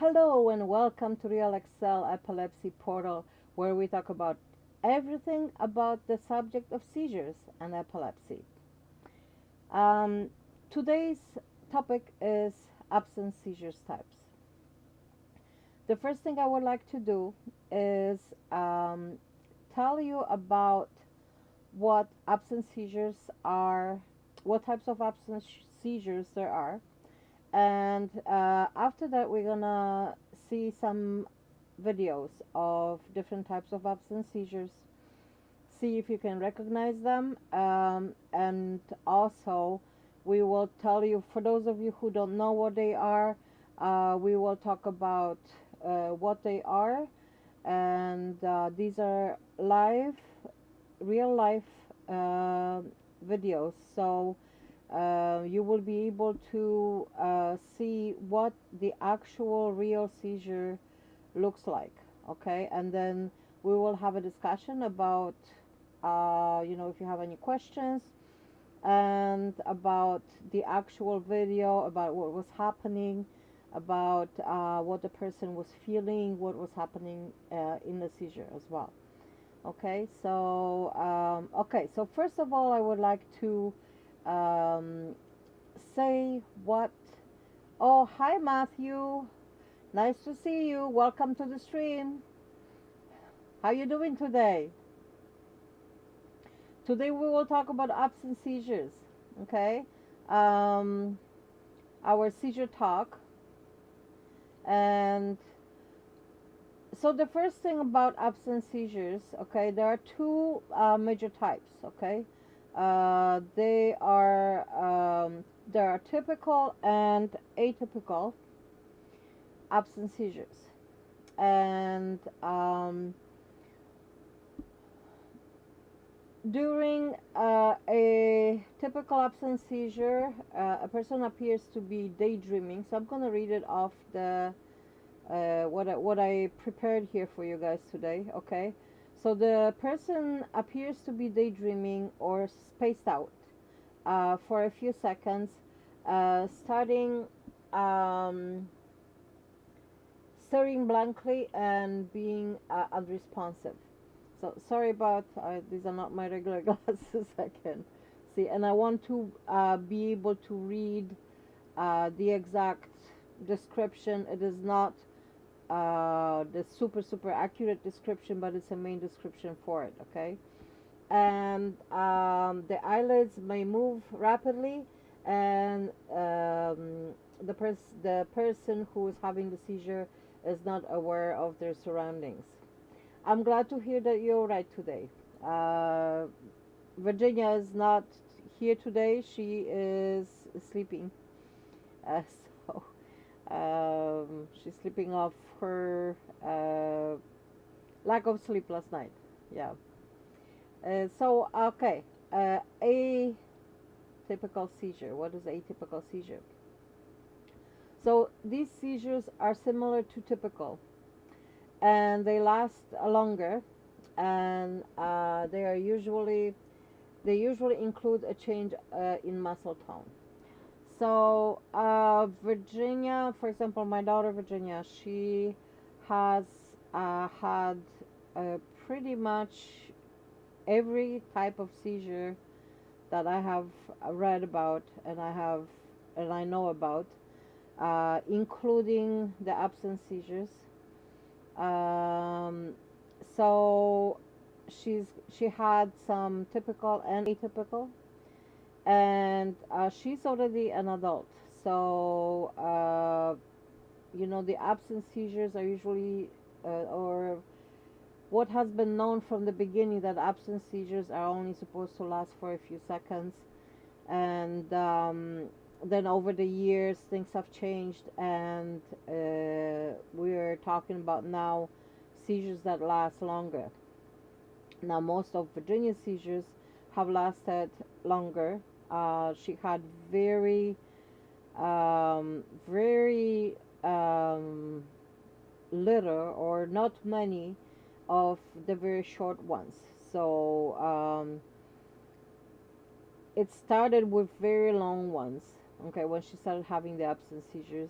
Hello and welcome to Real Excel Epilepsy Portal, where we talk about everything about the subject of seizures and epilepsy. Um, Today's topic is absence seizures types. The first thing I would like to do is tell you about what absence seizures are, what types of absence seizures there are, and after that we're gonna see some videos of different types of absence seizures, see if you can recognize them, and also we will tell you, for those of you who don't know what they are, we will talk about what they are, and these are real life videos, so you will be able to see what the actual real seizure looks like. Okay, and then we will have a discussion about if you have any questions, and about the actual video, about what was happening, about what the person was feeling, what was happening in the seizure as well. Okay, so first of all, I would like to um, say what. Oh, hi, Matthew. Nice to see you. Welcome to the stream. How you doing today? Today we will talk about absence seizures. Okay, um, our seizure talk. And so the first thing about absence seizures, okay, there are two major types. Okay, they are there are typical and atypical absence seizures, and during a typical absence seizure, a person appears to be daydreaming. So I'm going to read it off the what I prepared here for you guys today. Okay, so the person appears to be daydreaming or spaced out for a few seconds, starting um, staring blankly and being unresponsive. So sorry about these are not my regular glasses. I can see, and I want to be able to read the exact description. It is not the super accurate description, but it's a main description for it. Okay, and the eyelids may move rapidly, and the person who is having the seizure is not aware of their surroundings. I'm glad to hear that you're all right today. Uh, Virginia is not here today. She is sleeping. Uh, so she's sleeping off her lack of sleep last night. Yeah. Okay. Atypical seizure. What is atypical seizure? So these seizures are similar to typical, and they last longer, and they usually include a change in muscle tone. So Virginia, for example, my daughter Virginia, she has had pretty much every type of seizure that I have read about, and I know about, including the absence seizures. Um, so she had some typical and atypical, and she's already an adult. So the absence seizures are usually, or what has been known from the beginning, that absence seizures are only supposed to last for a few seconds, and then over the years things have changed, and we're talking about now seizures that last longer. Now most of Virginia's seizures have lasted longer. She had very little or not many of the very short ones. So it started with very long ones. Okay, when she started having the absence seizures,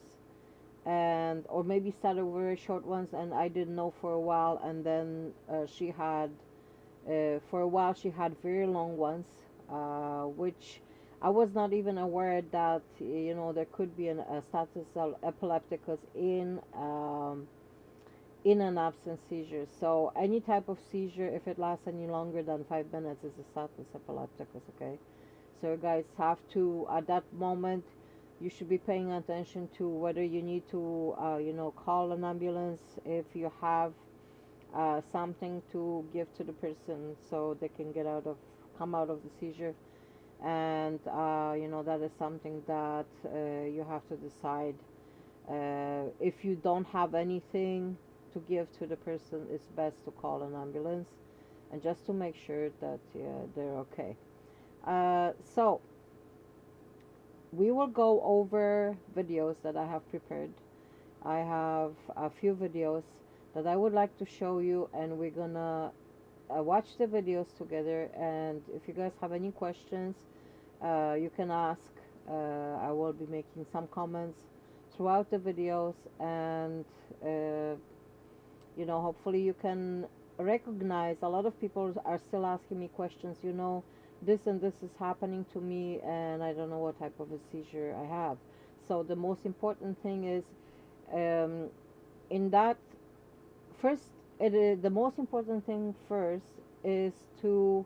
and or maybe started with very short ones, and I didn't know for a while, and then she had for a while she had very long ones, which I was not even aware that there could be a status epilepticus in an absence seizure. So any type of seizure, if it lasts any longer than 5 minutes, is a status epilepticus. Okay, so you guys have to, at that moment, you should be paying attention to whether you need to call an ambulance if you have something to give to the person so they can come out of the seizure. And that is something that you have to decide. If you don't have anything to give to the person, it's best to call an ambulance, and just to make sure that they're okay. So we will go over videos that I have prepared. I have a few videos that I would like to show you, and we're gonna watch the videos together. And if you guys have any questions, you can ask. I will be making some comments throughout the videos, and hopefully you can recognize. A lot of people are still asking me questions, this and this is happening to me, and I don't know what type of a seizure I have. So the most important thing is, in that first, the most important thing first is to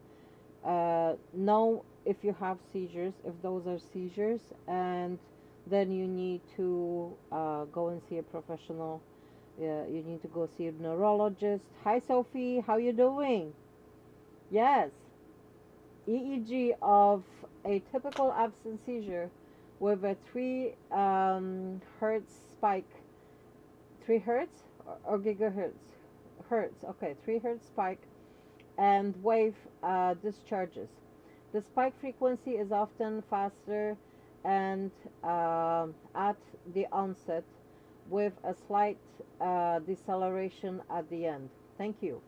know if you have seizures, if those are seizures, and then you need to go and see a professional. You need to go see a neurologist. Hi, Sophie. How you doing? Yes. EEG of a typical absence seizure with a 3 hertz spike. 3 hertz or gigahertz? Hertz. Okay, 3 hertz spike and wave discharges. The spike frequency is often faster and at the onset, with a slight deceleration at the end. Thank you.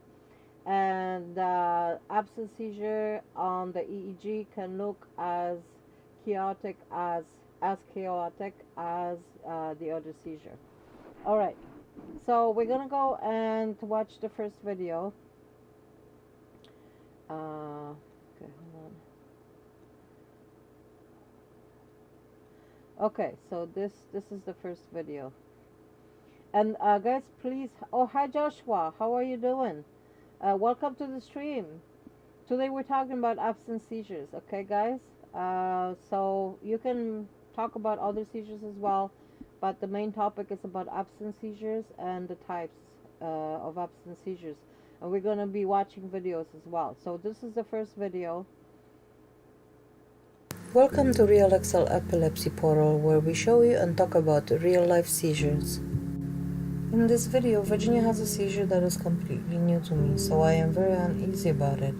And absence seizure on the EEG can look as chaotic as the other seizure. All right. So we're gonna go and watch the first video. Okay, hold on. Okay, so this is the first video. And guys, please. Oh, hi Joshua. How are you doing? Welcome to the stream. Today we're talking about absence seizures. Okay, guys. So you can talk about other seizures as well, but the main topic is about absence seizures and the types of absence seizures. And we're going to be watching videos as well. So this is the first video. Welcome to Real Excel Epilepsy Portal, where we show you and talk about real-life seizures. In this video, Virginia has a seizure that is completely new to me, so I am very uneasy about it.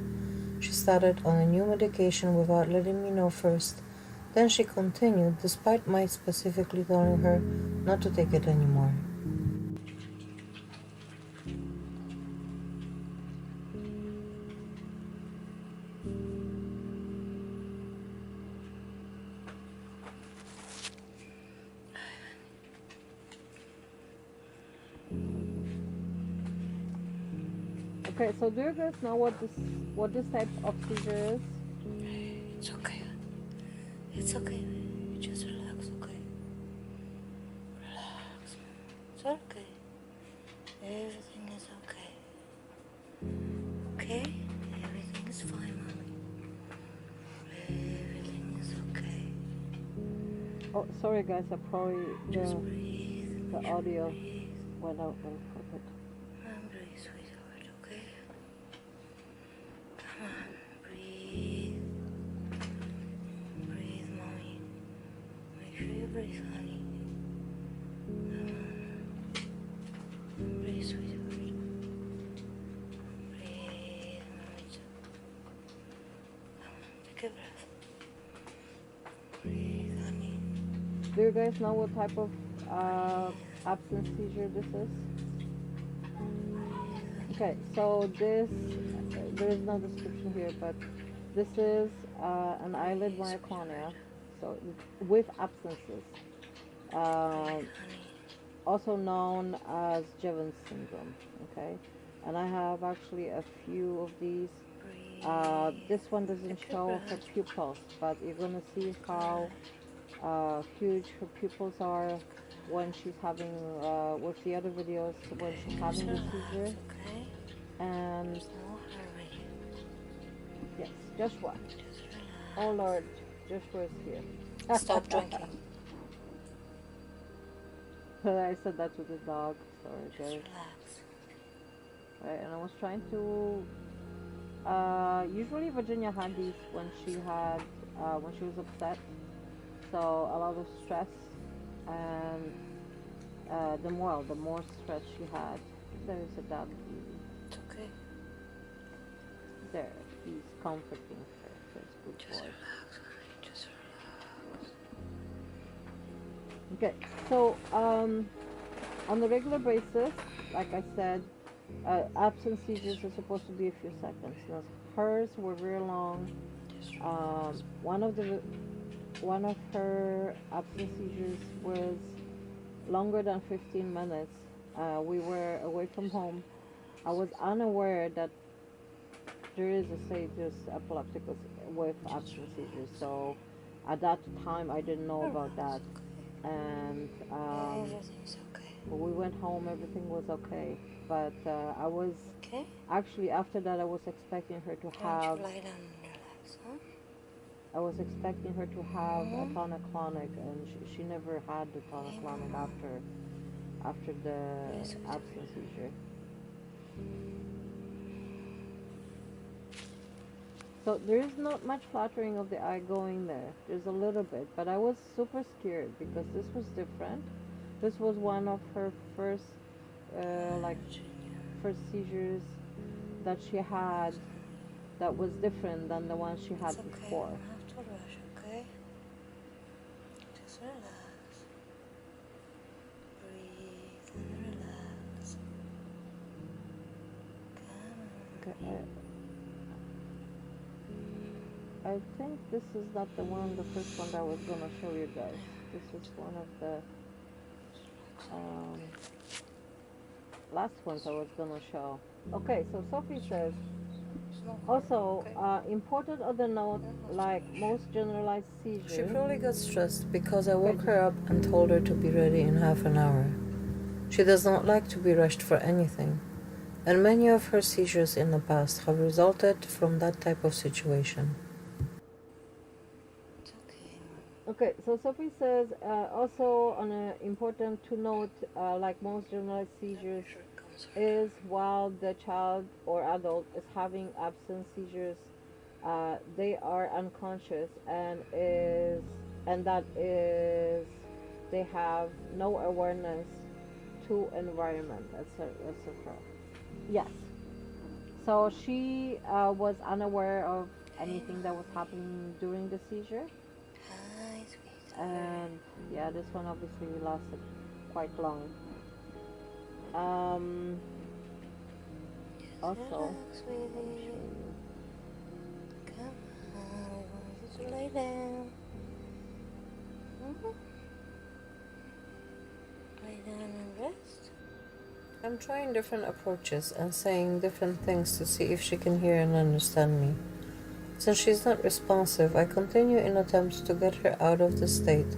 She started on a new medication without letting me know first. Then she continued, despite my specifically telling her not to take it anymore. Okay, so do you guys know what this type of seizure is? It's okay. It's okay. Just relax, okay? Relax. It's okay. Everything is okay. Okay? Everything is fine, mommy. Everything is okay. Oh, sorry guys, I probably Just breathe. the audio went out a little bit. Breathe, sweetheart, okay? Come on, breathe. Breathe, mommy. Make sure you breathe, honey. Come on. Breathe, sweetheart. Breathe, mommy. Come on, take a breath. Breathe, honey. Do you guys know what type of absence seizure this is? Okay, so there is no description here, but this is an eyelid myoclonia, so with abscences. also known as Jevons syndrome. Okay, and I have actually a few of these. This one doesn't show her pupils, but you're gonna see how huge her pupils are when she's having, with the other videos, when she's having the seizure. And yes, Joshua. Oh Lord, Joshua is here. Stop drinking. I said that to the dog. Sorry, guys. Relax. Right, and I was trying to. Usually Virginia had these when she was upset. So a lot of stress, and the more stress she had. There is a dog. It's okay. There, he's comforting her. That's good Just boy. relax, honey. Just relax. Okay, so on a regular basis, like I said, absent seizures are supposed to be a few seconds. Now, hers were very long. One of her absent seizures was longer than 15 minutes. We were away from home. I was unaware that there is a Seizures epilepticus with absent seizures. So at that time, I didn't know about that. And Everything's okay. when we went home, everything was okay. But I was Okay? actually, after that, I was expecting her to have. Lie down and relax, huh? I was expecting her to have a tonic-clonic, and she never had the tonic-clonic after the absent seizure. So there is not much fluttering of the eye going there. There's a little bit, but I was super scared because this was different. This was one of her first seizures that she had that was different than the one she had before. You don't have to rush, okay? Just relax. Breathe and relax. Come on. Okay, I think this is not the first one that I was going to show you guys. This is one of the last ones I was going to show. Okay, so Sophie says, also, important other note, like most generalized seizures. She probably got stressed because I woke her up and told her to be ready in half an hour. She does not like to be rushed for anything, and many of her seizures in the past have resulted from that type of situation. Okay, so Sophie says, also important to note, like most generalized seizures, is while the child or adult is having absent seizures, they are unconscious they have no awareness to environment, etc. Yes. So she was unaware of anything that was happening during the seizure. And yeah, this one obviously lasted quite long. Also, Come on, I want you to lay down. Lay down and rest. I'm trying different approaches and saying different things to see if she can hear and understand me. Since she's not responsive, I continue in attempts to get her out of the state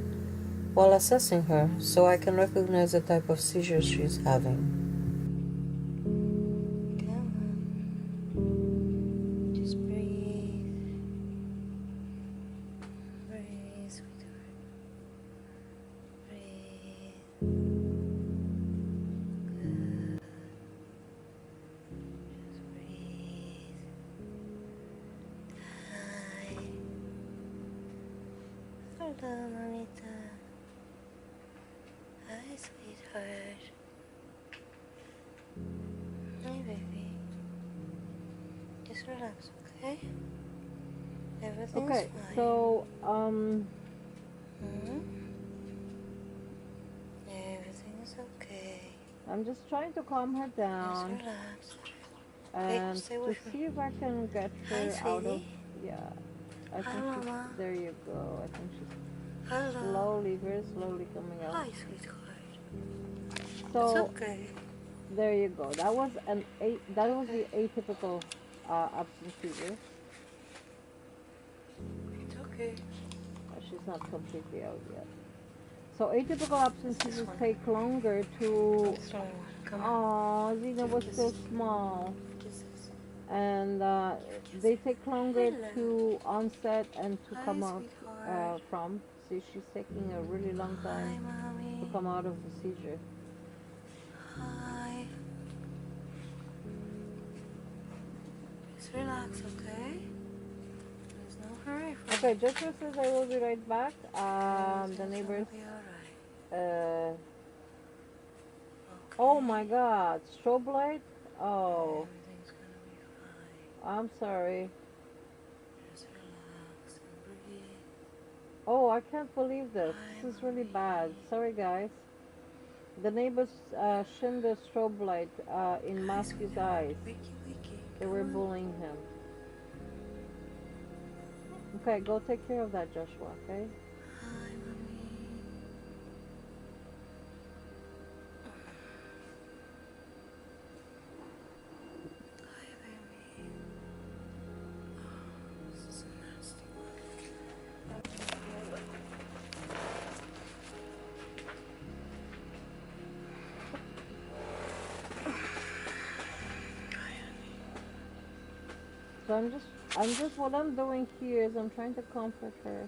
while assessing her so I can recognize the type of seizure she's having. Come on. Just breathe. Breathe, sweetheart. Breathe. Good. Just breathe. Hi. Hello, Mamita. Hi, sweetheart. Hi, baby. Just relax, okay? Everything's okay, fine. so Everything's okay. I'm just trying to calm her down. Just relax. And stay to with me. see if I can get her Hi, out of, sweetie. yeah, I Hi, think she's, Mama. there you go, I think she's Hello. slowly, very slowly coming out. Hi, sweetheart. It's So okay. there you go. That was the atypical absence seizure. It's okay. She's not completely out yet. So atypical absence It's this seizures one. take longer to. This one. Come on. Oh, Zena was so Kisses. small, Kisses. and they take longer Hello. to onset and to Hi, come out sweetheart. from. See, she's taking a really long time Hi, mommy. to come out of the seizure. Hi. Just relax, okay? There's no hurry for Okay, Joshua says I will be right back. The Everything's neighbors. gonna be alright. Uh, Okay. oh my God, strobe light. Oh, Everything's gonna be fine. I'm sorry. Just relax and breathe. Oh, I can't believe this. Hi, This is really mommy. bad. Sorry, guys. The neighbors shined the strobe light in Hi, Matthew's sweetheart. eyes. Wakey, wakey. They Come were on. bullying him. Okay, go take care of that, Joshua, okay? Hi, mommy. Hi, baby. Oh, this is a nasty So what I'm doing here is I'm trying to comfort her.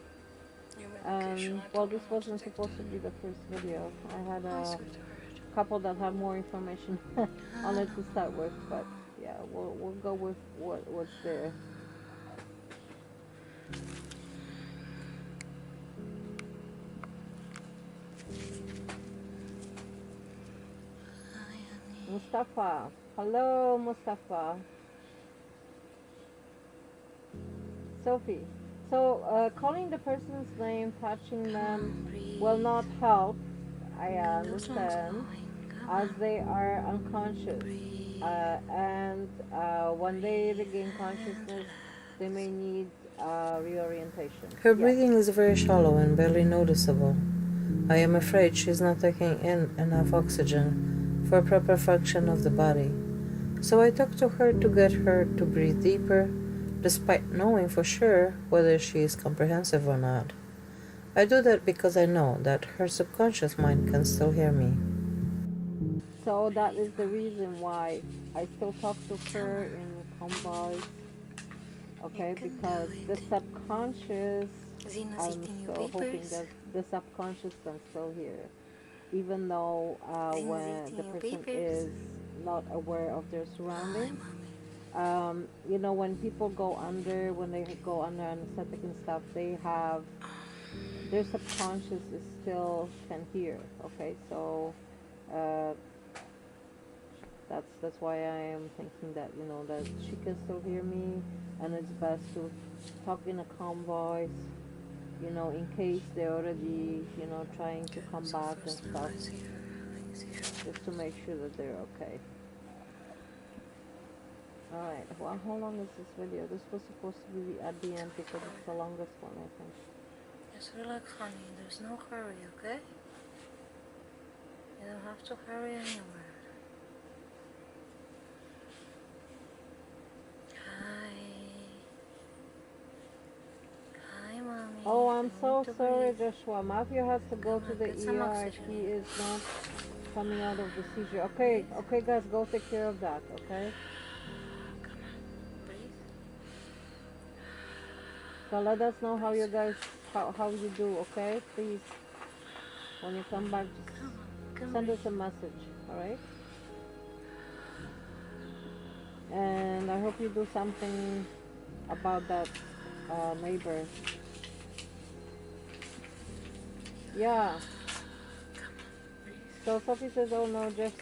Well, this wasn't supposed to be the first video. I had a couple that have more information on it to start with, but yeah, we'll go with what's there. Mustafa. Hello, Mustafa. Sophie. So, calling the person's name, touching them will not help, I understand, as they are unconscious. And when they regain consciousness, they may need reorientation. Her breathing is very shallow and barely noticeable. I am afraid she's not taking in enough oxygen for proper function of the body. So I talk to her to get her to breathe deeper, despite knowing for sure whether she is comprehensive or not. I do that because I know that her subconscious mind can still hear me. So that is the reason why I still talk to her in convoys, okay, because the subconscious, I'm still hoping that the subconscious can still hear, even though when the person is not aware of their surroundings. You know, when people go under, when they go under anesthetic and stuff, they have, their subconscious is still can hear, okay, so that's why I am thinking that, you know, that she can still hear me, and it's best to talk in a calm voice, you know, in case they're already, you know, trying to come back and stuff, just to make sure that they're okay. Alright, well, how long is this video? This was supposed to be at the end because it's the longest one, I think. Just relax, honey. There's no hurry, okay? You don't have to hurry anywhere. Hi. Hi, mommy. Oh, I'm so sorry, Joshua. Matthew has to go to the ER. oxygen. He is not coming out of the seizure. Okay, guys, go take care of that, okay? Come on. Breathe. So let us know how you guys, how you do, okay? Please, when you come back, just send us a message, alright? And I hope you do something about that neighbor. Yeah. So Sophie says, oh no, just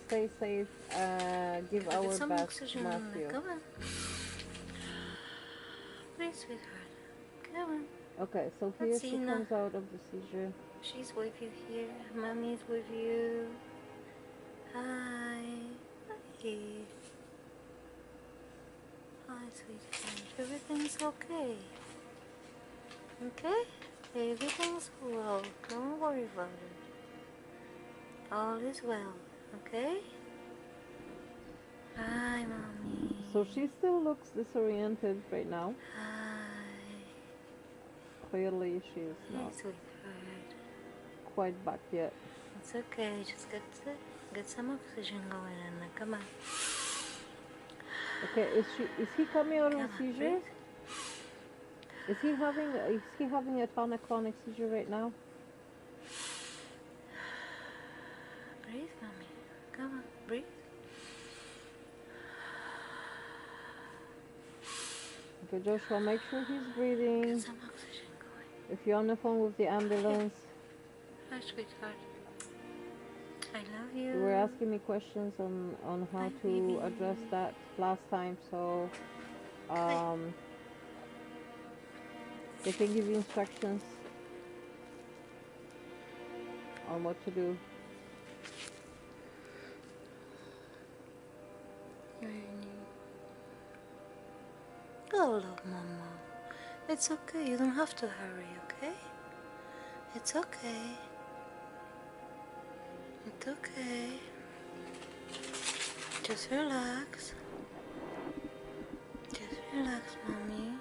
stay safe, give our best to Matthew. Come on. Please, sweetheart. Come on. Okay, so here she comes out of the seizure. She's with you here. Mommy's with you. Hi. Hi. Hi, sweetheart. Everything's okay. Okay? Everything's well. Don't worry about it. All is well, okay? Hi, Mommy. So she still looks disoriented right now. Hi. Clearly she's Hi, not sweetheart. quite back yet. It's okay. Just get some oxygen going in there. Come on. Okay, is he coming out of Come a on, seizure? breathe. Is he having a tonic-clonic seizure right now? Breathe, Mommy. Come on, breathe. Okay, Joshua, make sure he's breathing. Get some oxygen going. If you're on the phone with the ambulance, Hi, sweetheart. I love you. you were asking me questions on how Hi, to baby. address that last time, so they can give you instructions on what to do. Oh, love, Mama. It's okay. You don't have to hurry, okay? It's okay. It's okay. Just relax. Just relax, Mommy.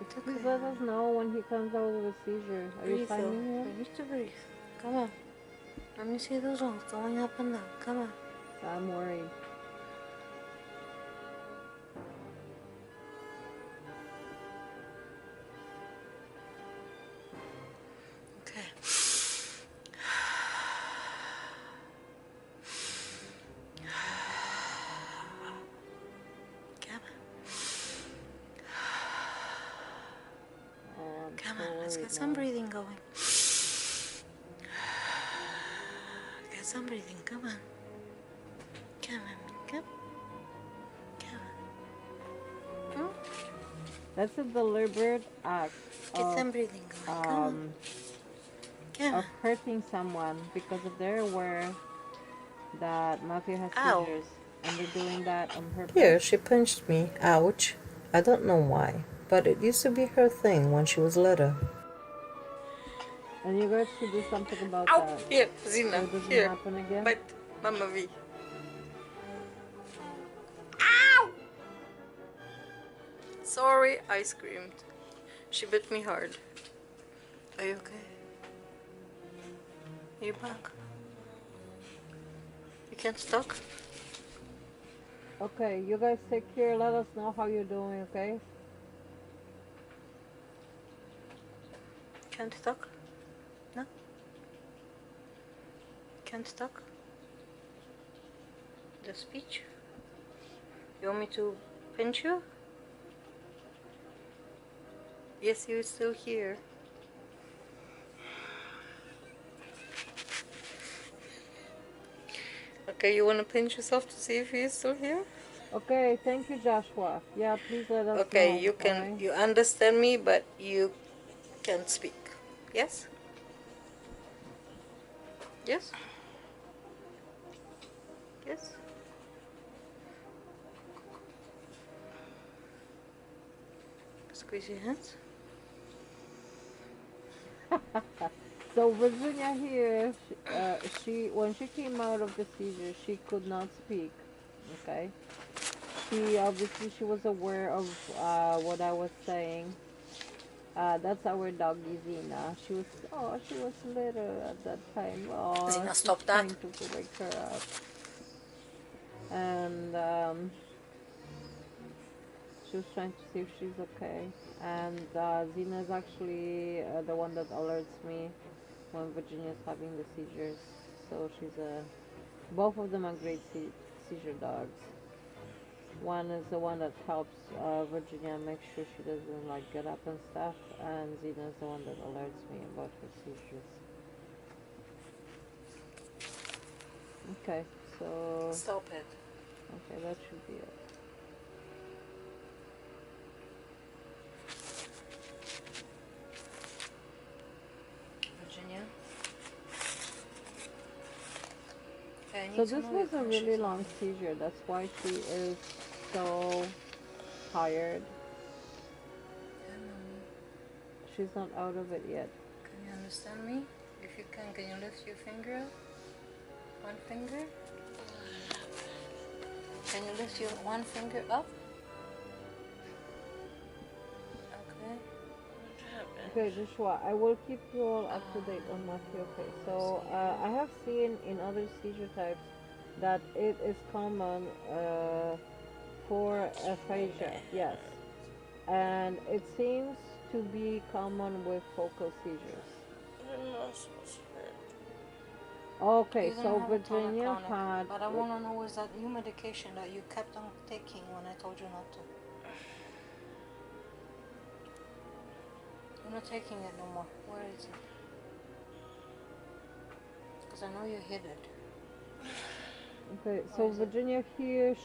It's okay. Please let us know when he comes out of the seizure. Are you Breathe, signing though. him? You need to breathe. Come on. Let me see those lungs going up and down. Come on. I'm worried. Okay. Come on. Come on, let's get some breathing going. Get some breathing, come on. Come on, come. Come on. That's a deliberate act Get some breathing going, come on. Come of on. hurting someone because if they're aware that Matthew has Ow. seizures and they're doing that on purpose. Here, she pinched me. Ouch. I don't know why, but it used to be her thing when she was little. And you guys should do something about Ow! that. Here, So Zina, it doesn't here. happen again. Bite, Mama V. Ow! Sorry, I screamed. She bit me hard. Are you okay? Are you back? You can't talk? Okay, you guys take care. Let us know how you're doing, okay? Can't talk? No? Can't talk? The speech? You want me to pinch you? Yes, you're still here. Okay, you want to pinch yourself to see if he is still here? Okay, thank you, Joshua. Yeah, please let us know. Okay, you can, alright? you understand me, but you can't speak. Yes? Yes? Yes? Squeeze your hands. So Virginia here, she when she came out of the seizure, she could not speak. Okay, she was aware of what I was saying. That's our doggy Zina. She was little at that time. Oh, Zina, stop that. trying to wake her up, and she was trying to see if she's okay. And Zina is actually the one that alerts me when Virginia's having the seizures. So both of them are great seizure dogs. One is the one that helps Virginia make sure she doesn't like get up and stuff, and Zina is the one that alerts me about her seizures. Okay, so Stop it. okay, that should be it. Virginia. Okay, So this was a really long seizure. That's why she is so tired. she's not out of it yet. Can you understand me? If you can you lift your finger up? One finger? Can you lift your one finger up? Okay, Joshua, I will keep you all up to date on Matthew. Okay, so I have seen in other seizure types that it is common for aphasia, yes, and it seems to be common with focal seizures. Okay, so Virginia had. But I want to know, is that new medication that you kept on taking when I told you not to? You're not taking it no more. Where is it? Because I know you hid it. Okay, so Virginia here,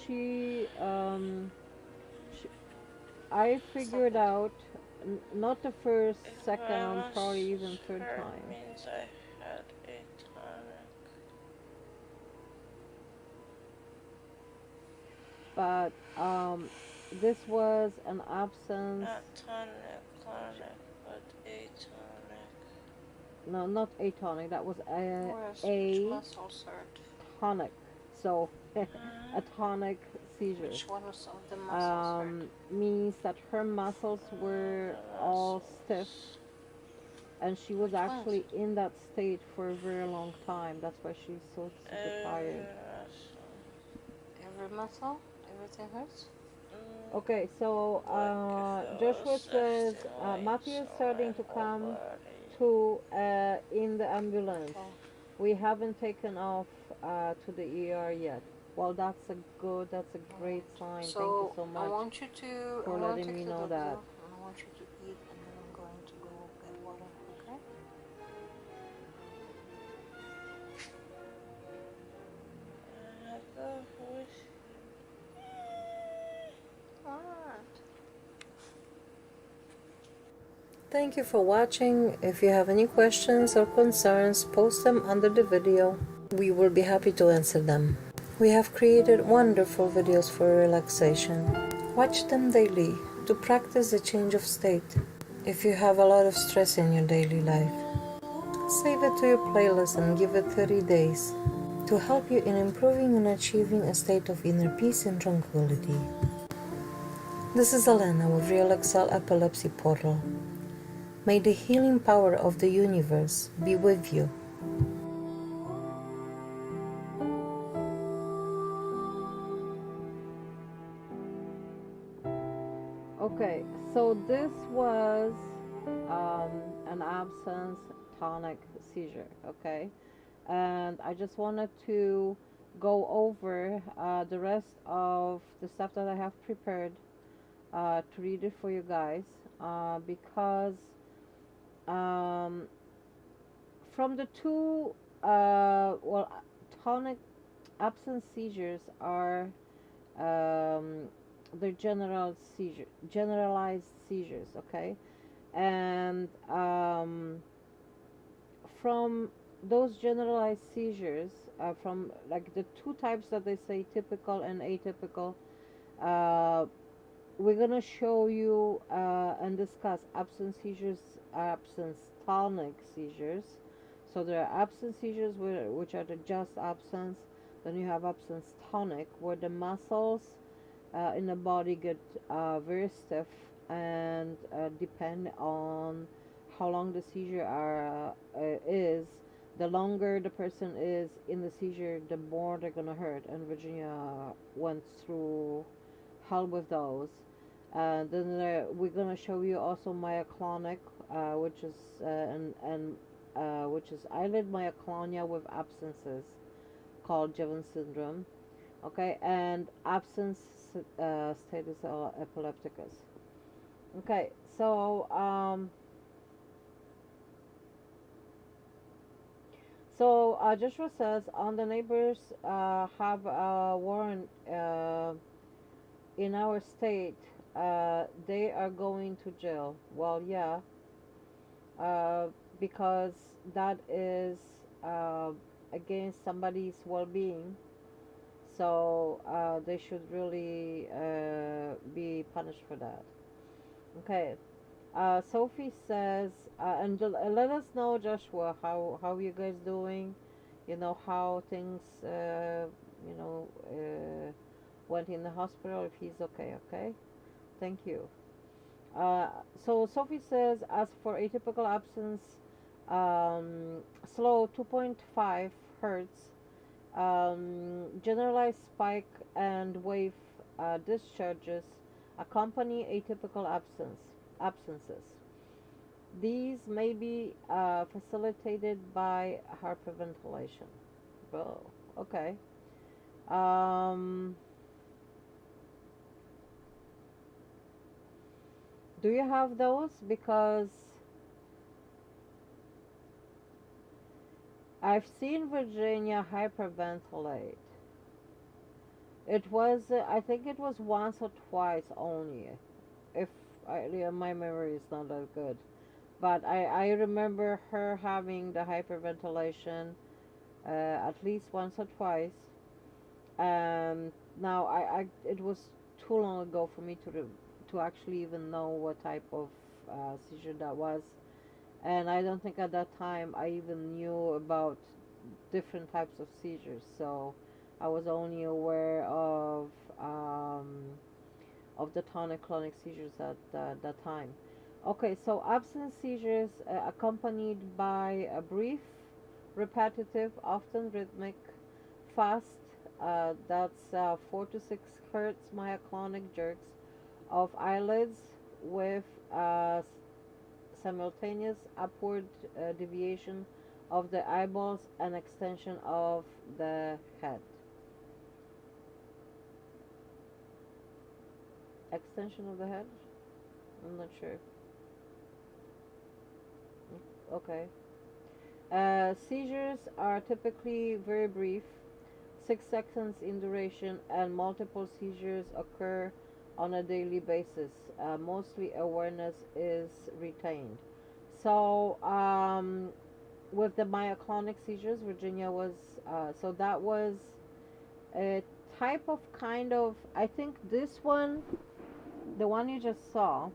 I figured out, not the first, second, probably even third time. Means I had a tonic. But this was an absence. Not tonic, but atonic. No, not atonic. That was Which muscles hurt? tonic. So a tonic seizure. Which one of the muscles hurt? Means that her muscles were all stiff, and she was actually in that state for a very long time. That's why she's so super tired. Every muscle? Everything hurts? Okay, so Joshua says Matthew is starting to come to in the ambulance. Okay. We haven't taken off to the ER yet. Well, that's a great sign. So Thank you so much I want you to for letting me know that. I want you to eat, and then I'm going to go get water, okay? Thank you for watching. If you have any questions or concerns, post them under the video. We will be happy to answer them. We have created wonderful videos for relaxation. Watch them daily to practice the change of state. If you have a lot of stress in your daily life, save it to your playlist and give it 30 days to help you in improving and achieving a state of inner peace and tranquility. This is Elena with Real Excel Epilepsy Portal. May the healing power of the universe be with you. Okay, so this was an absence tonic seizure, okay? And I just wanted to go over the rest of the stuff that I have prepared to read it for you guys because from the two, tonic absence seizures are they're generalized seizures, okay? And from those generalized seizures, from like the two types that they say typical and atypical, we're gonna show you and discuss absence seizures, absence tonic seizures. So there are absence seizures which are the just absence. Then you have absence tonic, where the muscles in the body get very stiff and depend on how long the seizure is. The longer the person is in the seizure, the more they're gonna hurt. And Virginia went through hell with those. Then we're gonna show you also myoclonic, which is which is eyelid myoclonia with abscences, called Jevons syndrome. Okay, and absence status epilepticus. Okay, so Joshua says on the neighbors have a warrant in our state. They are going to jail. Well, yeah, because that is against somebody's well-being. So they should really be punished for that. Okay, Sophie says, let us know, Joshua, how you guys doing? You know how things, you know, went in the hospital. If he's okay, okay. Thank you. So Sophie says, as for atypical absence, slow 2.5 hertz, generalized spike and wave discharges accompany atypical absences. These may be facilitated by hyperventilation. Oh, okay. Um, do you have those? Because I've seen Virginia hyperventilate. It was, I think it was once or twice only. If yeah, my memory is not that good. But I remember her having the hyperventilation at least once or twice. And now it was too long ago for me to actually even know what type of seizure that was. And I don't think at that time I even knew about different types of seizures. So I was only aware of the tonic-clonic seizures at that time. Okay, so absence seizures accompanied by a brief, repetitive, often rhythmic, fast, that's 4 to 6 hertz myoclonic jerks of eyelids with simultaneous upward deviation of the eyeballs and extension of the head. Extension of the head? I'm not sure. Okay. Seizures are typically very brief, 6 seconds in duration, and multiple seizures occur on a daily basis. Mostly awareness is retained. So, with the myoclonic seizures, Virginia was, so that was a type of kind of, I think this one, the one you just saw,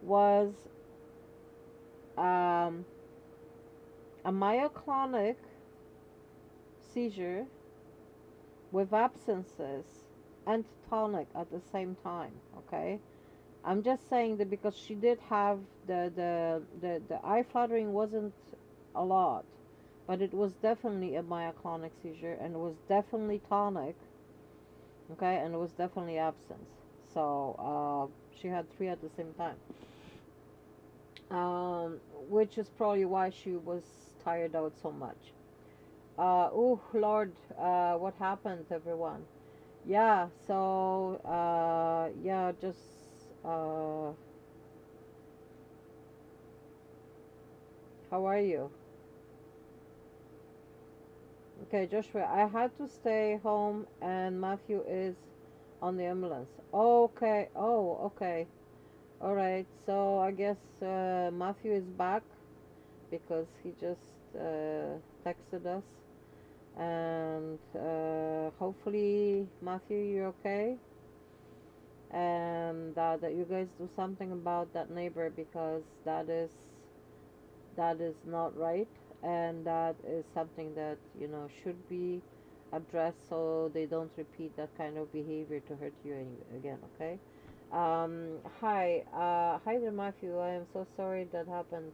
was um, a myoclonic seizure with absences and tonic at the same time. Okay, I'm just saying that because she did have the eye fluttering wasn't a lot, but it was definitely a myoclonic seizure, and it was definitely tonic. Okay, and it was definitely absence. So she had three at the same time, which is probably why she was tired out so much. Oh Lord, what happened, everyone? Yeah, so yeah, just how are you? Okay, Joshua, I had to stay home and Matthew is on the ambulance. Okay, oh, okay. All right, so I guess Matthew is back because he just texted us. And hopefully, Matthew, you're okay. And that you guys do something about that neighbor, because that is not right, and that is something that should be addressed so they don't repeat that kind of behavior to hurt you again. Okay. Hi there, Matthew. I am so sorry that happened.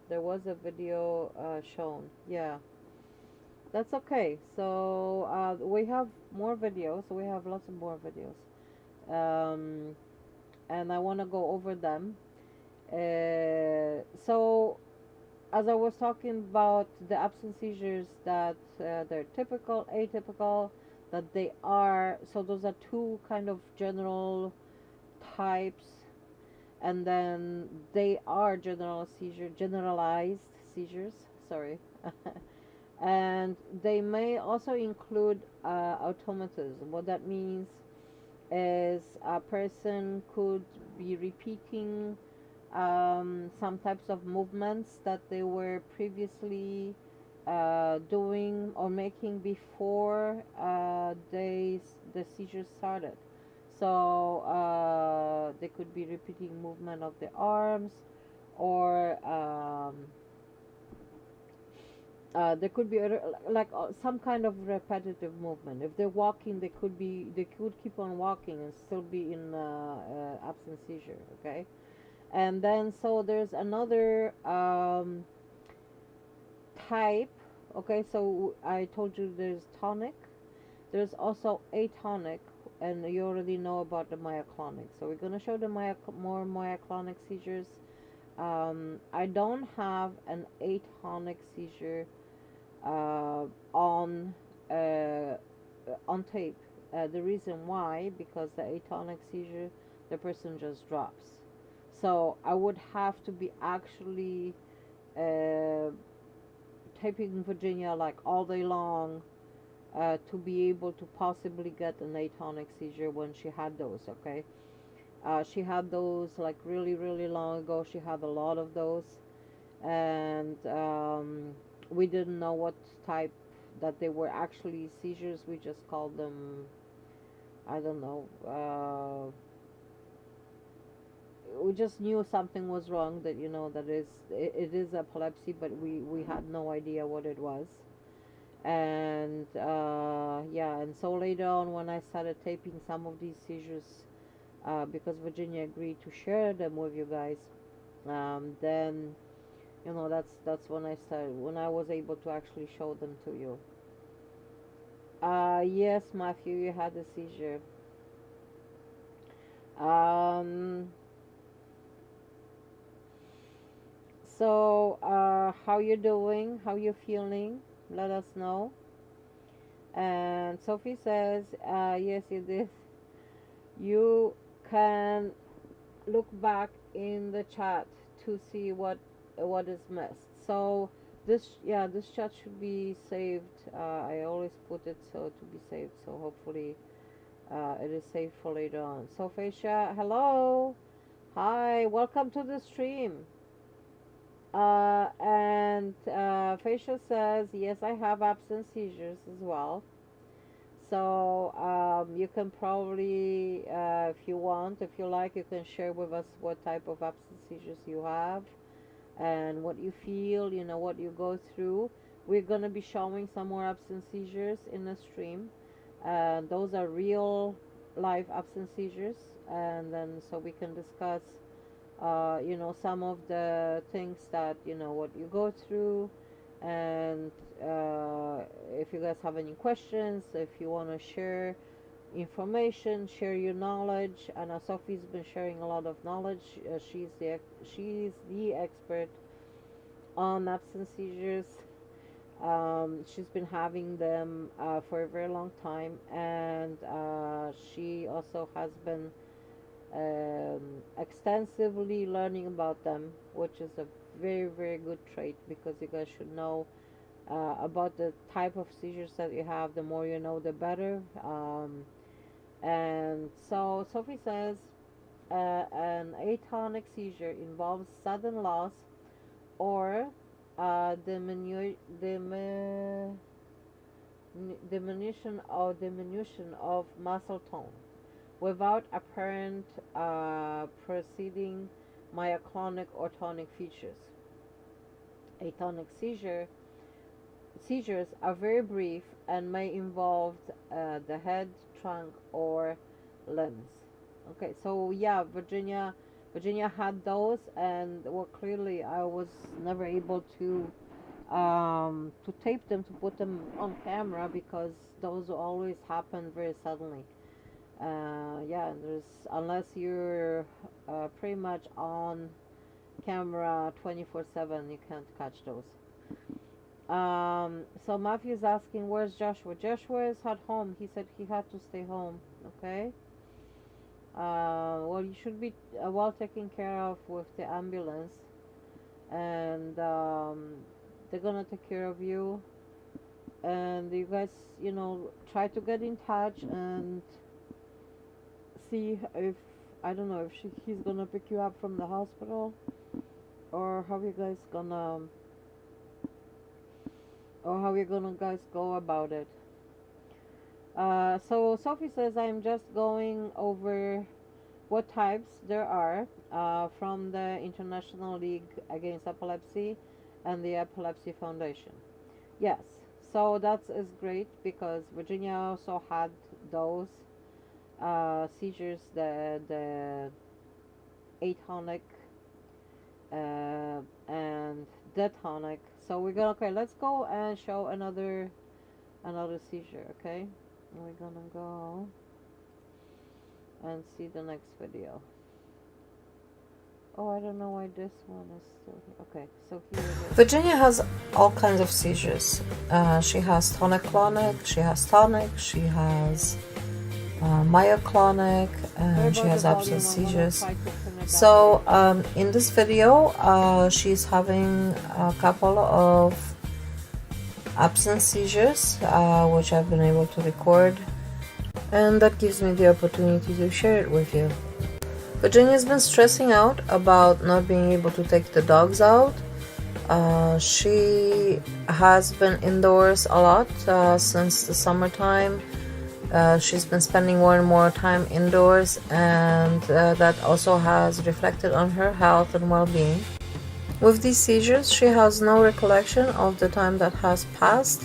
There was a video shown. Yeah, that's okay. So we have more videos. We have lots of more videos. And I want to go over them. So as I was talking about the absence seizures, that they're typical, atypical, that they are, so those are two kind of general types, and then they are generalized seizures, sorry. And they may also include automatism. What that means is a person could be repeating some types of movements that they were previously doing or making before the seizure started. So they could be repeating movement of the arms, or there could be like some kind of repetitive movement. If they're walking, they could keep on walking and still be in absence seizure. Okay, and then so there's another type. Okay, so I told you there's tonic. There's also atonic, and you already know about the myoclonic. So we're gonna show the more myoclonic seizures. I don't have an atonic seizure uh, on uh, on tape. The reason why, because the atonic seizure, the person just drops. So I would have to be actually uh, taping Virginia like all day long to be able to possibly get an atonic seizure when she had those. Okay, she had those like really really long ago. She had a lot of those, and we didn't know what type that they were actually seizures. We just called them, I don't know, we just knew something was wrong, that that it is epilepsy, but we had no idea what it was. And yeah, and so later on when I started taping some of these seizures, because Virginia agreed to share them with you guys, then that's when I was able to actually show them to you. Yes, Matthew, you had a seizure. um so how you doing, how you feeling? Let us know. And Sophie says, yes, you did. You can look back in the chat to see what is missed. So this chat should be saved. I always put it so to be saved. So hopefully it is saved for later on. So Faisha, hello, hi, welcome to the stream. And Faisha says, yes, I have absence seizures as well. So you can probably, if you want, if you like, you can share with us what type of absence seizures you have and what you feel, what you go through. We're going to be showing some more absence seizures in the stream. Those are real life absence seizures. And then so we can discuss, some of the things that, what you go through. And if you guys have any questions, if you want to share information, share your knowledge. I know Sophie's been sharing a lot of knowledge. She's the expert on absence seizures. She's been having them for a very long time, and she also has been extensively learning about them, which is a very very good trait, because you guys should know about the type of seizures that you have. The more you know, the better. And so Sophie says, an atonic seizure involves sudden loss or diminution of muscle tone without apparent preceding myoclonic or tonic features. Atonic seizures are very brief and may involve the head, trunk, or limbs. Okay, so yeah, Virginia had those, and well, clearly I was never able to tape them, to put them on camera, because those always happen very suddenly. Yeah, unless you're pretty much on camera 24/7, you can't catch those. So Matthew's asking, where's Joshua? Joshua is at home. He said he had to stay home. Okay. Well, you should be well taken care of with the ambulance, and they're gonna take care of you. And you guys, try to get in touch and see if, I don't know, if he's gonna pick you up from the hospital, or how you guys gonna, or how you gonna guys go about it. So Sophie says, I'm just going over what types there are from the International League Against Epilepsy and the Epilepsy Foundation. Yes, so that is great because Virginia also had those seizures, the atonic and dead-tonic. So we're gonna, okay, let's go and show another seizure, okay? We're gonna go and see the next video. Oh, I don't know why this one is still here. Okay, so here it is. Virginia has all kinds of seizures. She has tonic-clonic, she has tonic, she has myoclonic, and she has absent seizures. So in this video, she's having a couple of absent seizures, which I've been able to record, and that gives me the opportunity to share it with you. Virginia's been stressing out about not being able to take the dogs out. She has been indoors a lot since the summertime. She's been spending more and more time indoors, and that also has reflected on her health and well-being. With these seizures, she has no recollection of the time that has passed,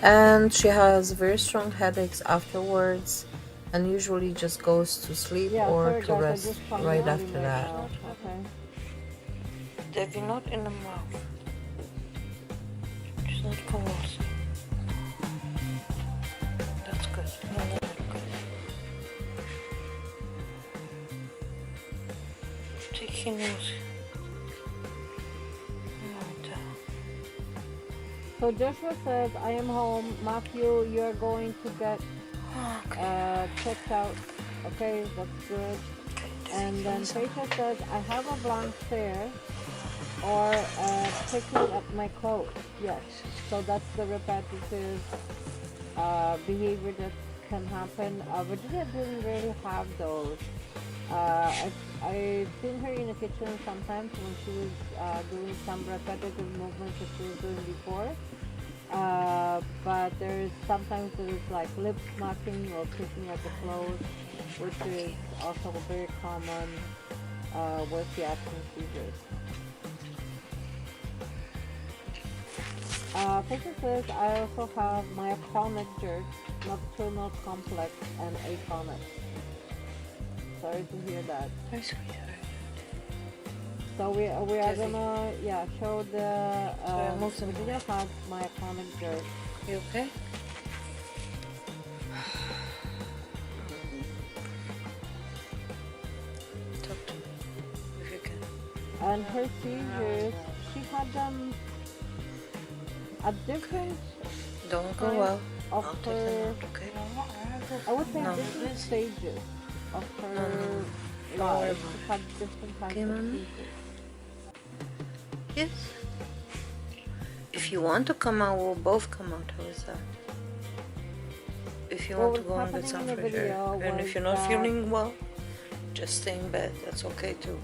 and she has very strong headaches afterwards, and usually just goes to sleep or to rest right after that. Okay. Debbie, not in the mouth. Just not convulsing. That's good. Take your nose. So Joshua says, I am home. Matthew, you are going to get checked out. Okay, that's good. And then Petra says, I have a blank stare or picking up my clothes. Yes, so that's the repetitive behavior that can happen. Virginia didn't really have those. I've seen her in the kitchen sometimes when she was doing some repetitive movements that she was doing before. But there's sometimes there's like lip smacking or picking at the clothes, which is also very common with the absent seizures. Patient says, I also have myoclonic jerk, nocturnal complex, and atonic. Sorry to hear that. So we are gonna show the Virginia has myoclonic jerk. You okay? Talk to me if you can. And her seizures, she had them at different Don't go well. of I'll take her, them out, okay? I would say No. different stages of her No. life. She had different kinds Okay, of Mama? seizures. Yes. If you want to come out, we'll both come out. How is that? If you want to go and get some fresh air. And if you're not feeling well, just stay in bed. That's okay too.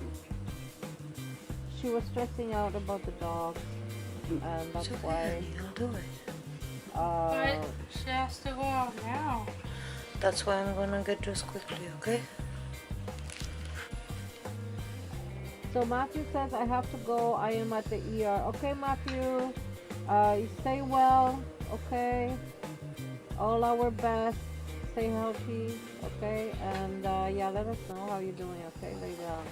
She was stressing out about the dog, and that's It's okay, why. honey, I'll do it. But she has to go out now. That's why I'm gonna get dressed quickly, okay? So Matthew says, I have to go. I am at the ER. Okay, Matthew. You stay well. Okay. All our best. Stay healthy. Okay. And let us know how you're doing. Okay, later on.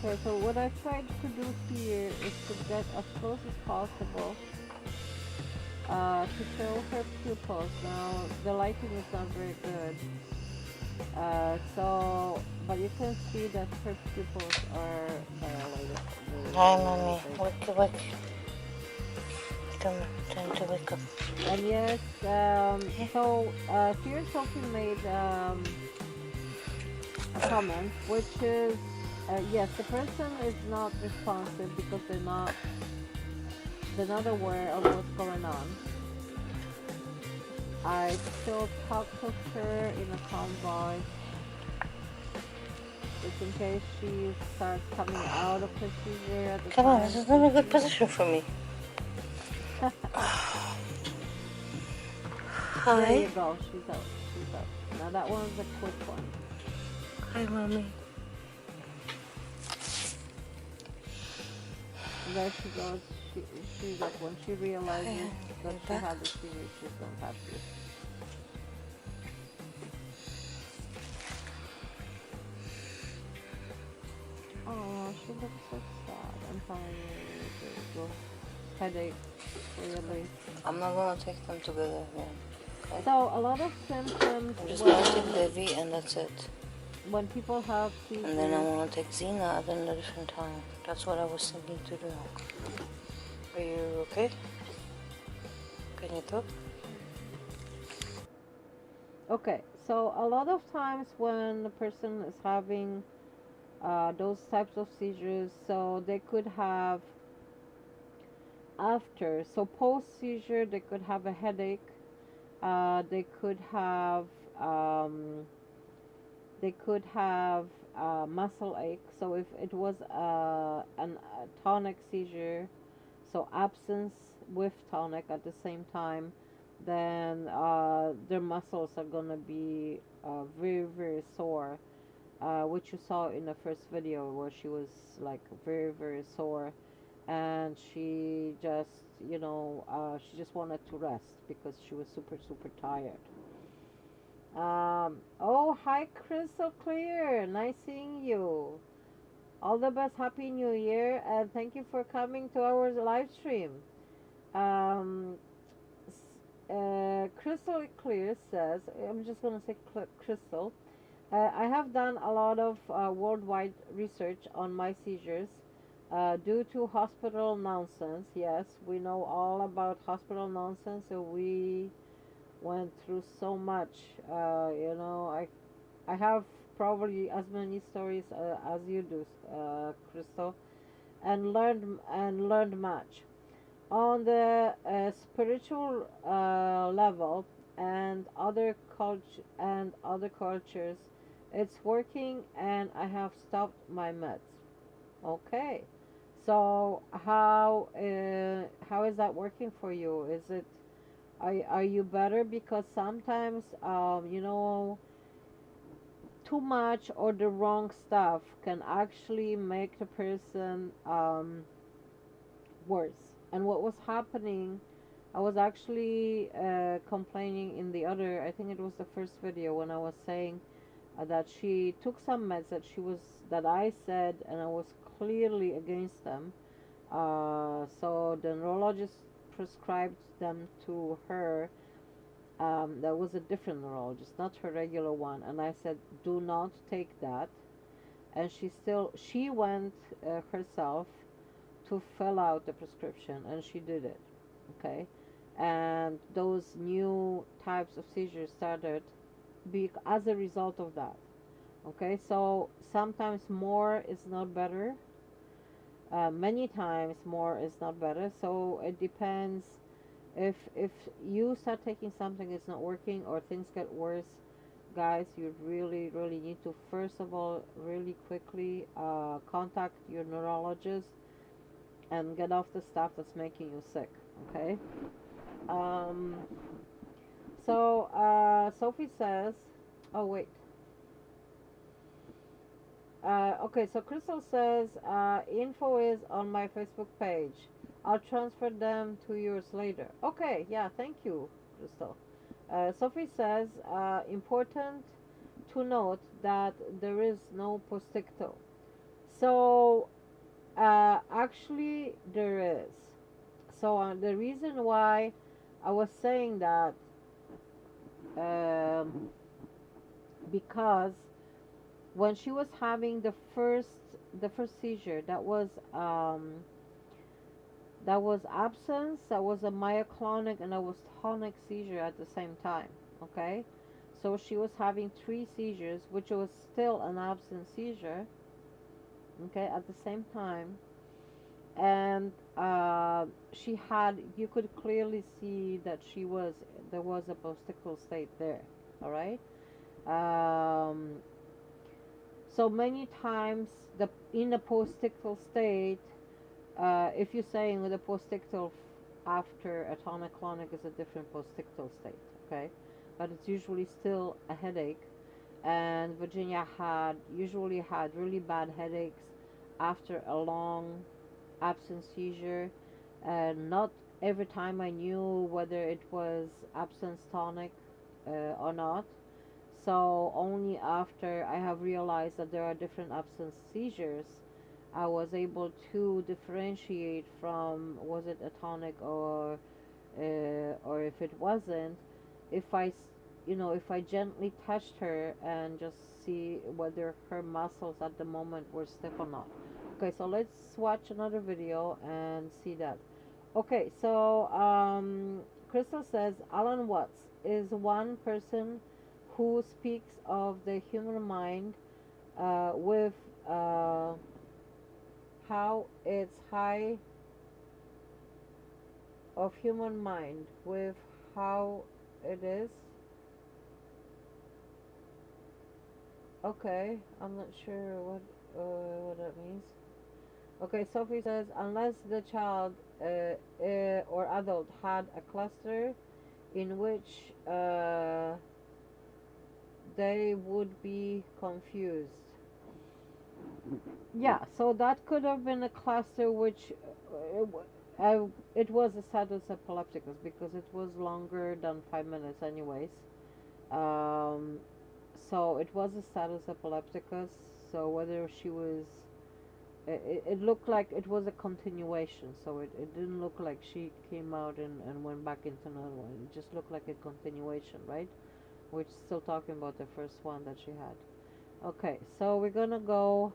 Okay, so what I tried to do here is to get as close as possible to show her pupils. Now the lighting is not very good, but you can see that her pupils are dilated. Hi, mommy. Wake. Come on, time to wake up. And yes, here Sophie made a comment, which is yes, the person is not responsive because they're not aware of what's going on. I still talk to her in a calm voice. It's in case she starts coming out of her seizure at the Come time. on, this is not a good position for me. There Hi. you go. She's up. She's up. Now that one's a quick one. Hi, Mommy. There she goes. She's like, when she realizes that she back. had the seizure, she's not happy. Oh, she looks so sad and tired. There you go. Headache, really. I'm not gonna take them together again. Okay? So a lot of symptoms I'm just gonna take Devi and that's it. when people have seizures. And then I wanna take Zena at a different time. That's what I was thinking to do. Are you okay? Can you talk? Okay, so a lot of times when a person is having those types of seizures, so they could have after, so post seizure, they could have a headache. They could have muscle ache. So if it was a tonic seizure, so absence with tonic at the same time, then their muscles are gonna be very, very sore, which you saw in the first video where she was like very, very sore, and she just, she just wanted to rest because she was super, super tired. Oh, hi, Crystal Clear. Nice seeing you. All the best. Happy New Year, and thank you for coming to our live stream. Um, Crystal Clear says, I'm just going to say Crystal. I have done a lot of worldwide research on my seizures due to hospital nonsense. Yes, we know all about hospital nonsense, so we went through so much. I have probably as many stories as you do, Crystal, and learned much on the spiritual level and other cultures. It's working, and I have stopped my meds. Okay, so how is that working for you? Is it are you better? Because sometimes too much or the wrong stuff can actually make the person worse. And what was happening, I was actually complaining in the other, I think it was the first video, when I was saying that she took some meds that I said, and I was clearly against them. So the neurologist prescribed them to her. That was a different neurologist, not her regular one, and I said, do not take that. And she went herself to fill out the prescription, and she did it. Okay, and those new types of seizures started as a result of that. Okay, so sometimes more is not better. Many times more is not better. So it depends. If you start taking something it's not working or things get worse, guys, you really, really need to first of all really quickly contact your neurologist and get off the stuff that's making you sick. Okay. um Sophie says, oh wait, okay, so Crystal says, info is on my Facebook page. I'll transfer them to yours later. Okay, yeah, thank you, Crystal. Sophie says, important to note that there is no posticto. So, actually, there is. So, the reason why I was saying that, because when she was having the first seizure, that was absence, that was a myoclonic, and that was tonic seizure at the same time. Okay, so she was having 3 seizures, which was still an absent seizure. Okay, at the same time, and you could clearly see that there was a postical state there. All right. So many times, in the postictal state, if you're saying the postictal after a tonic-clonic is a different postictal state, okay? But it's usually still a headache. And Virginia usually had really bad headaches after a long absence seizure, and not every time I knew whether it was absence tonic or not. So only after I have realized that there are different absence seizures, I was able to differentiate from was it a tonic or if it wasn't. If if I gently touched her and just see whether her muscles at the moment were stiff or not. Okay, so let's watch another video and see that. Okay, so Crystal says Alan Watts is one person who speaks of the human mind with how it's high of human mind with how it is. Okay, I'm not sure what that means. Okay, Sophie says unless the child or adult had a cluster in which they would be confused. Yeah, so that could have been a cluster which it was a status epilepticus because it was longer than 5 minutes anyways. Um, so it was a status epilepticus. So whether she was, it looked like it was a continuation. So it didn't look like she came out and went back into another one. It just looked like a continuation, right? We're still talking about the first one that she had. Okay, so we're gonna go.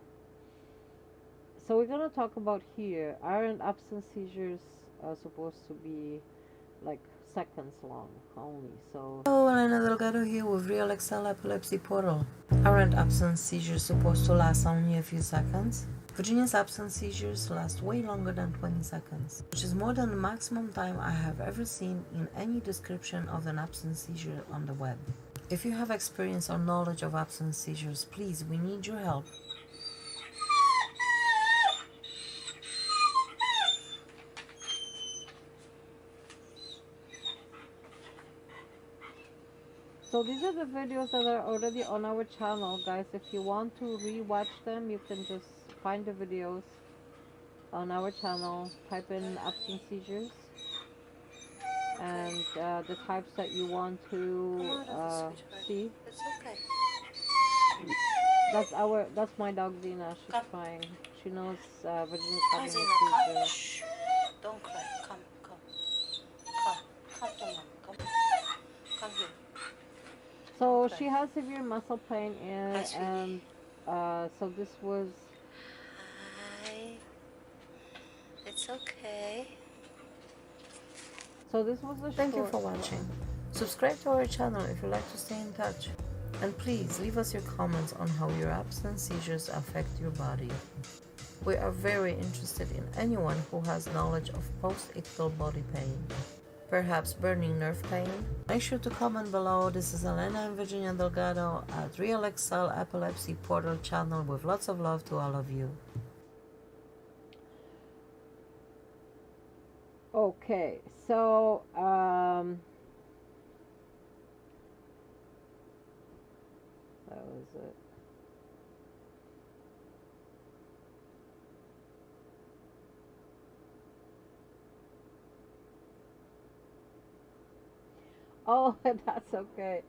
So we're gonna talk about here. Aren't absence seizures supposed to be like seconds long only? So. Hello, Elena Delgado here with Real Excel Epilepsy Portal. Aren't absence seizures supposed to last only a few seconds? Virginia's absence seizures last way longer than 20 seconds, which is more than the maximum time I have ever seen in any description of an absence seizure on the web. If you have experience or knowledge of absence seizures, please, we need your help. So these are the videos that are already on our channel, guys. If you want to re-watch them, you can just find the videos on our channel, type in absence seizures, and the types that you want to see. It's okay. That's my dog Zena. She's crying. She knows Virginia's having a Zena, seizure. Shh. Don't cry. Come to mom. Come here. So Okay. she has severe muscle pain, and so this was. Hi. It's okay. So this was a Thank you short. for watching. Subscribe to our channel if you like to stay in touch. And please leave us your comments on how your absence seizures affect your body. We are very interested in anyone who has knowledge of post-ictal body pain. Perhaps burning nerve pain? Make sure to comment below. This is Elena and Virginia Delgado at Real Excel Epilepsy Portal channel with lots of love to all of you. Okay, so that was it. Oh, that's okay.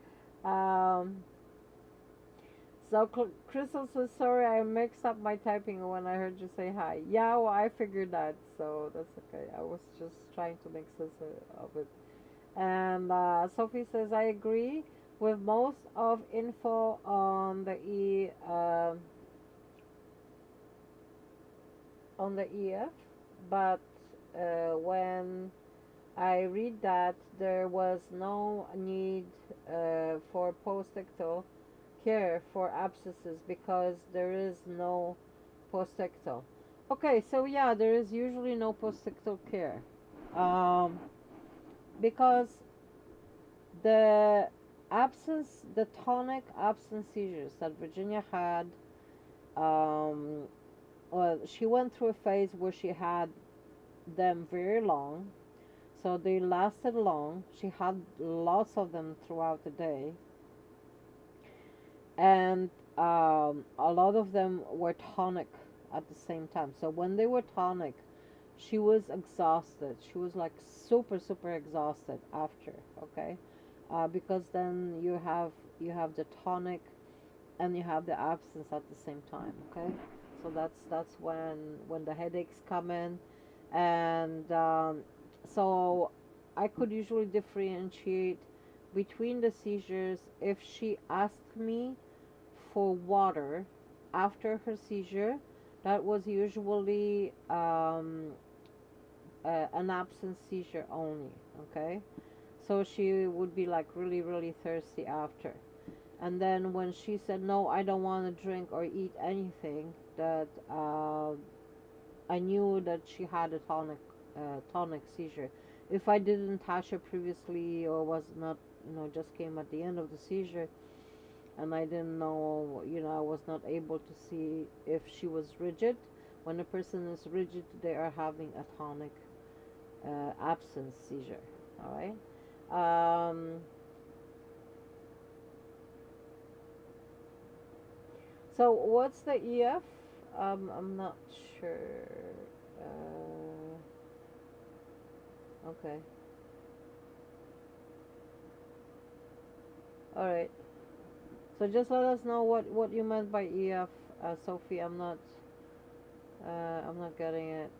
So Crystal says, sorry, I mixed up my typing when I heard you say hi. Yeah, well, I figured that, so that's okay. I was just trying to make sense of it. And Sophie says, I agree with most of info on the EF, but when I read that there was no need for post-ictal care for abscesses because there is no post-ictal. Okay, so yeah, there is usually no post-ictal care because the tonic absence seizures that Virginia had well, she went through a phase where she had them very long, so they lasted long. She had lots of them throughout the day, and a lot of them were tonic at the same time. So when they were tonic, she was exhausted. She was like super, super exhausted after. Okay, because then you have the tonic and you have the absence at the same time. Okay, so that's when the headaches come in, and so I could usually differentiate between the seizures if she asked me for water after her seizure. That was usually an absence seizure only. Okay, so she would be like really, really thirsty after. And then when she said, no, I don't want to drink or eat anything, that I knew that she had a tonic seizure. If I didn't touch her previously, or was not, just came at the end of the seizure, and I didn't know, I was not able to see if she was rigid. When a person is rigid, they are having a tonic absence seizure. All right. So what's the EF? I'm not sure. Okay. All right. So just let us know what you meant by EF, Sophie. I'm not getting it.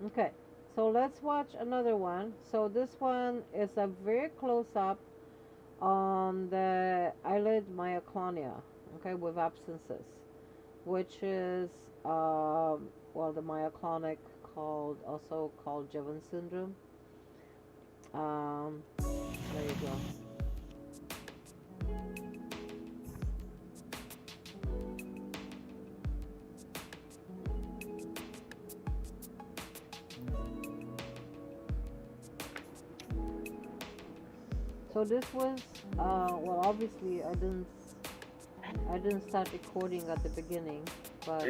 Okay. So let's watch another one. So this one is a very close up on the eyelid myoclonia, okay, with abscences, which is the myoclonic, also called Jevon syndrome. There you go. So this was obviously I didn't start recording at the beginning, but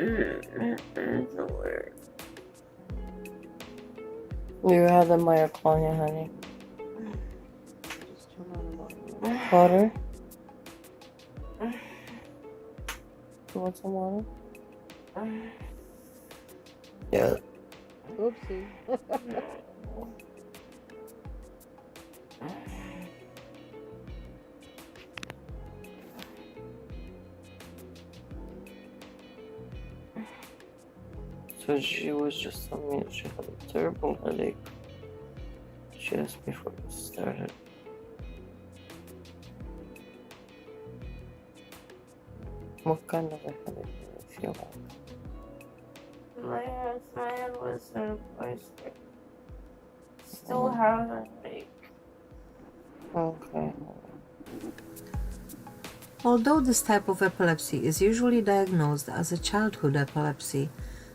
You had the myoclonia, honey. just turn on the volume. Water? You want some water? Yeah. Oopsie. So she was just telling me she had a terrible headache just before it started. What kind of a headache did it feel like? My head was still have a headache. Okay. Although this type of epilepsy is usually diagnosed as a childhood epilepsy,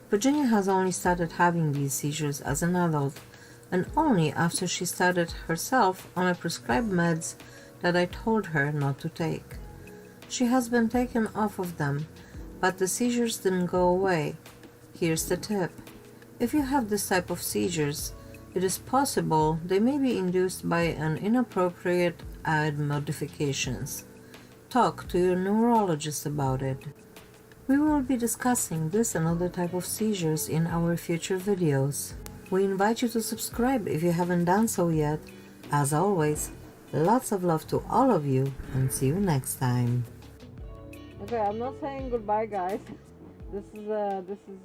Virginia has only started having these seizures as an adult, and only after she started herself on a prescribed meds that I told her not to take. She has been taken off of them, but the seizures didn't go away. Here's the tip. If you have this type of seizures, it is possible they may be induced by an inappropriate add modifications. Talk to your neurologist about it. We will be discussing this and other type of seizures in our future videos. We invite you to subscribe if you haven't done so yet. As always, lots of love to all of you, and see you next time. Okay, I'm not saying goodbye, guys. This is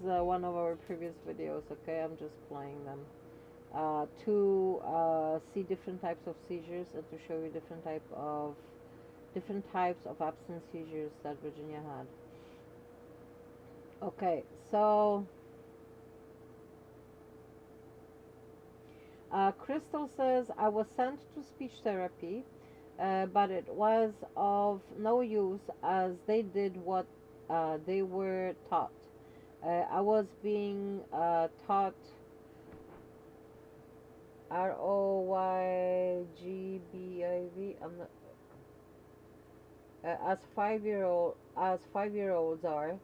one of our previous videos. Okay, I'm just playing them to see different types of seizures and to show you different types of absence seizures that Virginia had. Okay, so Crystal says, I was sent to speech therapy, but it was of no use as they did what they were taught. I was being taught ROYGBIV. as 5-year-olds are,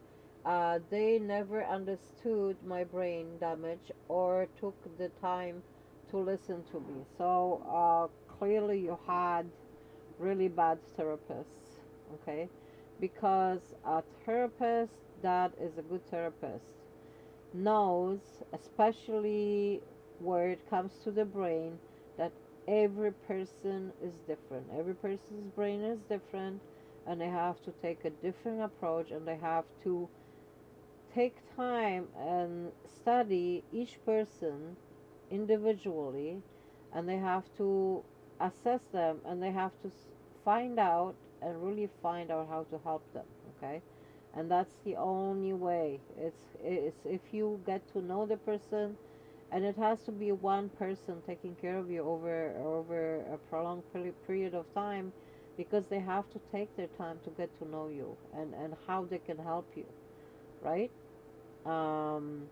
they never understood my brain damage or took the time to listen to me. So clearly you had really bad therapists, okay? Because a therapist that is a good therapist knows, especially where it comes to the brain, that every person is different. Every person's brain is different, and they have to take a different approach, and they have to take time and study each person individually, and they have to assess them, and they have to find out and really find out how to help them, okay? And that's the only way. It's if you get to know the person, and it has to be one person taking care of you over a prolonged period of time, because they have to take their time to get to know you and how they can help you, right? um,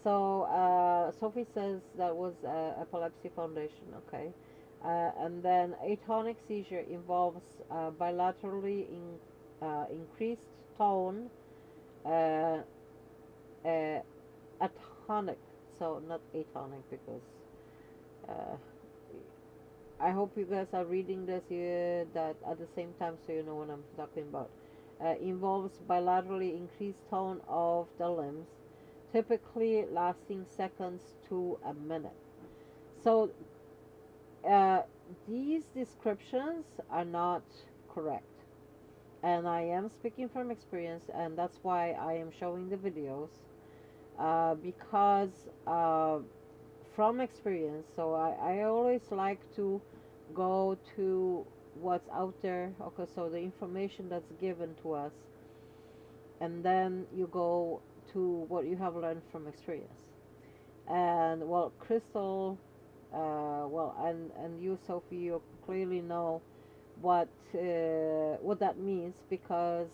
Sophie says that was Epilepsy Foundation, okay. And then atonic seizure involves bilaterally increased tone, uh, atonic, so not atonic, because uh, I hope you guys are reading this that at the same time, so you know what I'm talking about. Involves bilaterally increased tone of the limbs, typically lasting seconds to a minute. So uh, these descriptions are not correct, and I am speaking from experience, and that's why I am showing the videos, because from experience. So I always like to go to what's out there, okay, so the information that's given to us, and then you go to what you have learned from experience. And well, Crystal, and you, Sophie, you clearly know what that means, because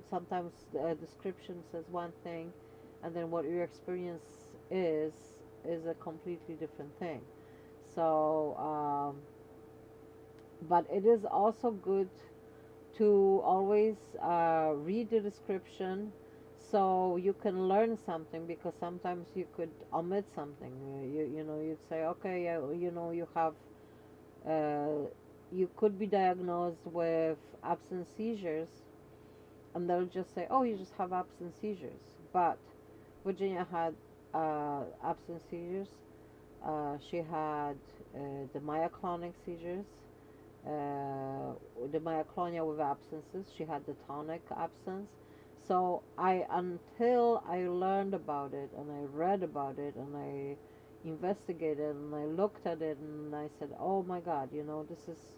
sometimes the description says one thing, and then what your experience is a completely different thing. So but it is also good to always read the description, so you can learn something, because sometimes you could omit something. You'd say, okay, yeah, you have you could be diagnosed with absence seizures, and they'll just say, oh, you just have absence seizures. But Virginia had absence seizures. She had the myoclonic seizures, the myoclonia with absences. She had the tonic absence. So until I learned about it, and I read about it, and I investigated, and I looked at it, and I said, oh my God, this is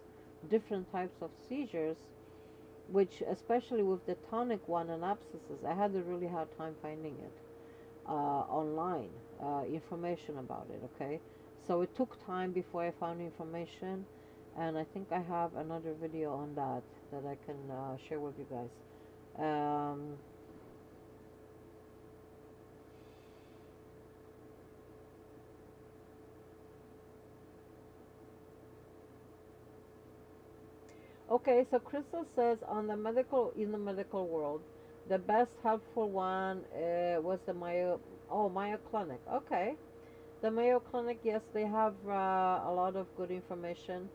different types of seizures, which, especially with the tonic one and abscesses, I had a really hard time finding it online, information about it, okay? So it took time before I found information, and I think I have another video on that I can share with you guys. Okay, so Crystal says in the medical world, the best helpful one was the Mayo Clinic. Okay, the Mayo Clinic, yes, they have a lot of good information,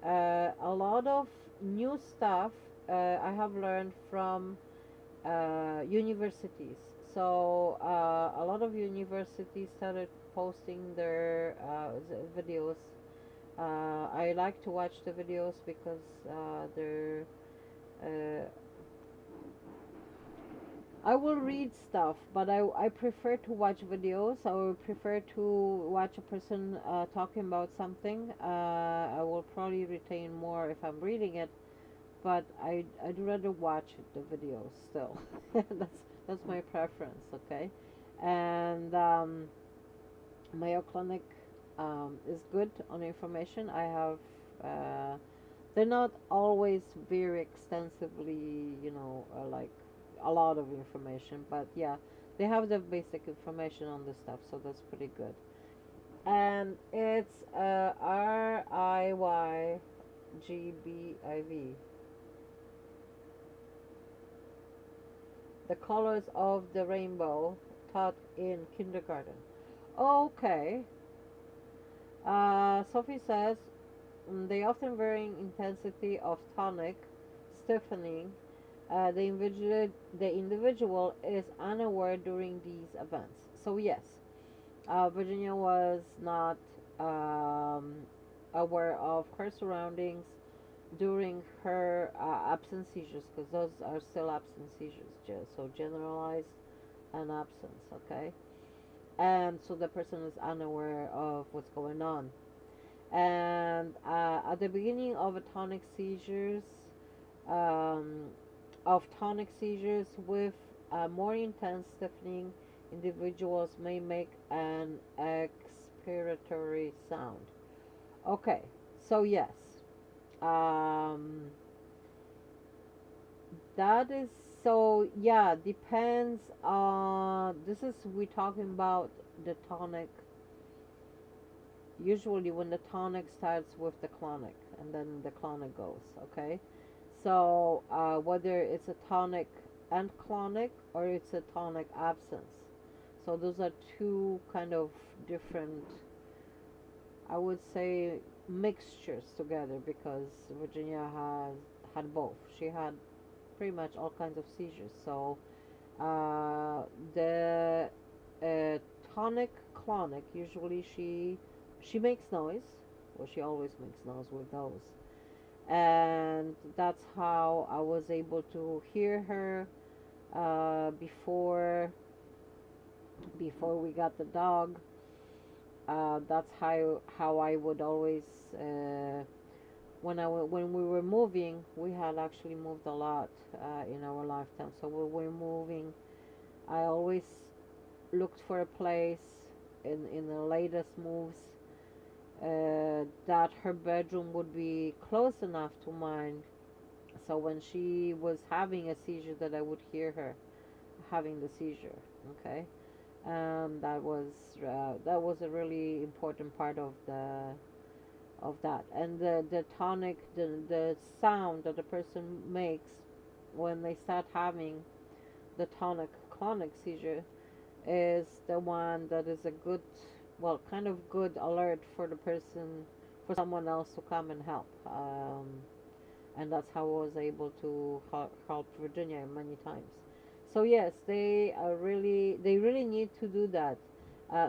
a lot of new stuff. I have learned from universities. So a lot of universities started posting their videos. I like to watch the videos because they're. I will read stuff, but I prefer to watch videos. I would prefer to watch a person talking about something. I will probably retain more if I'm reading it, but I'd rather watch the videos still. That's my preference, okay? And Mayo Clinic is good on information. I have they're not always very extensively, like a lot of information, but yeah, they have the basic information on the stuff, so that's pretty good. And it's RIYGBIV. the colors of the rainbow taught in kindergarten. Okay. Sophie says they often vary in intensity of tonic, stiffening. The individual is unaware during these events. So yes, Virginia was not aware of her surroundings during her absent seizures, because those are still absent seizures, so generalized and absence, okay? And so the person is unaware of what's going on. And at the beginning of tonic seizures with more intense stiffening, individuals may make an expiratory sound. Okay, so yes, that is, so yeah, depends on, this is, we talking about the tonic, usually when the tonic starts with the clonic and then the clonic goes, okay? So whether it's a tonic and clonic or it's a tonic absence. So those are two kind of different, I would say, mixtures together, because Virginia had both. She had pretty much all kinds of seizures. So the tonic clonic, usually she makes noise. Well, she always makes noise with those, and that's how I was able to hear her before we got the dog. That's how I would always when we were moving, we had actually moved a lot in our lifetime. So when we were moving, I always looked for a place in the latest moves that her bedroom would be close enough to mine, so when she was having a seizure, that I would hear her having the seizure. Okay, that was a really important part of that. And the tonic, the sound that the person makes when they start having the tonic clonic seizure is the one that is a good, well, kind of good alert for the person, for someone else to come and help. And that's how I was able to help Virginia many times. So yes, they really need to do that.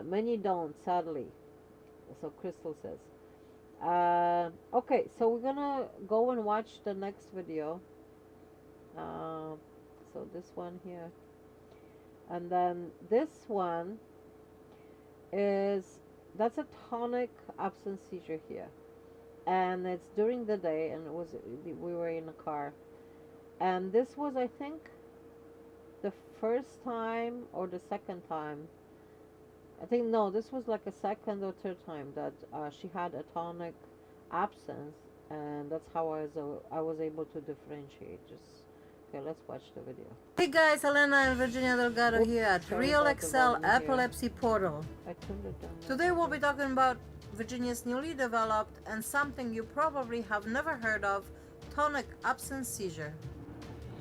Many don't, sadly. So Crystal says. Okay, so we're gonna go and watch the next video. So this one here, and then this one that's a tonic absence seizure here, and it's during the day, and we were in a car, and this was, I think, the first time or the second time. I think, no, this was like a second or third time that she had a tonic absence, and that's how I was able to differentiate. Okay, let's watch the video. Hey guys, Elena and Virginia Delgado here at Real Excel Epilepsy Portal. I turned it down. Today we'll be talking about Virginia's newly developed and something you probably have never heard of, tonic absence seizure.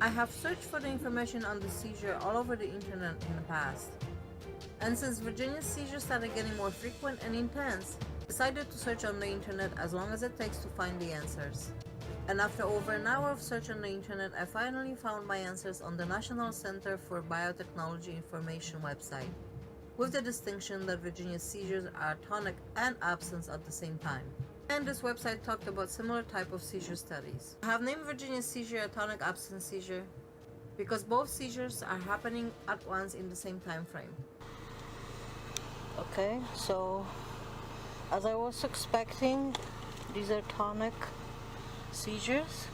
I have searched for the information on the seizure all over the internet in the past. And since Virginia's seizures started getting more frequent and intense, I decided to search on the internet as long as it takes to find the answers. And after over an hour of search on the internet, I finally found my answers on the National Center for Biotechnology Information website, with the distinction that Virginia's seizures are tonic and absence at the same time. And this website talked about similar type of seizure studies. I have named Virginia's seizure a tonic absence seizure because both seizures are happening at once in the same time frame. Okay, so as I was expecting, these are tonic seizures.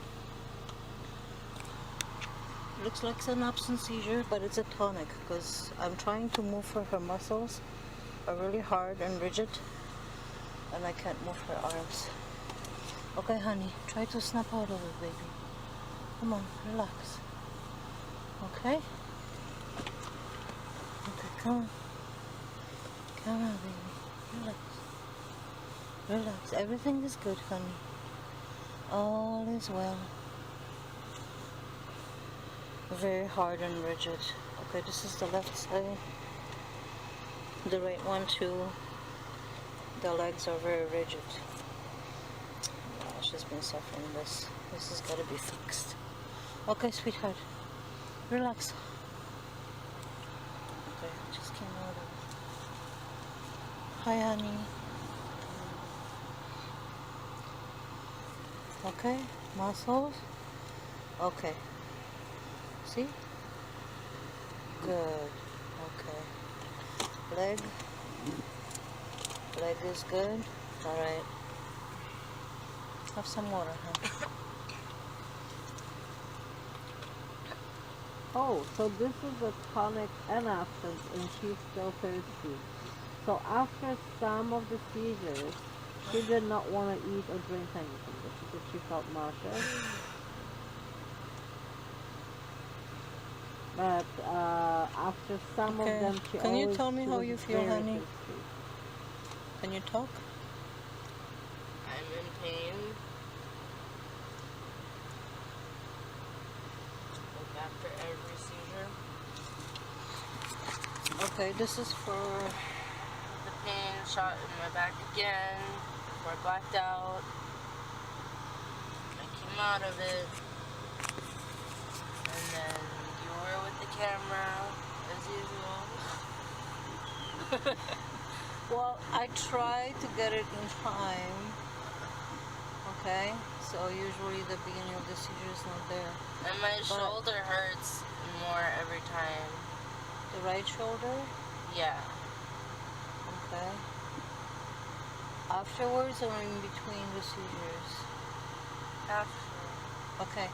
Looks like it's an absence seizure, but it's a tonic because I'm trying to move her muscles are really hard and rigid, and I can't move her arms. Okay, honey, try to snap out of it, baby. Come on, relax. Okay? Okay, come on. Come on, baby. Relax. Relax. Everything is good, honey. All is well. Very hard and rigid. Okay, this is the left side. The right one too. The legs are very rigid. She's been suffering this. This has got to be fixed. Okay, sweetheart. Relax. Okay, just came out of it. Hi, honey. Okay, muscles. Okay. See? Good. Okay. Leg. Leg is good. Alright. Have some water, huh? Oh, so this is a tonic and absence and she's still thirsty. So after some of the seizures, she did not want to eat or drink anything because she felt nauseous. But after some of them, she Can you always, tell me she how was you feel, very honey? thirsty. Can you talk? I'm in pain. Like after every seizure. Okay, this is for... The pain shot in my back again. Before I blacked out. I came out of it. And then you were with the camera, as usual. Well, I try to get it in time. Okay, so usually the beginning of the seizure is not there. And my shoulder hurts more every time. The right shoulder? Yeah. Okay. Afterwards or in between the seizures? After. Okay.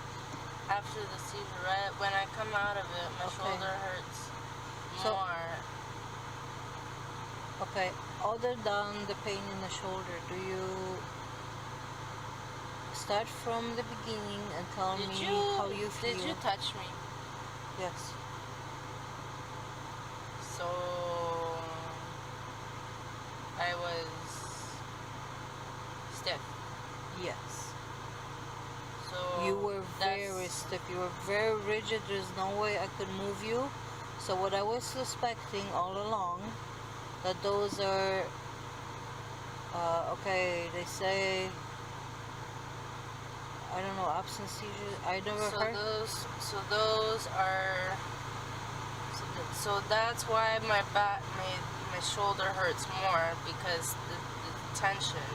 After the seizure, right when I come out of it, my shoulder hurts more. Okay. Other than the pain in the shoulder, do you start from the beginning and tell me how you feel? Did you touch me? Yes. So I was stiff. Yes. So You were very stiff. You were very rigid. There's no way I could move you. So what I was suspecting all along, that those are, okay, they say, I don't know, absence seizures. I never heard. Those are. So that's why my back, my shoulder hurts more because the tension.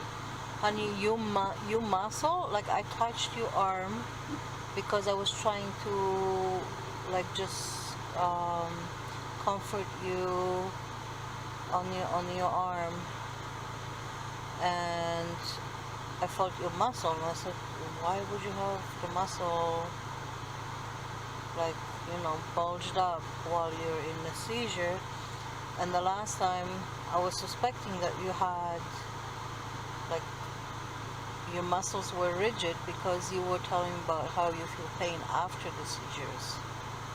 Honey, you muscle, like I touched your arm because I was trying to like just comfort you on your arm, and I felt your muscle, and I said, why would you have the muscle like, you know, bulged up while you're in the seizure? And the last time I was suspecting that you had like your muscles were rigid because you were telling me about how you feel pain after the seizures.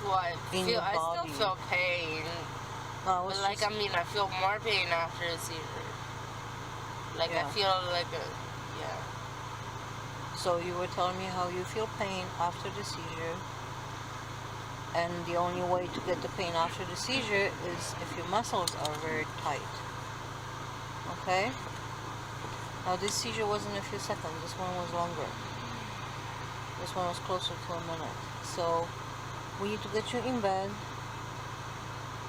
Well, I still feel pain. No, But like, I mean, I feel more pain after a seizure. Like, Yeah. I feel like yeah. So you were telling me how you feel pain after the seizure, and the only way to get the pain after the seizure is if your muscles are very tight. Okay? Now this seizure wasn't a few seconds, this one was longer. This one was closer to a minute. So we need to get you in bed,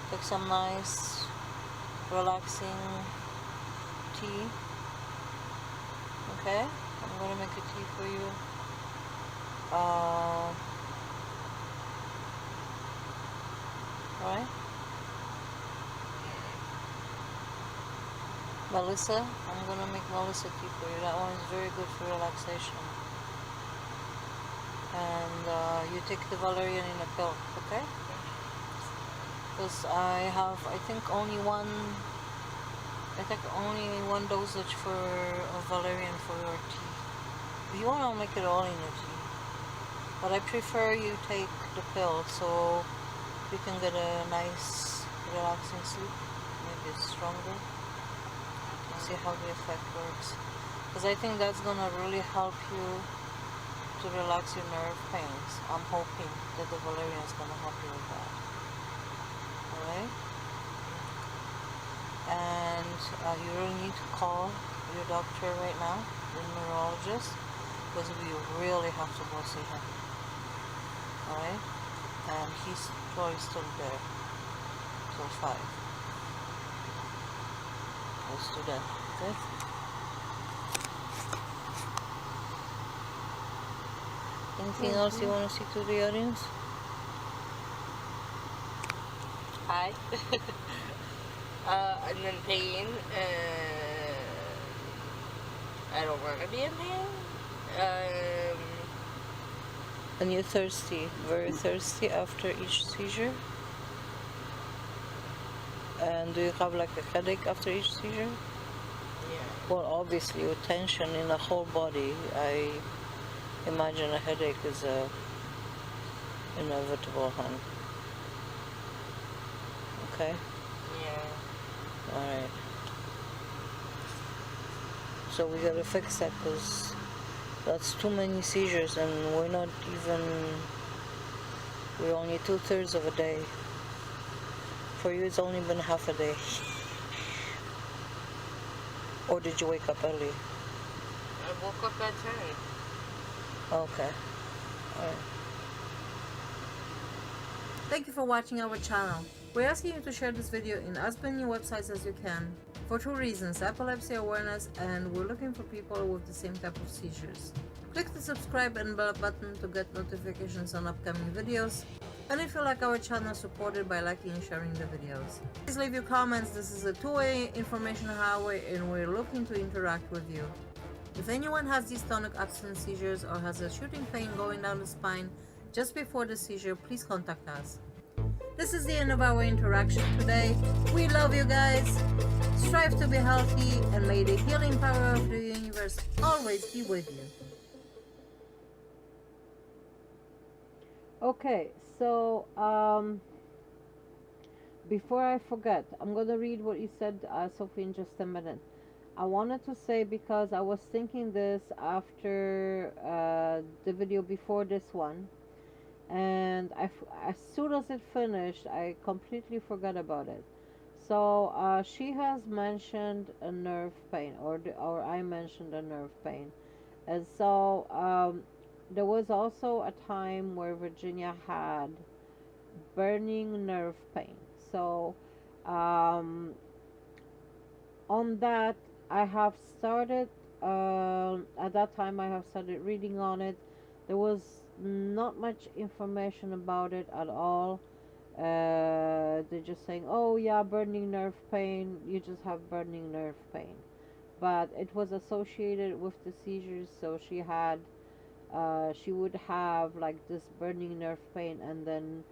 take some nice, relaxing tea. Okay? I'm gonna make a tea for you. Alright? Melissa, I'm gonna make Melissa tea for you. That one is very good for relaxation. And you take the valerian in a pill, okay? Because I think only one dosage for valerian for your tea. If you want, I'll make it all in your tea. But I prefer you take the pill so you can get a nice relaxing sleep. Maybe it's stronger. See how the effect works. Because I think that's gonna really help you to relax your nerve pains. I'm hoping that the valerian is gonna help you with that. Alright? And you really need to call your doctor right now, the neurologist, because we really have to go see him. Alright? And he's probably still there till 5. Let's do that. Okay? Anything else you want to say to the audience? Hi. I'm in pain. I don't want to be in pain. And you're thirsty, very thirsty after each seizure? And do you have like a headache after each seizure? Yeah. Well, obviously with tension in the whole body, I imagine a headache is inevitable, hon. Okay? Yeah. Alright. So we gotta fix that, because that's too many seizures, and we're only 2/3 of a day. For you, it's only been half a day. Or did you wake up early? I woke up at 10. Okay. Alright. Thank you for watching our channel. We're asking you to share this video in as many websites as you can. For 2 reasons: epilepsy awareness, and we're looking for people with the same type of seizures. Click the subscribe and bell button to get notifications on upcoming videos. And if you like our channel, support it by liking and sharing the videos. Please leave your comments. This is a two-way information highway, and we're looking to interact with you. If anyone has dystonic absence seizures or has a shooting pain going down the spine just before the seizure, please contact us. This is the end of our interaction today. We love you guys. Strive to be healthy, and may the healing power of the universe always be with you. Okay, so before I forget, I'm gonna read what you said, Sophie, in just a minute. I wanted to say, because I was thinking this after the video before this one, and as soon as it finished, I completely forgot about it. So she has mentioned a nerve pain, or I mentioned a nerve pain, and so there was also a time where Virginia had burning nerve pain. So on that, I have started, at that time, I have started reading on it. There was not much information about it at all. They're just saying, oh yeah, burning nerve pain, you just have burning nerve pain. But it was associated with the seizures, so she would have like this burning nerve pain, and then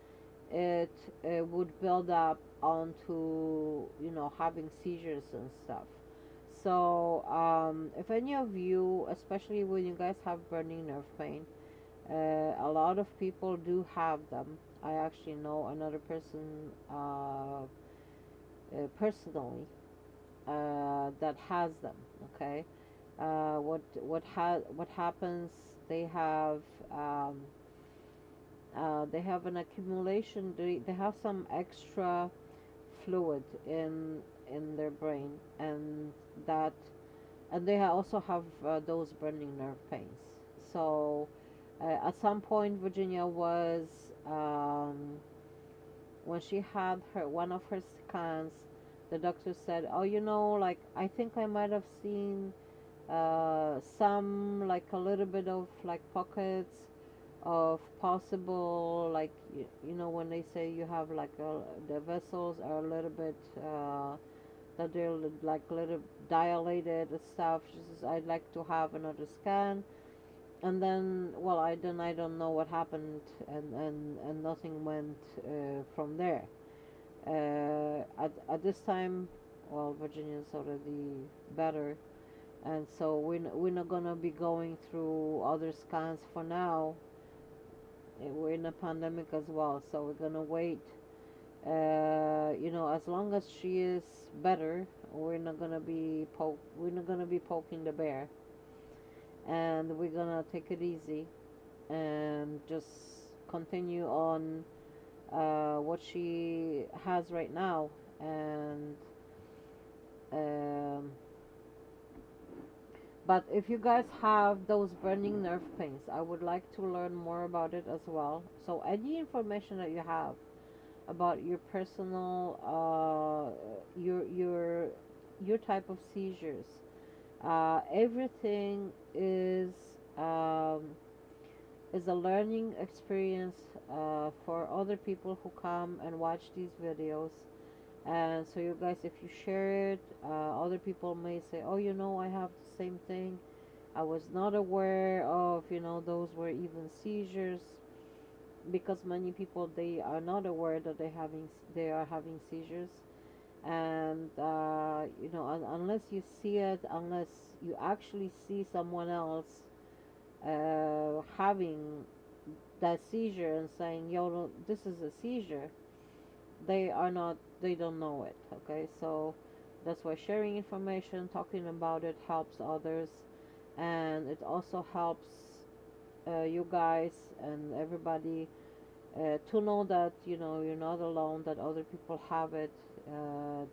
it would build up onto, having seizures and stuff. So if any of you, especially when you guys have burning nerve pain, a lot of people do have them. I actually know another person personally that has them. Okay, what happens? Um, they have an accumulation. They have some extra fluid in their brain, and that and they also have those burning nerve pains. So at some point, Virginia was, when she had one of her scans, the doctor said, oh, like, I think I might have seen some, like, a little bit of like pockets of possible, like, when they say you have like the vessels are a little bit that they're like a little dilated and stuff. She says, I'd like to have another scan. And then, well, I don't know what happened, and nothing went from there. At this time, well, Virginia's already better, and so we're not gonna be going through other scans for now. We're in a pandemic as well, so we're gonna wait. As long as she is better, we're not gonna be poking the bear, and we're gonna take it easy and just continue on what she has right now. And um, but if you guys have those burning nerve pains, I would like to learn more about it as well. So any information that you have about your personal your type of seizures, everything um, is a learning experience for other people who come and watch these videos. And so you guys, if you share it, other people may say, oh, you know, I have the same thing. I was not aware of, you know, those were even seizures, because many people, they are not aware that they are having seizures. And you know, unless you see it, unless you actually see someone else having that seizure and saying, yo, no, this is a seizure, they don't know it. Okay, so that's why sharing information, talking about it, helps others. And it also helps you guys and everybody to know that, you know, you're not alone, that other people have it,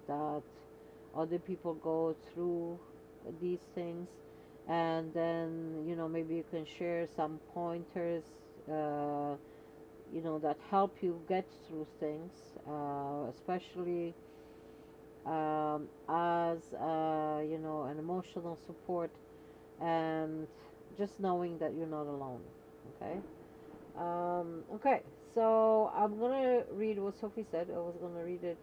that other people go through these things. And then, you know, maybe you can share some pointers, you know, that help you get through things, especially as you know, an emotional support, and just knowing that you're not alone. Okay. Okay, so I'm gonna read what Sophie said. I was gonna read it,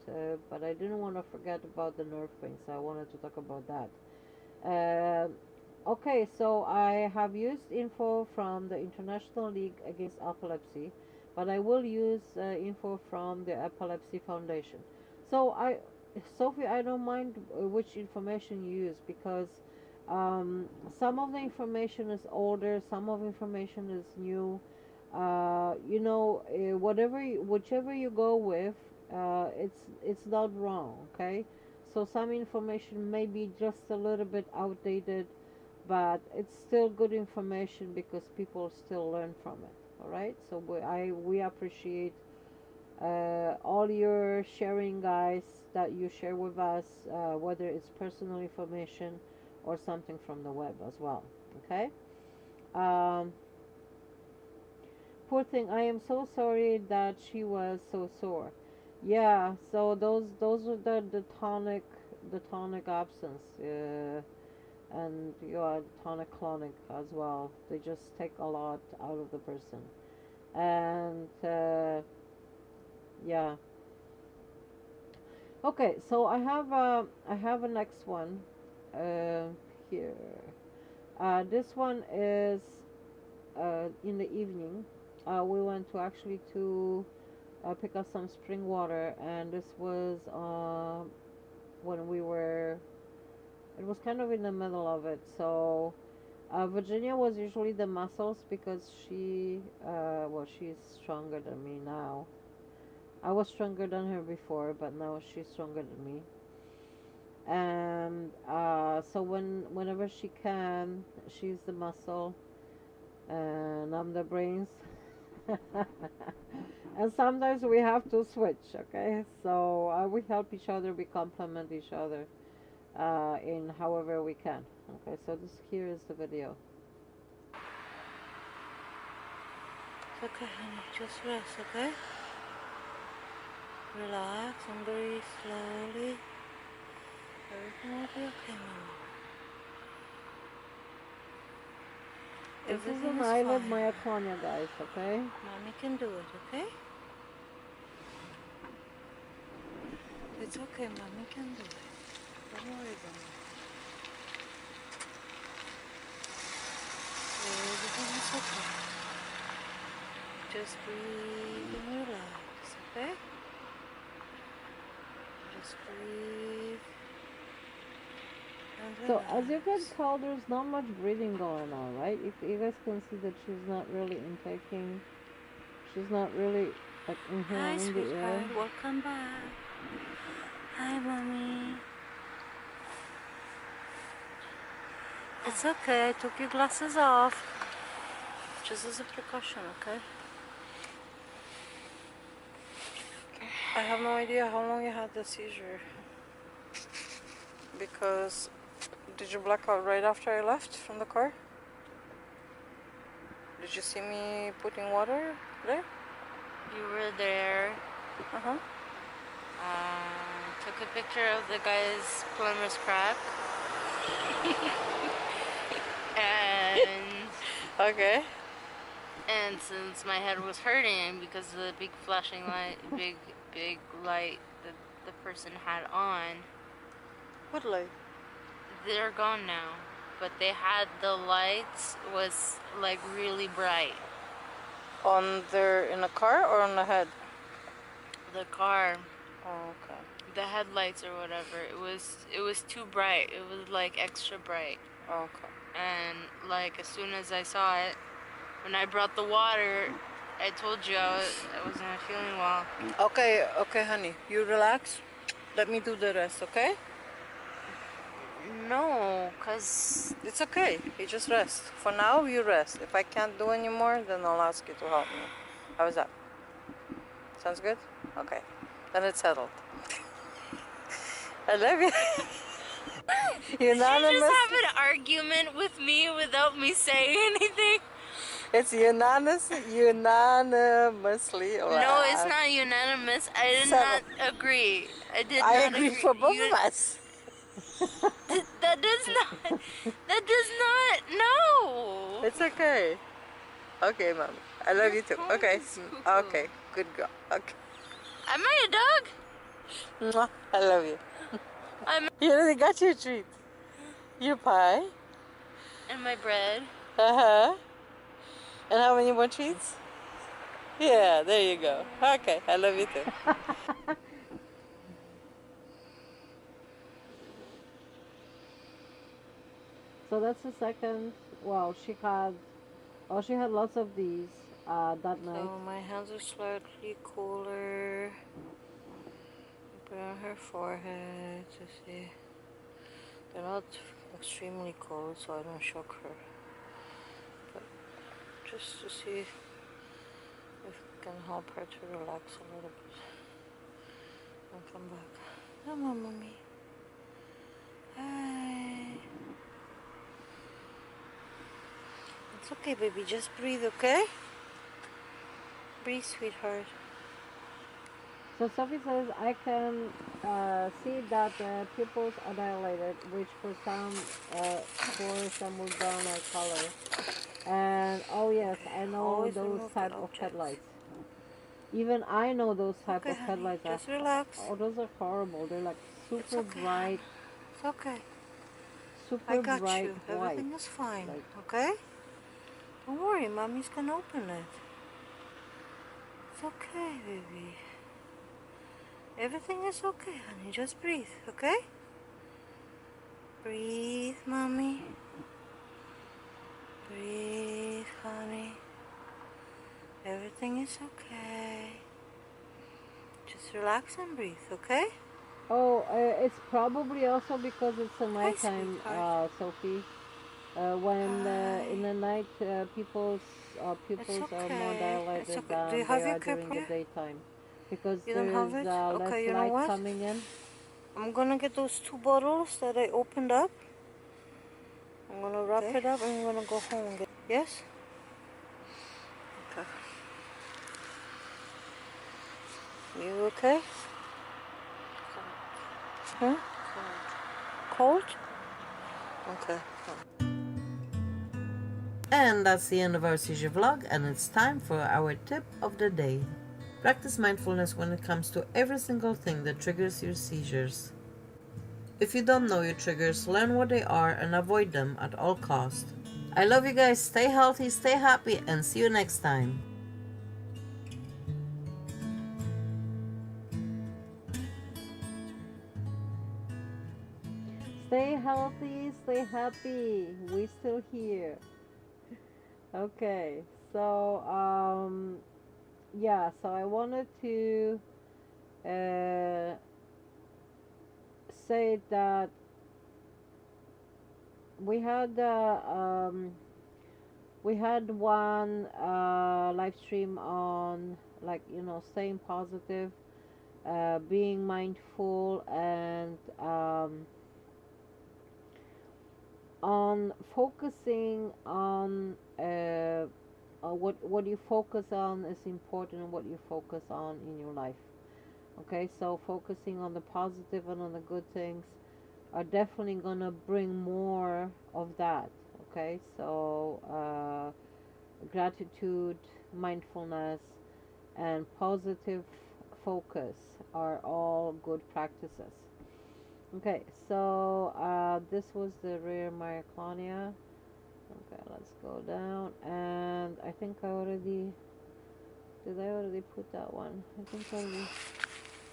but I didn't want to forget about the nerve pain, so I wanted to talk about that. Okay, so I have used info from the International League Against Epilepsy, but I will use info from the Epilepsy Foundation. So Sophie, I don't mind which information you use, because some of the information is older, some of the information is new. You know, whichever you go with, it's not wrong. Okay, so some information may be just a little bit outdated, but it's still good information because people still learn from it. All right, so we appreciate all your sharing, guys, that you share with us, whether it's personal information or something from the web as well. Okay. Um, Poor thing, I am so sorry that she was so sore. Yeah, so those are the tonic absence, and tonic clonic as well. They just take a lot out of the person. And yeah. Okay, so I have a next one here. This one is in the evening. We went to pick up some spring water, and this was when it was kind of in the middle of it. So Virginia was usually the muscles, because she's stronger than me now. I was stronger than her before, but now she's stronger than me. And so whenever she can, she's the muscle, and I'm the brains. And sometimes we have to switch. Okay, so we help each other, we complement each other in however we can. Okay, so here is the video. Okay, honey, just rest, okay? Relax and breathe slowly. Everything will be okay, Mama. This is an eyelid myoclonia, guys, okay? Mommy can do it, okay? It's okay, Mommy can do it. Don't worry about it. Everything is okay. Just breathe and relax, okay? Just breathe. So as you can tell, there's not much breathing going on, right? If you guys can see that she's not really intaking, she's not really like inhaling the air. Welcome back. Hi, Mommy. It's okay, I took your glasses off. Just as a precaution, okay? I have no idea how long you had the seizure. Because did you black out right after I left from the car? Did you see me putting water there? You were there. Uh-huh. Took a picture of the guy's plumber's crack. and Okay. and since my head was hurting because of the big flashing light, big light that the person had on, What light? they're gone now. But they had the lights was like really bright. In the car or on the head? The car, Oh, okay. the headlights or whatever, it was too bright. It was like extra bright. Okay. And like as soon as I saw it, when I brought the water, I told you I wasn't feeling well. Okay, honey. You relax. Let me do the rest, okay? No, cause It's okay. You just rest. For now, you rest. If I can't do any more, then I'll ask you to help me. How's that? Sounds good? Okay. Then it's settled. I love you. you Unanimous. just have an argument with me without me saying anything. It's unanimously. No, it's not unanimous. I did Settled. not agree. I did I not agree for both of us. That does not. That does not. No. It's okay. Okay, Mom. I love you too. Okay. Okay. Good girl. Okay. Am I a dog? Mwah. I love you. I'm. You already got your treat. Your pie. And my bread. Uh-huh. And how many more treats? Yeah, there you go. Okay. I love you too. So that's the second. Well, she had lots of these that night. So my hands are slightly cooler. Put on her forehead to see. They're not extremely cold, so I don't shock her. But just to see if it can help her to relax a little bit. And come back. Come on, mommy. Hi. It's okay, baby. Just breathe, okay? Breathe, sweetheart. So Sophie says I can see that the pupils are dilated, which for some will brown eye color. And oh yes, I know Always those remove type the of objects. headlights. Even I know those type Okay, of honey, headlights. just relax. Oh, those are horrible. They're like It's super okay, bright, It's okay. super I got bright you. white. Everything is fine, Like, okay? Don't worry, mommy's gonna open it. It's okay, baby. Everything is okay, honey. Just breathe, okay? Breathe, mommy. Breathe, honey. Everything is okay. Just relax and breathe, okay? oh, it's probably also because it's a nighttime, sweetheart. Sophie. When in the night, people's pupils are more okay. dilated Okay. Do than you they have your are during the crib? daytime, because You don't have there's it? less Okay, you know light what? coming in. I'm gonna get those 2 bottles that I opened up. I'm gonna wrap it up and I'm gonna go home and get. Yes? Okay. You okay? Huh? Cold? Okay. And that's the end of our seizure vlog, and it's time for our tip of the day. Practice mindfulness when it comes to every single thing that triggers your seizures. If you don't know your triggers, learn what they are and avoid them at all costs. I love you guys, stay healthy, stay happy, and see you next time. Stay healthy, stay happy. We still here. Okay, so yeah, so I wanted to say that we had one live stream on, like, staying positive, being mindful and on focusing on what you focus on is important, and what you focus on in your life. Okay, so focusing on the positive and on the good things are definitely gonna bring more of that. Okay, so gratitude, mindfulness, and positive focus are all good practices. Okay, so this was the rear myoclonia. Okay, let's go down, and I think I already did. I already put that one. I think I already.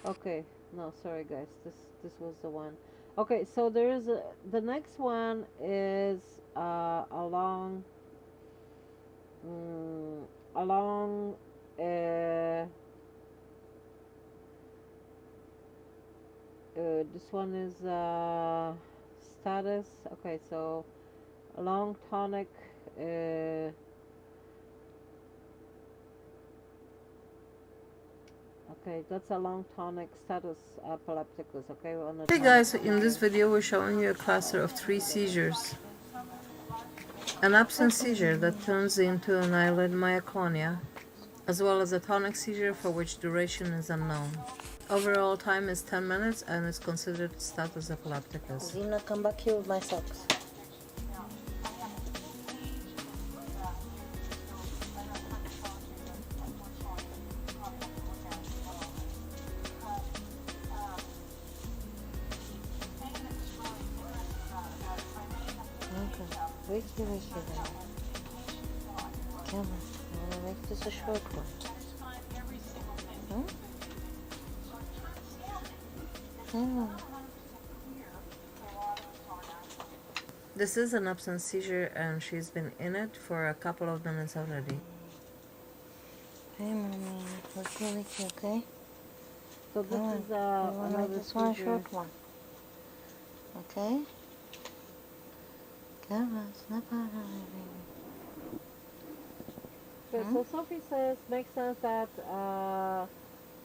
Okay, no, sorry guys. This was the one. Okay, so there's the next one is along along this one is status. Okay, so long tonic. Okay, that's a long tonic status epilepticus. Okay, on the Hey guys, in this video we're showing you a cluster of 3 seizures. An absent seizure that turns into an eyelid myoclonia, as well as a tonic seizure for which duration is unknown. Overall time is 10 minutes and is considered status epilepticus. Zina, come back here with my socks. Okay, wait here. Come on, I want to make this a short one. Huh? Come on. This is an absent seizure and she's been in it for a couple of minutes already. Hey, mommy, what's really cute, okay? So this Come is on. another This one seizure. short one. Okay? Come on, snap out of it, baby. Okay, so Sophie says makes sense that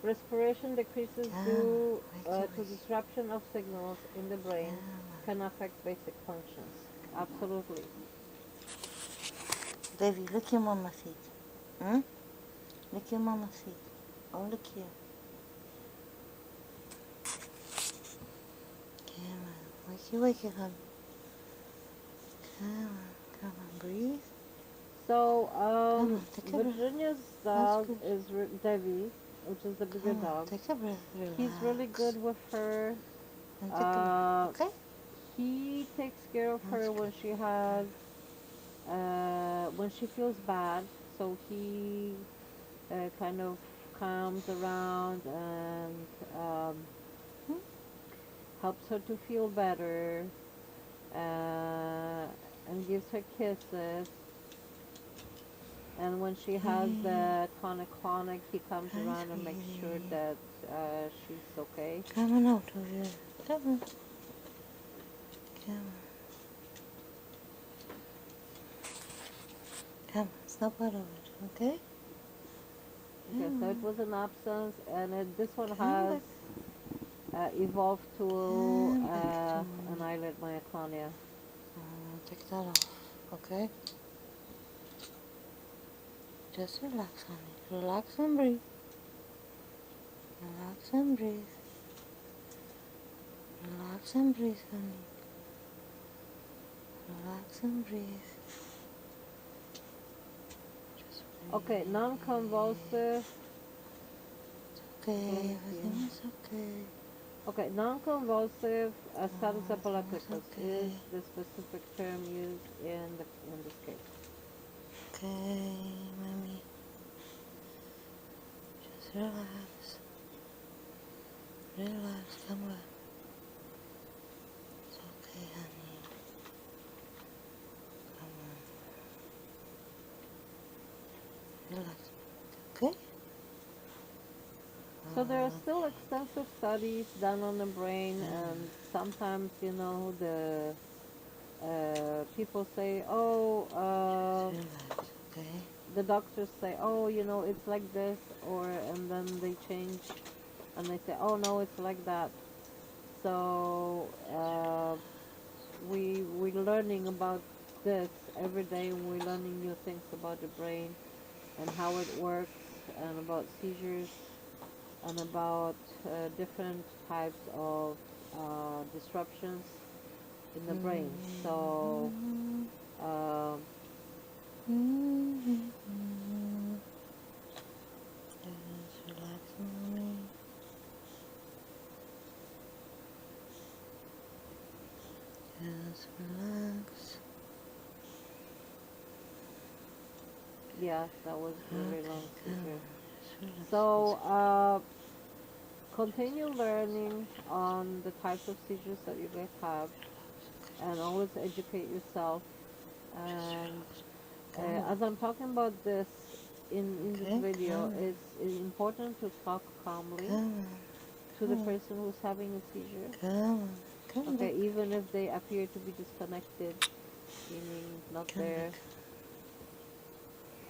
respiration decreases due to disruption of signals in the brain can affect basic functions. Absolutely. Baby, lick your mama's feet. Hmm? Lick your mama's feet. Oh, look here. Come on. Wakey, hon. Come on, breathe. So, Come on, take a breath. Virginia's dog is Debbie, which is the bigger dog. Take a breath. Relax. He's really good with her. And take a breath, okay? He takes care of her when she has, when she feels bad. So he kind of comes around and helps her to feel better, and gives her kisses. And when she has the tonic-clonic, he comes around and makes sure that she's okay. Come on out of here. Come on. Come on. Come on, snap out of it, okay? Okay, so it was an absence, and this one has evolved to an eyelid myoclonia. Take that off, okay? Just relax, honey. Relax and breathe. Relax and breathe. Relax and breathe, honey. Relax and breathe. Just breathe. Okay, non-convulsive. Okay, everything is okay. Okay, non-convulsive status epilepticus okay. is the specific term used in this case. Okay, mommy. Just relax. Relax, come on. It's okay, honey. Come on. Relax. Okay? So there are still extensive studies done on the brain, and sometimes, you know, the people say, Relax, okay? the doctors say, oh, you know, it's like this, and then they change and they say, oh no, it's like that. So we're learning about this every day, and we're learning new things about the brain and how it works, and about seizures, and about different types of disruptions in the brain. So just relax, mommy. Just relax. yeah, that was very long seizure. Just relax. So continue learning on the types of seizures that you guys have, and always educate yourself. And as I'm talking about this in this video, it's important to talk calmly to the person who's having a seizure. Okay, even if they appear to be disconnected, meaning not there.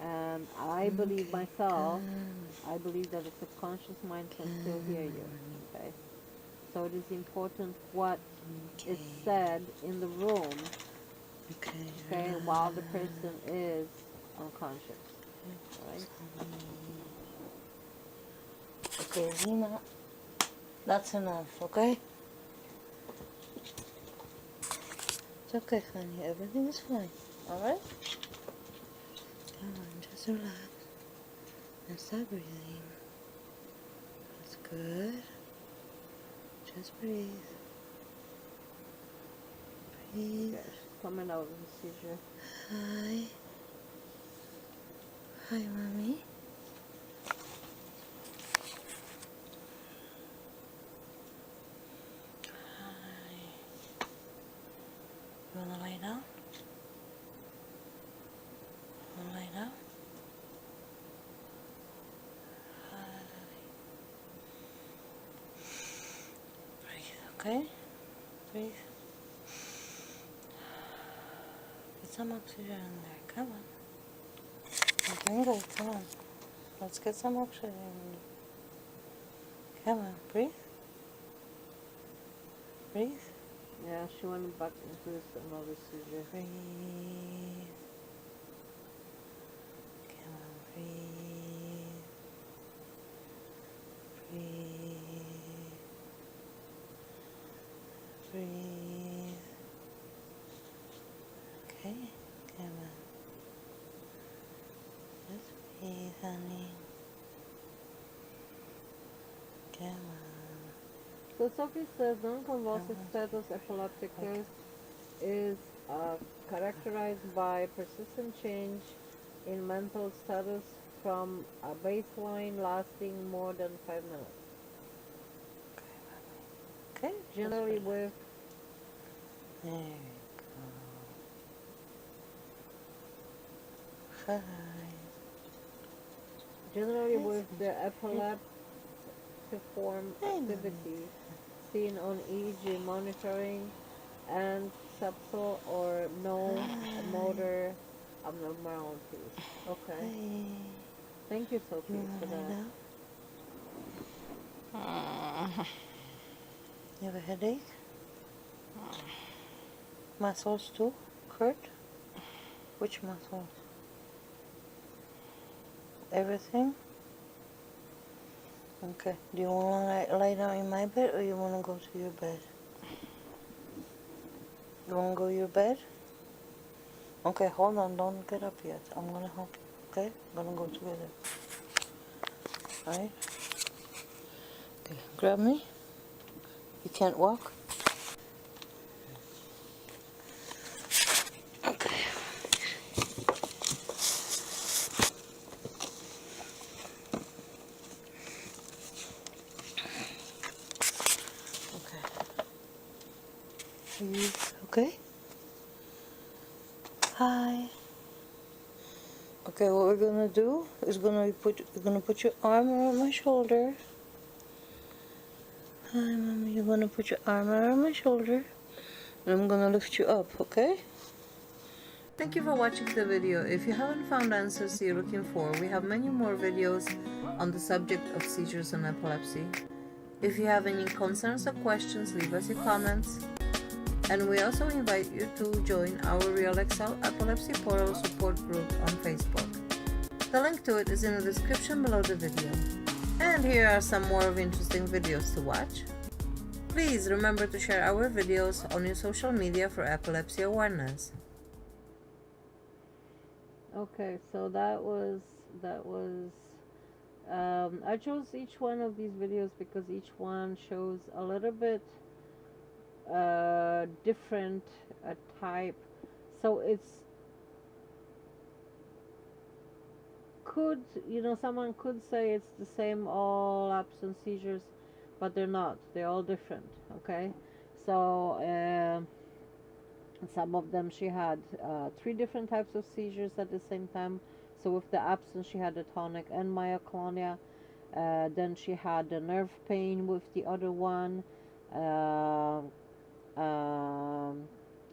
And I believe myself, I believe that a subconscious mind can still hear you. Okay, so it is important what is said in the room. Okay, while the person is unconscious. Right? Okay, Zena, that's enough, okay? It's okay, honey, everything is fine, alright? Come on, just relax and start breathing. That's good. Just breathe. Breathe. Okay, coming out of the seizure. Hi. Hi, mommy. Hi. You wanna lay down? Wanna lay down? Hi. Breathe, okay? Breathe. Get some oxygen in there. Come on. Okay, good. Come on. Let's get some oxygen in there. Come on. Breathe. Breathe. Yeah, she went back into another seizure. Breathe. Come on. Breathe. Breathe. Breathe. Okay. Come on. Just breathe, honey. Come on. So Sophie says non-convulsive status epilepticus is characterized by persistent change in mental status from a baseline lasting more than 5 minutes. Okay. Generally with There you go. Hi. generally with the epileptiform activity seen on EEG monitoring and subtle or no motor abnormalities. Okay. Hi. Thank you, Sophie, for that. You have a headache? Muscles too? Hurt? Which muscles? Everything? Okay. Do you want to lay down in my bed or you want to go to your bed? You want to go to your bed? Okay, hold on. Don't get up yet. I'm going to help you. Okay? I'm going to go together. Alright? Okay. Grab me. You can't walk? Okay. Are you okay? Hi. Okay, what we're gonna do is you're gonna put your arm around my shoulder. Hi, mommy. You're gonna put your arm around my shoulder, and I'm gonna lift you up. Okay? Thank you for watching the video. If you haven't found answers you're looking for, we have many more videos on the subject of seizures and epilepsy. If you have any concerns or questions, leave us your comments. And we also invite you to join our Real Excel Epilepsy Portal support group on Facebook. The link to it is in the description below the video. And here are some more of interesting videos to watch. Please remember to share our videos on your social media for epilepsy awareness. Okay, so that was I chose each one of these videos because each one shows a little bit different type. So it's someone could say it's the same all absence seizures, but they're not. They're all different. Okay, so some of them she had 3 different types of seizures at the same time. So with the absence she had the tonic and myoclonia. Then she had the nerve pain with the other one.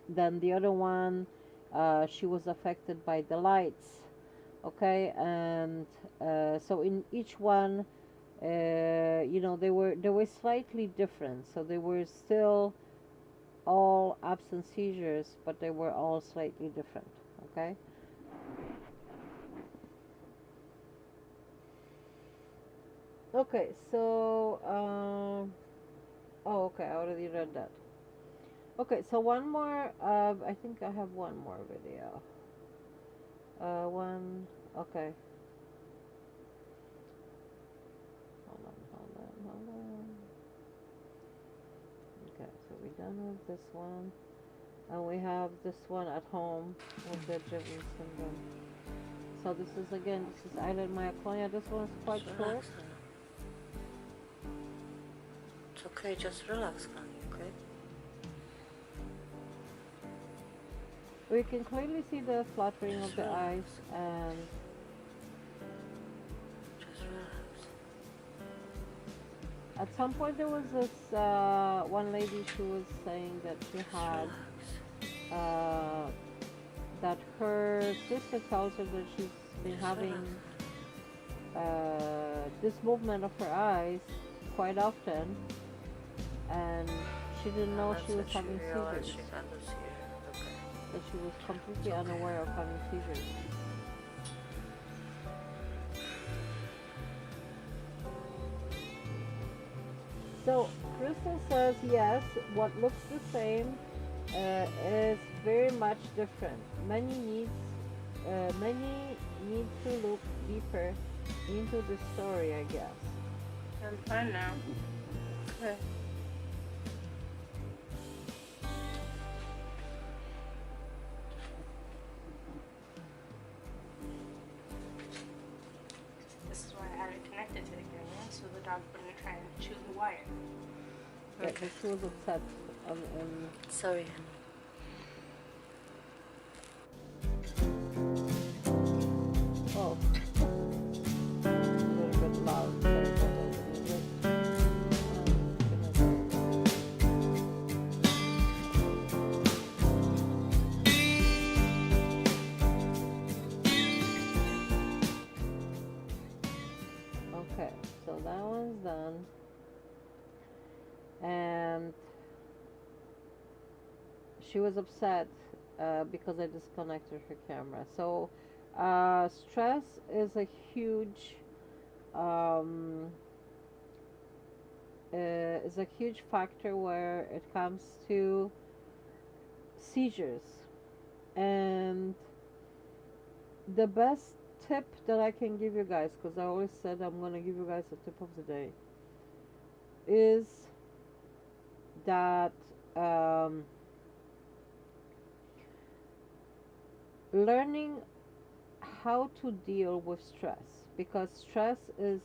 Then the other one, she was affected by the lights. Okay, and so in each one, they were slightly different. So they were still all absence seizures, but they were all slightly different. Okay. Okay, so okay, I already read that. Okay, so one more. I think I have one more video. Okay. Hold on. Okay, so we're done with this one, and we have this one at home with the Gibbon syndrome. So this is eyelid myoclonia. This one's quite short. It's okay, just relax, honey, okay? We can clearly see the fluttering of the eyes, and Just relax. at some point there was this one lady, she was saying that she had that her sister tells her that she's been having this movement of her eyes quite often, and she didn't know she was having seizures. That she was completely unaware of having seizures. So Crystal says yes, what looks the same is very much different. Many need to look deeper into the story, I guess. I'm fine now. Okay. This is why I had it connected to the camera, so the dog wouldn't try and chew the wire. Yeah, but she was upset. Sorry, honey. Oh. A little bit loud. Sorry about that. Okay, so that one's done. And she was upset because I disconnected her camera. So stress is a huge factor where it comes to seizures. And the best tip that I can give you guys, because I always said I'm going to give you guys a tip of the day, is that learning how to deal with stress, because stress is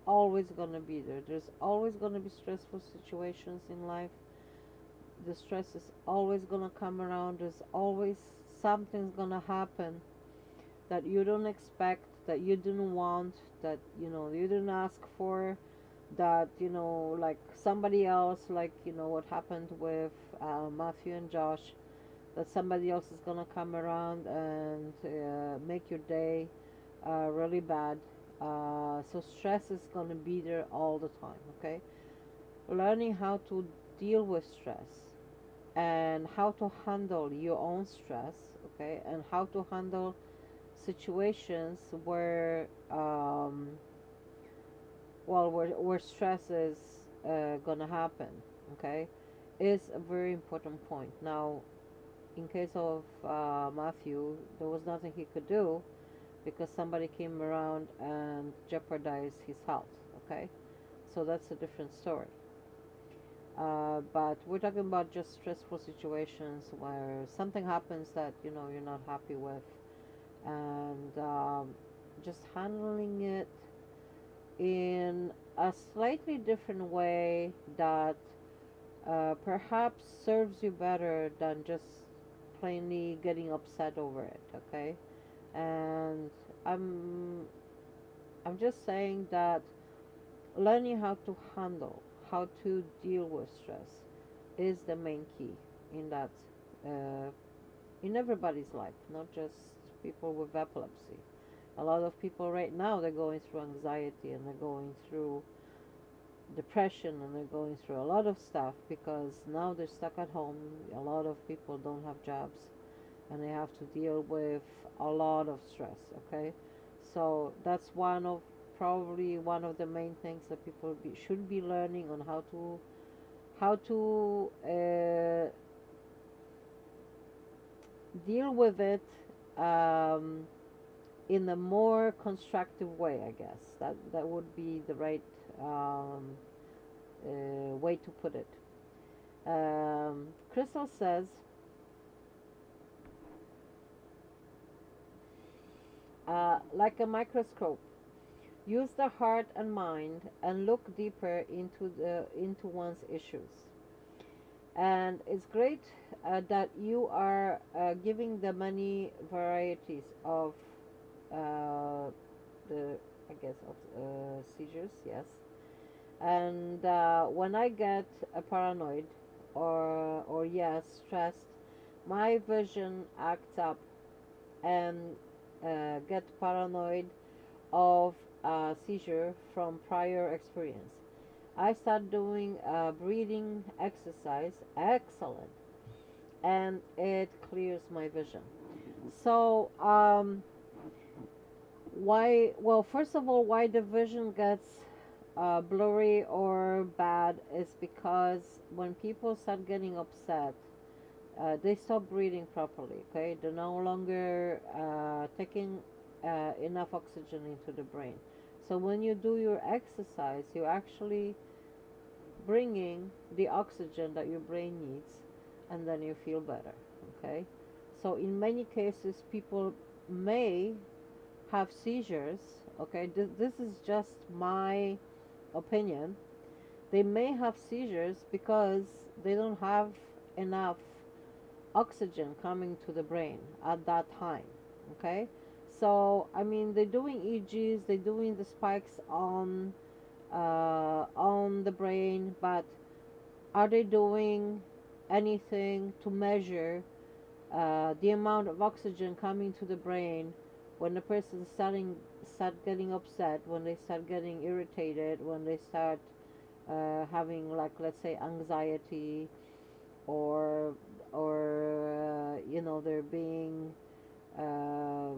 always going to be there. There's always going to be stressful situations in life. The stress is always going to come around. There's always something's going to happen that you don't expect, that you didn't want, that you didn't ask for, that like somebody else, like what happened with Matthew and Josh, that somebody else is gonna come around and make your day really bad. So stress is gonna be there all the time. Okay, learning how to deal with stress and how to handle your own stress, okay, and how to handle situations where where stress is gonna happen, okay, is a very important point. Now, in case of Matthew, there was nothing he could do because somebody came around and jeopardized his health, okay, so that's a different story. But we're talking about just stressful situations where something happens that you're not happy with, and just handling it in a slightly different way that perhaps serves you better than just plainly getting upset over it. Okay, and I'm I'm just saying that learning how to handle, how to deal with stress, is the main key in that, uh, in everybody's life, not just people with epilepsy. A lot of people right now, they're going through anxiety and they're going through depression and they're going through a lot of stuff because now they're stuck at home. A lot of people don't have jobs and they have to deal with a lot of stress, okay? So that's probably one of the main things that people should be learning on how to deal with it, um, in a more constructive way, I guess. That would be the right way to put it. Crystal says, like a microscope, use the heart and mind and look deeper into one's issues. And it's great that you are giving the many varieties of the I guess of seizures, yes. And when I get paranoid or yes, stressed, my vision acts up and get paranoid of seizure from prior experience. I start doing breathing exercise, excellent, and it clears my vision. So, why? Well, first of all, why the vision gets blurry or bad is because when people start getting upset, they stop breathing properly. Okay, they're no longer taking enough oxygen into the brain. So when you do your exercise, you're actually bringing the oxygen that your brain needs, and then you feel better. Okay, so in many cases, people may have seizures. Okay, this is just my opinion. They may have seizures because they don't have enough oxygen coming to the brain at that time. Okay, so I mean, they're doing EGs, they're doing the spikes on the brain, but are they doing anything to measure the amount of oxygen coming to the brain when the person start getting upset, when they start getting irritated, when they start having, like, let's say, anxiety, or they're being uh,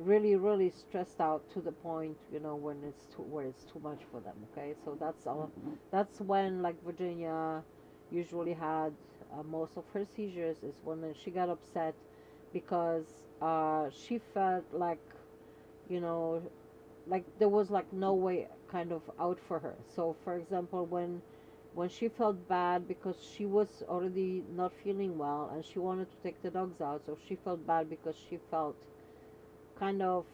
really stressed out to the point, when where it's too much for them. Okay, so that's when, like, Virginia usually had most of her seizures, is when she got upset because she felt like, you know like there was, like, no way kind of out for her. So for example, when she felt bad because she was already not feeling well and she wanted to take the dogs out, so she felt bad because she felt kind of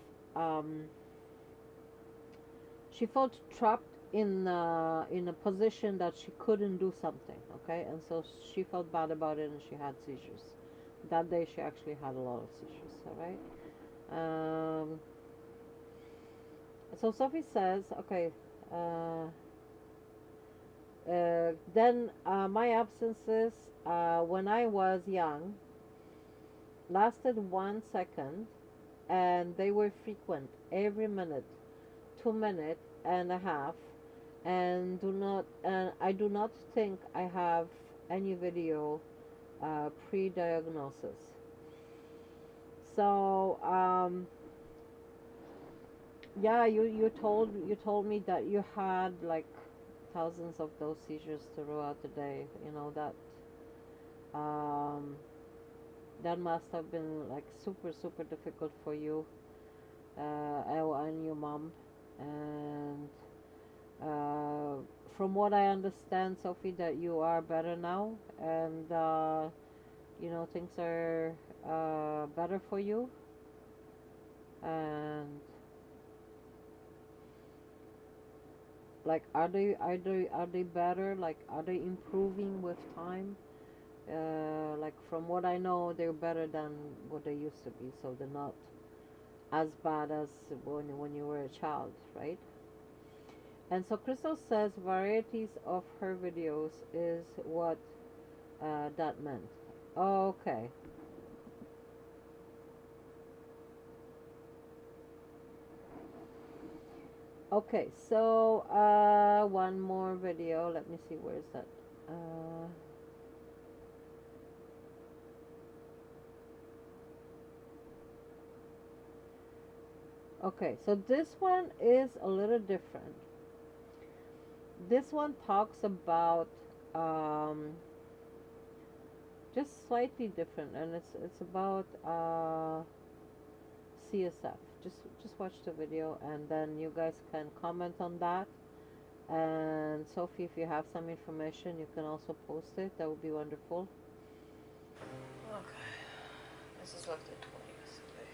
she felt trapped in a position that she couldn't do something. Okay, and so she felt bad about it and she had seizures. That day she actually had a lot of seizures. All right. So Sophie says, okay, then my absences when I was young lasted 1 second, and they were frequent every minute, 2 minutes and a half, and I do not think I have any video pre-diagnosis. So yeah, you told me that you had like thousands of those seizures throughout the day. You know that um, that must have been like super super difficult for you and your mom. And from what I understand, Sophie, that you are better now, and things are better for you. And like, are they better? Like, are they improving with time? Like, from what I know, they're better than what they used to be, so they're not as bad as when you were a child, right? And so Crystal says varieties of her videos is what that meant. Okay. Okay, so one more video. Let me see, where's that? Uh, okay, so this one is a little different. This one talks about just slightly different, and it's about CSF. Just watch the video, and then you guys can comment on that. And Sophie, if you have some information, you can also post it. That would be wonderful. Okay. This is like the 20th today.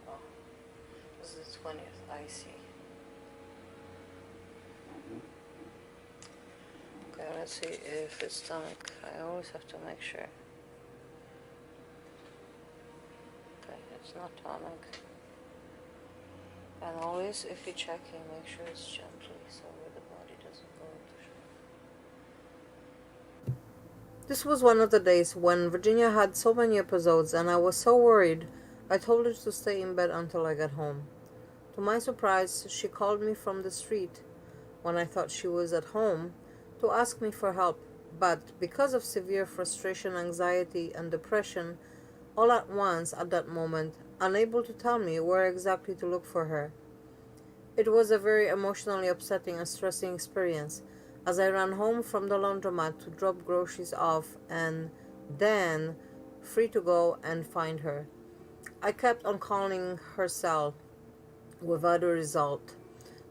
Oh. This is the 20th. I see. Okay, let's see if it's stomach. I always have to make sure. Okay, it's not stomach. And always, if you're checking, make sure it's gently so the body doesn't go into shock. This was one of the days when Virginia had so many episodes, and I was so worried, I told her to stay in bed until I got home. To my surprise, she called me from the street when I thought she was at home to ask me for help, but because of severe frustration, anxiety, and depression, all at once at that moment, unable to tell me where exactly to look for her. It was a very emotionally upsetting and stressing experience as I ran home from the laundromat to drop groceries off and then free to go and find her. I kept on calling her cell without a result.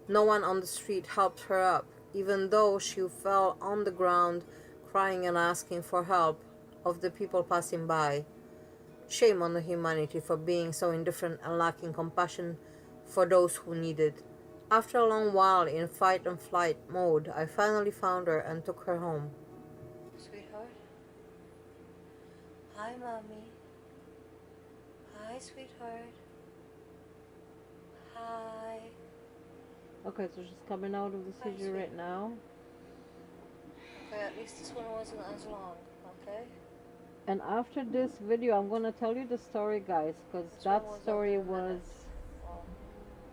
No one on the street helped her up, even though she fell on the ground crying and asking for help of the people passing by. Shame on the humanity for being so indifferent and lacking compassion for those who need it. After a long while in fight and flight mode, I finally found her and took her home. Sweetheart? Hi, Mommy. Hi, sweetheart. Hi. Okay, so she's coming out of the seizure right now. Okay, at least this one wasn't as long, okay? And after this video, I'm gonna tell you the story, guys, because that story was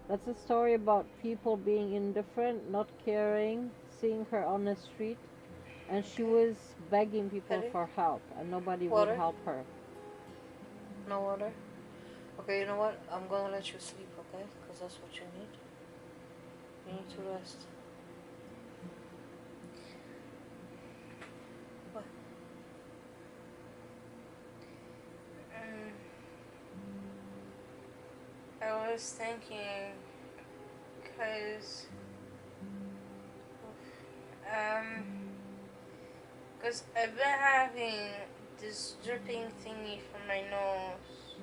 that's a story about people being indifferent, not caring, seeing her on the street, and she was begging people for help, and nobody would help her. No water? Okay, you know what? I'm gonna let you sleep, okay? Because that's what you need. You need to rest. What? I was thinking, because I've been having this dripping thingy from my nose,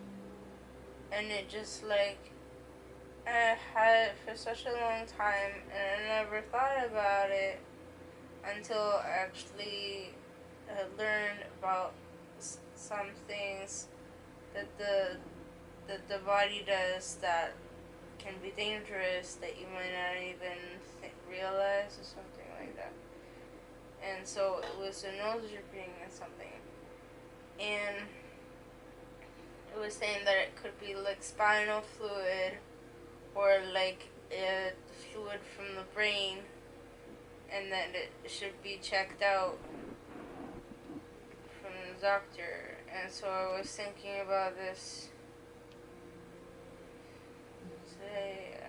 and it just like I had it for such a long time, and I never thought about it until I actually learned about some things that the body does that can be dangerous, that you might not even realize, or something like that. And so it was a nose dripping and something, and it was saying that it could be like spinal fluid, or like fluid fluid from the brain, and that it should be checked out from the doctor. And so I was thinking about this today.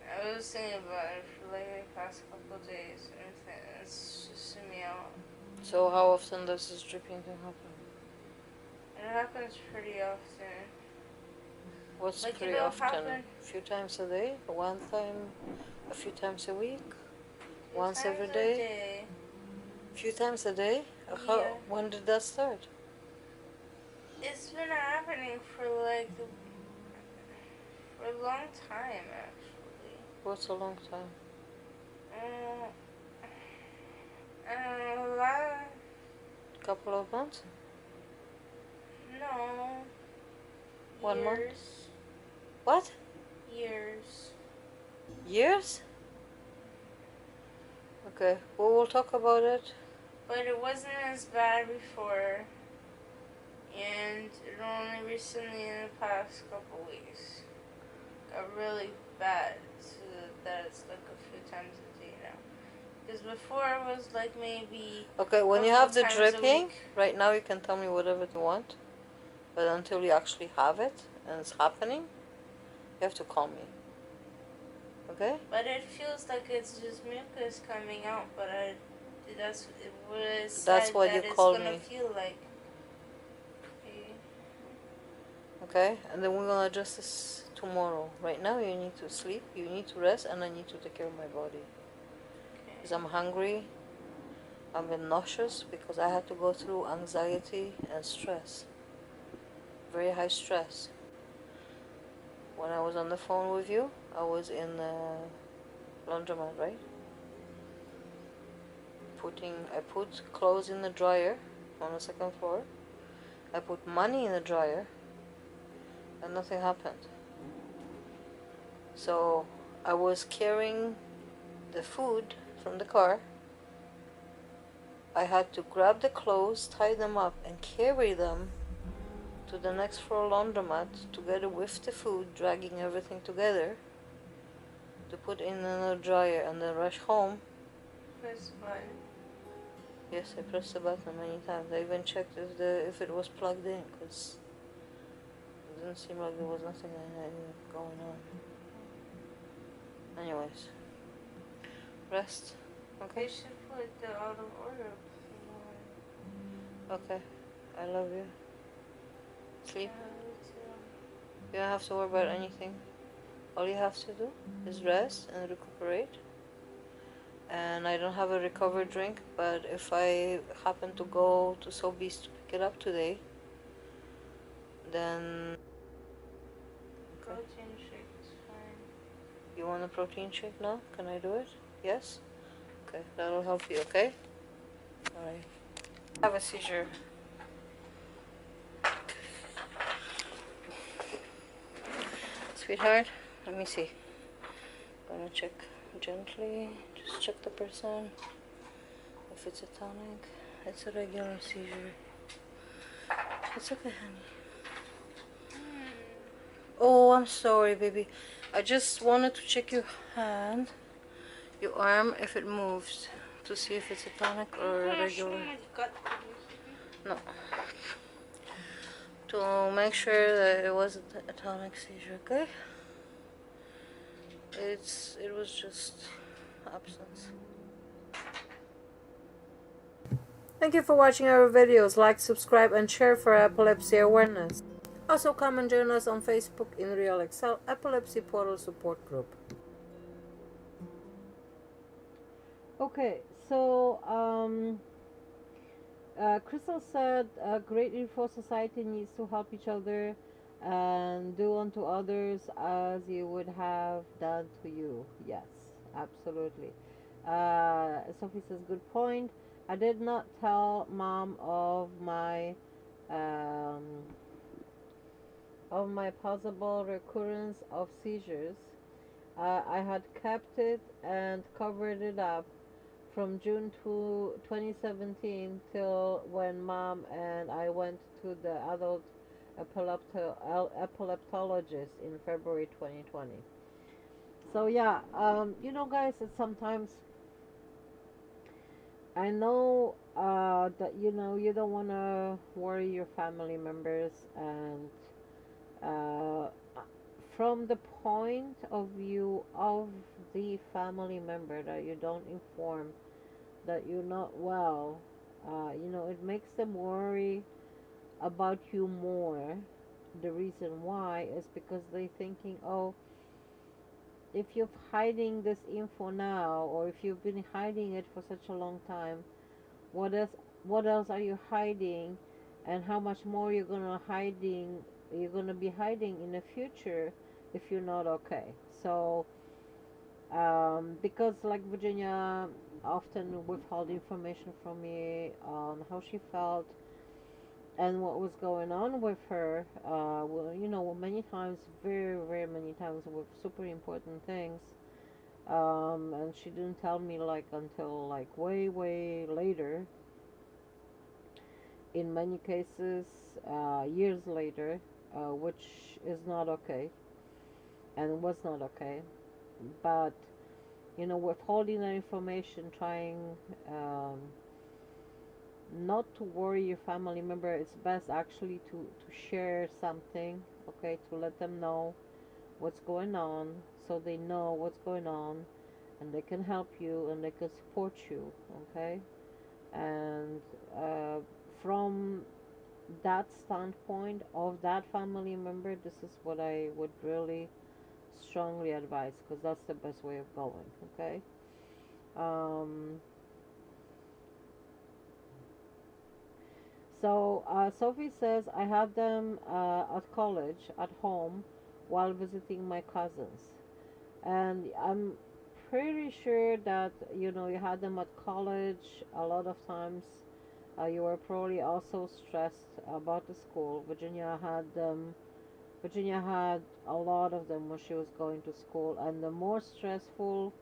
I was thinking about it for like the past couple of days, and it's just me out. So how often does this dripping thing happen? It happens pretty often. What's Like, pretty it'll often? happen A few times a day? One time? A few times a week? few Once every times a day? day. A few times a day? Yeah. When did that start? It's been happening for a long time, actually. What's a long time? A lot. Couple of months? No. 1 month? Years. What? Years. Years? Okay, well, we'll talk about it. But it wasn't as bad before, and it only recently, in the past couple weeks, got really bad, so that it's like a few times a day now. Because before it was like maybe. Okay, when you couple have the times a dripping, week. right now you can tell me whatever you want, but until you actually have it and it's happening, you have to call me. Okay? But it feels like it's just mucus coming out, but that's what it said That's what you that it's called gonna me. feel like. Okay? And then we're gonna adjust this tomorrow. Right now you need to sleep, you need to rest, and I need to take care of my body. Because I'm hungry, I'm a bit nauseous because I had to go through anxiety and stress. Very high stress. When I was on the phone with you, I was in the laundromat, right? I put clothes in the dryer on the second floor. I put money in the dryer, and nothing happened. So I was carrying the food from the car. I had to grab the clothes, tie them up, and carry them to the next floor laundromat together with the food, dragging everything together to put in another dryer and then rush home. Press the button. Yes, I pressed the button many times. I even checked if it was plugged in, because it didn't seem like there was nothing going on. Anyways, rest. Okay. They should put the out of order. Okay. I love you. Sleep. Yeah, me too. You don't have to worry about anything. All you have to do is rest and recuperate. And I don't have a recovery drink, but if I happen to go to Sobeys to pick it up today, then okay. Protein shake is fine. You want a protein shake now? Can I do it? Yes? Okay, that'll help you, okay? Alright. I have a seizure. Sweetheart, let me see. Gonna check gently, just check the person. If it's a tonic, it's a regular seizure. It's okay, honey. Oh, I'm sorry, baby. I just wanted to check your hand, your arm, if it moves, to see if it's a tonic or a regular. No. To make sure that it wasn't a tonic seizure, okay? It was just absence. Thank you for watching our videos. Like, subscribe, and share for epilepsy awareness. Also, come and join us on Facebook in Real Excel Epilepsy Portal Support Group. Okay, so Crystal said Great Reform Society needs to help each other and do unto others as you would have done to you. Yes, absolutely. Sophie says, good point. I did not tell mom of my possible recurrence of seizures. I had kept it and covered it up from June 2017 till when mom and I went to the adult epileptologist in February 2020. So yeah, you know, guys, it's sometimes I know that you know you don't want to worry your family members, and uh, from the point of view of the family member that you don't inform that you're not well, you know, it makes them worry about you more. The reason why is because they're thinking, oh, if you're hiding this info now, or if you've been hiding it for such a long time, what else? What else are you hiding, and how much more You're gonna be hiding in the future if you're not okay. So, because like Virginia often withheld information from me on how she felt and what was going on with her, well, you know, many times, very, very many times, with super important things. And she didn't tell me like until like way, way later. In many cases, years later, which is not okay and was not okay. But you know, withholding that information, trying um, not to worry your family member, it's best actually to share something, okay, to let them know what's going on, so they know what's going on, and they can help you and they can support you, okay. And from that standpoint of that family member, this is what I would really strongly advise, because that's the best way of going, okay. um, Sophie says, I had them at college, at home, while visiting my cousins. And I'm pretty sure that, you know, you had them at college. A lot of times you were probably also stressed about the school. Virginia had a lot of them when she was going to school. And the more stressful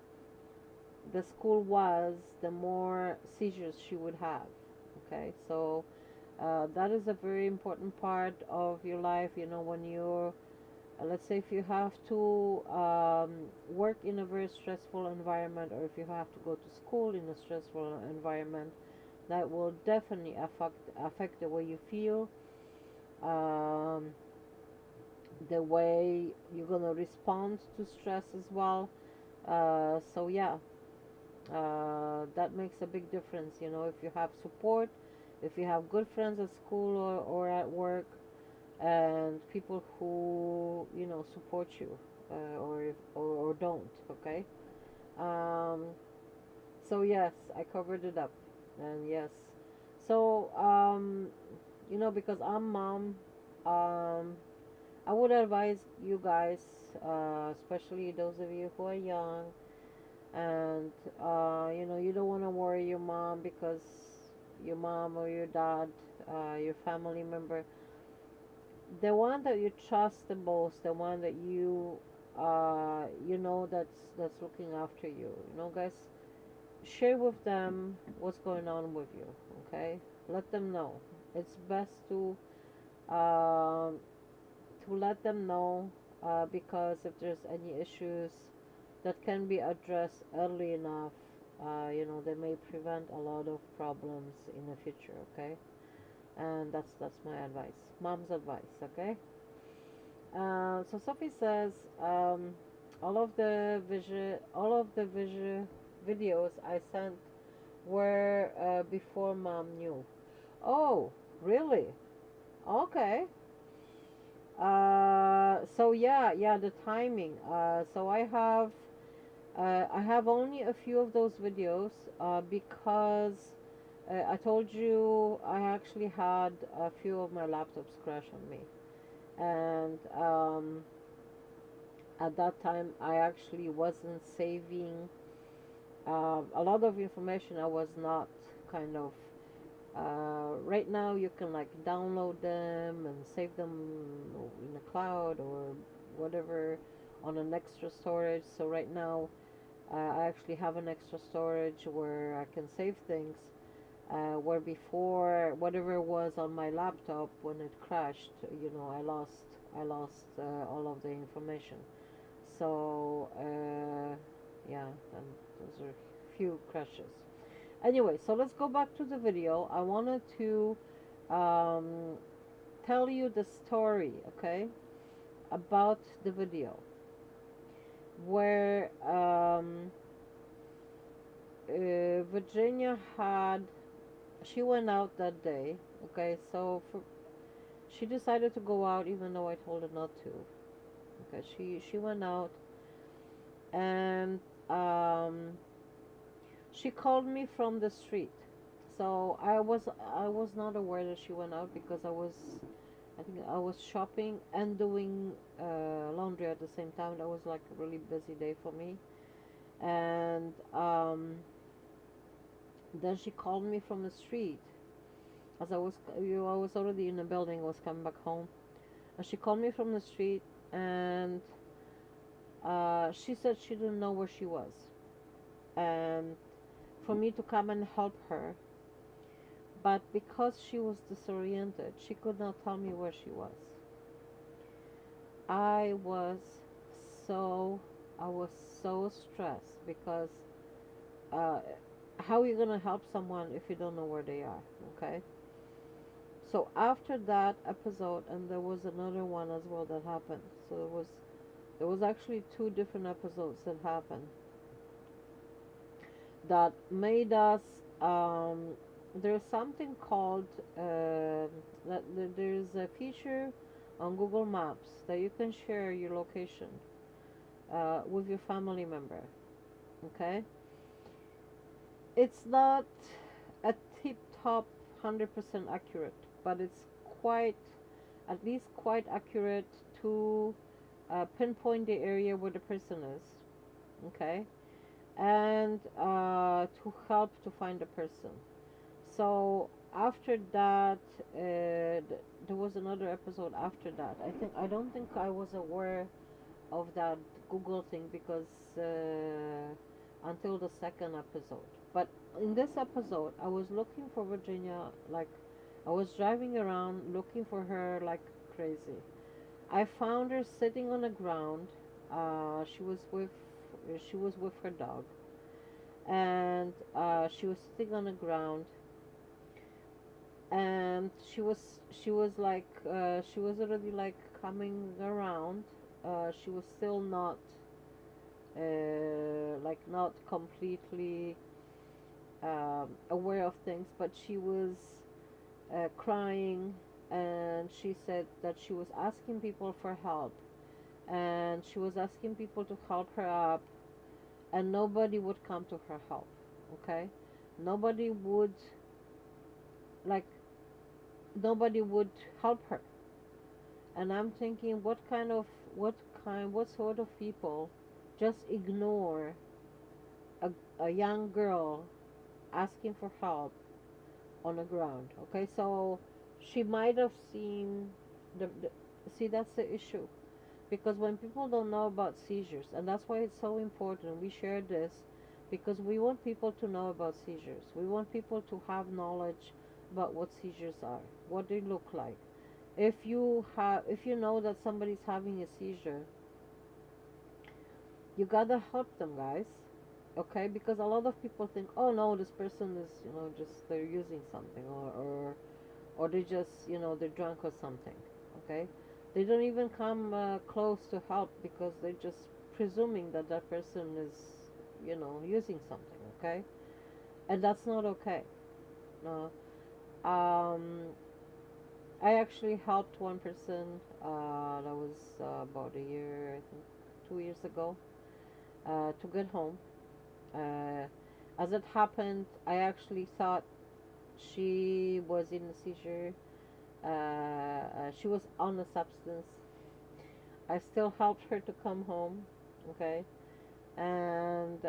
the school was, the more seizures she would have. Okay, so that is a very important part of your life. You know, when you're, let's say, if you have to work in a very stressful environment, or if you have to go to school in a stressful environment, that will definitely affect the way you feel, um, the way you're gonna respond to stress as well. So yeah, that makes a big difference. You know, if you have support, if you have good friends at school or at work, and people who, you know, support you, or don't, okay. um, so yes, I covered it up. And yes, so you know, because I'm mom, um, I would advise you guys, especially those of you who are young, and you know, you don't want to worry your mom, because your mom or your dad, your family member, the one that you trust the most, the one that you know, that's looking after you, you know, guys, share with them what's going on with you, okay. Let them know. It's best um to let them know, because if there's any issues that can be addressed early enough, you know, they may prevent a lot of problems in the future, okay. And that's my advice, mom's advice, okay. So Sophie says, all of the visual videos I sent were before mom knew. Oh, really? Okay. So yeah, yeah, the timing. So I have only a few of those videos, because I told you I actually had a few of my laptops crash on me, and at that time I actually wasn't saving a lot of information. I was not kind of right now you can like download them and save them in the cloud or whatever on an extra storage. So right now I actually have an extra storage where I can save things, where before, whatever was on my laptop when it crashed, you know, I lost all of the information. So few crashes. Anyway, so let's go back to the video. I wanted to um, tell you the story, okay, about the video where Virginia she went out that day, okay, so she decided to go out even though I told her not to. Okay, she went out, and she called me from the street. So I was not aware that she went out because I think I was shopping and doing laundry at the same time. That was like a really busy day for me. And then she called me from the street as I was already in the building. I was coming back home, and she called me from the street, and she said she didn't know where she was, and for me to come and help her. But because she was disoriented, she could not tell me where she was. I was so I was so stressed because uh, how are you gonna help someone if you don't know where they are? Okay. So after that episode, and there was another one as well that happened. So there was actually two different episodes that happened that made us. There's something called there's a feature on Google Maps that you can share your location with your family member. Okay, it's not a tip top 100% accurate, but it's quite at least quite accurate to pinpoint the area where the person is. Okay, and to help to find the person. So after that, there was another episode after that. I don't think I was aware of that Google thing because until the second episode. But in this episode, I was looking for Virginia, like I was driving around looking for her like crazy. I found her sitting on the ground. She was with her dog, and she was sitting on the ground, and she was like she was already like coming around. She was still not like not completely aware of things, but she was crying, and she said that she was asking people for help, and she was asking people to help her up, and nobody would come to her help. Okay, nobody would like nobody would help her. And I'm thinking, what sort of people just ignore a young girl asking for help on the ground? Okay, so she might have seen the see, that's the issue, because when people don't know about seizures, and that's why it's so important we share this, because we want people to know about seizures. We want people to have knowledge about what seizures are, what they look like. If you know that somebody's having a seizure, you gotta help them, guys. Okay, because a lot of people think, oh no, this person is, just they're using something, or they just, they're drunk or something. Okay, they don't even come close to help because they're just presuming that that person is, using something. Okay, and that's not okay. No. I actually helped one person that was about a year, I think 2 years ago, to get home. As it happened, I actually thought she was in a seizure. She was on a substance. I still helped her to come home, okay, and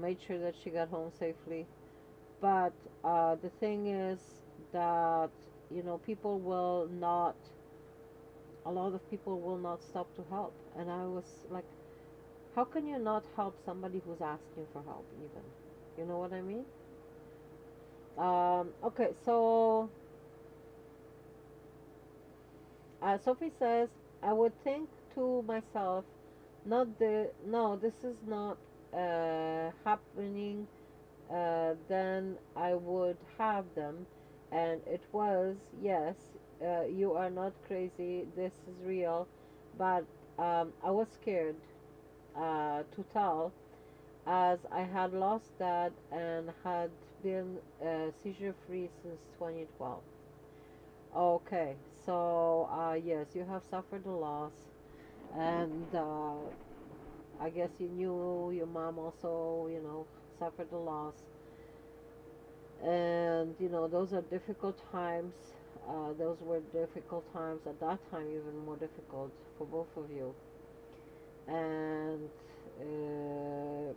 made sure that she got home safely. But the thing is that, people will not, a lot of people will not stop to help. And I was like, how can you not help somebody who's asking for help even? You know what I mean? Okay, so Sophie says, I would think to myself, no, this is not happening, then I would have them. And it was, yes, you are not crazy, this is real. But I was scared to tell, as I had lost dad and had been seizure free since 2012. Okay, so yes, you have suffered a loss, and I guess you knew your mom also, suffered a loss, and those are difficult times. Those were difficult times at that time, even more difficult for both of you, and uh,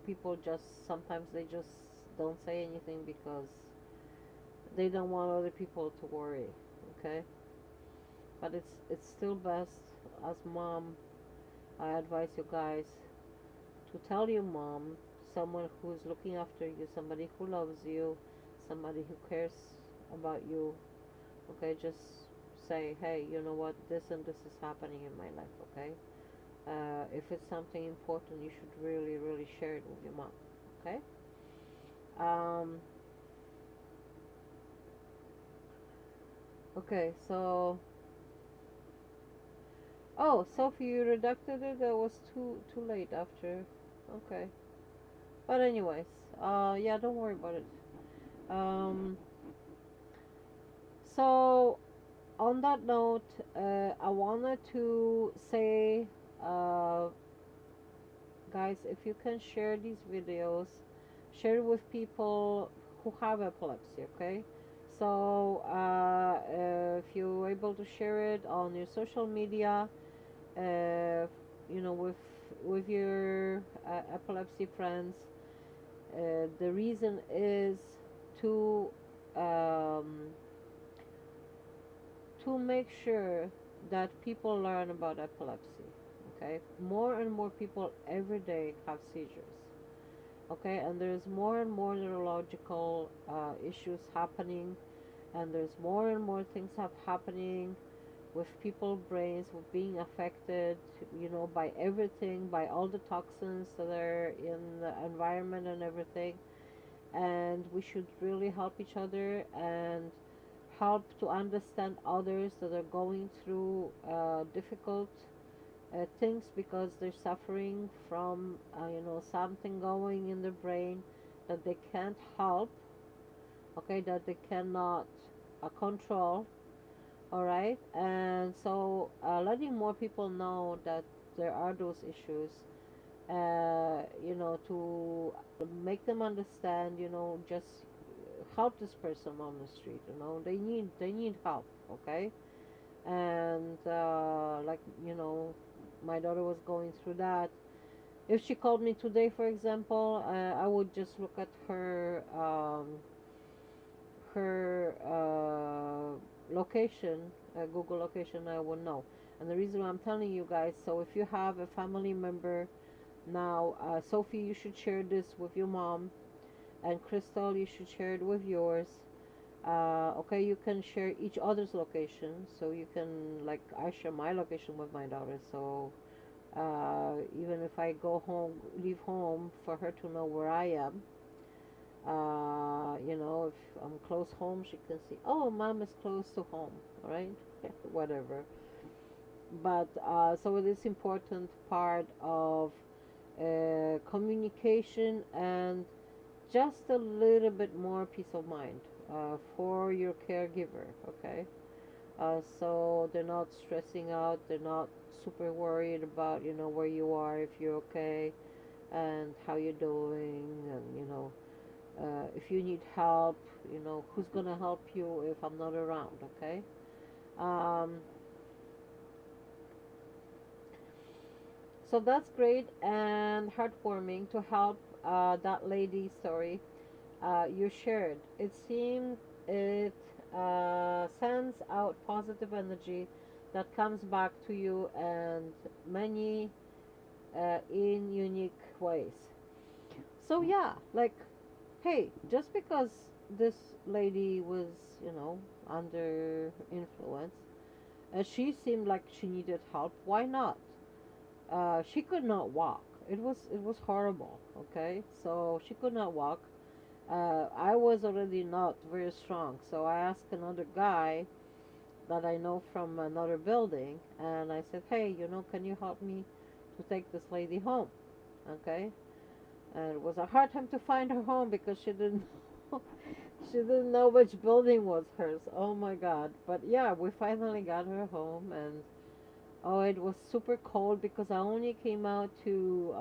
people just sometimes they just don't say anything because they don't want other people to worry. Okay, but it's still best as mom. I advise you guys to tell your mom, someone who's looking after you, somebody who loves you, somebody who cares about you. Okay, just say, hey, you know what, this and this is happening in my life. Okay, if it's something important, you should really, really share it with your mom. Okay. Um, okay, so oh, Sophie, you redacted it. That was too late after. Okay, but anyways, yeah, don't worry about it. Um, so on that note, I wanted to say, uh, guys, if you can share these videos, share it with people who have epilepsy. Okay, so if you're able to share it on your social media, uh, with your epilepsy friends. The reason is to um, make sure that people learn about epilepsy. Okay, more and more people every day have seizures. Okay, and there's more and more neurological issues happening, and there's more and more things happening with people's brains, with being affected, by everything, by all the toxins that are in the environment and everything. And we should really help each other and help to understand others that are going through difficult things because they're suffering from, something going in the brain that they can't help, okay, that they cannot control. All right, and so letting more people know that there are those issues, to make them understand, just help this person on the street. They need help. Okay, and like my daughter was going through that. If she called me today, for example, I would just look at her location, Google location, I will know. And the reason why I'm telling you guys, so if you have a family member now, Sophie, you should share this with your mom, and Crystal, you should share it with yours. Okay, you can share each other's location, so you can, like, I share my location with my daughter, so even if I go home, leave home, for her to know where I am. If I'm close home, she can see, oh, mom is close to home, right? Whatever. But so it is important part of communication and just a little bit more peace of mind for your caregiver, okay? So they're not stressing out, they're not super worried about, where you are, if you're okay, and how you're doing, and, if you need help, who's gonna help you if I'm not around, okay? Um, so that's great and heartwarming to help that lady's story you shared. It seemed it sends out positive energy that comes back to you and many in unique ways. So yeah, like, hey, just because this lady was, under influence, and she seemed like she needed help, why not? she could not walk. It was horrible. Okay, so she could not walk. I was already not very strong, so I asked another guy that I know from another building, and I said, "Hey, can you help me to take this lady home?" Okay, and it was a hard time to find her home because she didn't she didn't know which building was hers. Oh my God! But yeah, we finally got her home, and oh, it was super cold because I only came out to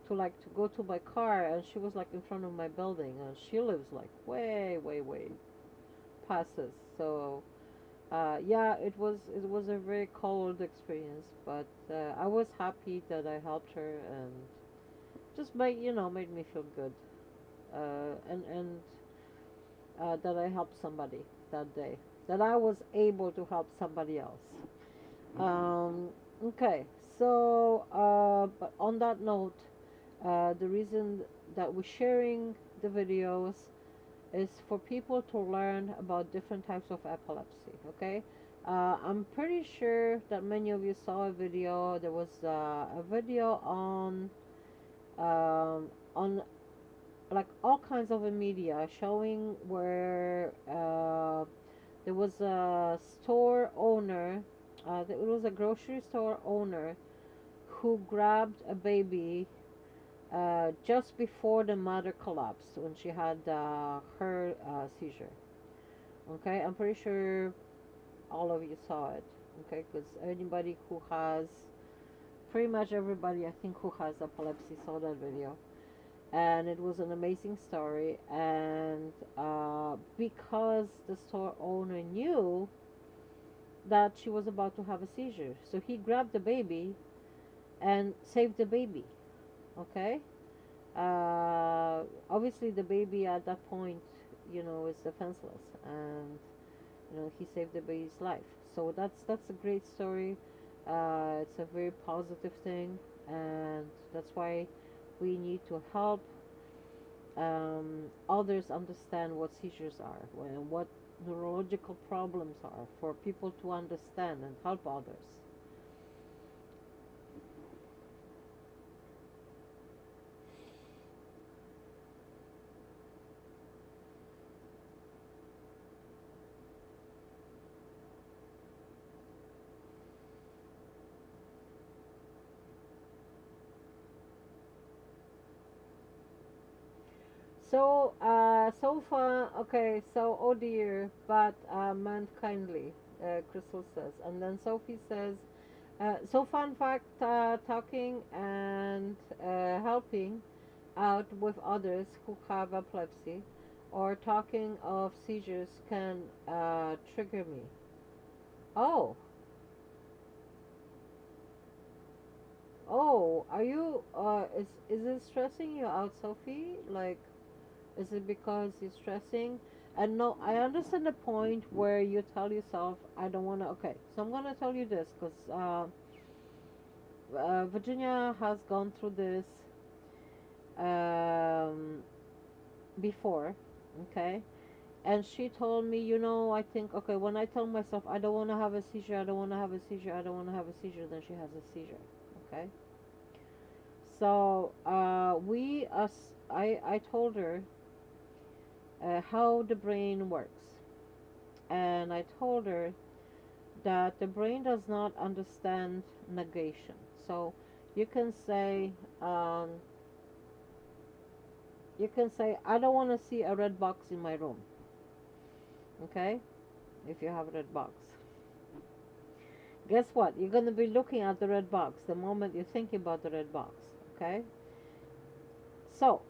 like to go to my car, and she was like in front of my building, and she lives like way, way, way past us. So yeah, it was a very cold experience, but I was happy that I helped her, and just made me feel good, and that I helped somebody that day, that I was able to help somebody else. Um, okay, so but on that note, the reason that we're sharing the videos is for people to learn about different types of epilepsy. Okay, I'm pretty sure that many of you saw a video. There was a video on like all kinds of media showing where there was a store owner. It was a grocery store owner who grabbed a baby just before the mother collapsed when she had her seizure. Okay, I'm pretty sure all of you saw it. Okay, because anybody who has, pretty much everybody I think who has epilepsy saw that video. And it was an amazing story. And because the store owner knew that she was about to have a seizure, so he grabbed the baby and saved the baby. Okay, obviously the baby at that point, is defenseless, and he saved the baby's life. So that's a great story. It's a very positive thing, and that's why we need to help others understand what seizures are and what neurological problems are, for people to understand and help others. So far, okay, so, oh dear, but meant kindly, Crystal says. And then Sophie says, so fun fact, talking and helping out with others who have epilepsy or talking of seizures can trigger me. Oh, are you, is it stressing you out, Sophie? Like, is it because you're stressing? And no, I understand the point where you tell yourself, I don't want to. Okay, so I'm going to tell you this because Virginia has gone through this um, before, okay? And she told me, I think, okay, when I tell myself, I don't want to have a seizure, I don't want to have a seizure, I don't want to have a seizure, then she has a seizure, okay? So I told her how the brain works. And I told her that the brain does not understand negation. So you can say, um, I don't want to see a red box in my room. Okay? If you have a red box. Guess what? You're going to be looking at the red box the moment you're thinking about the red box. Okay? So,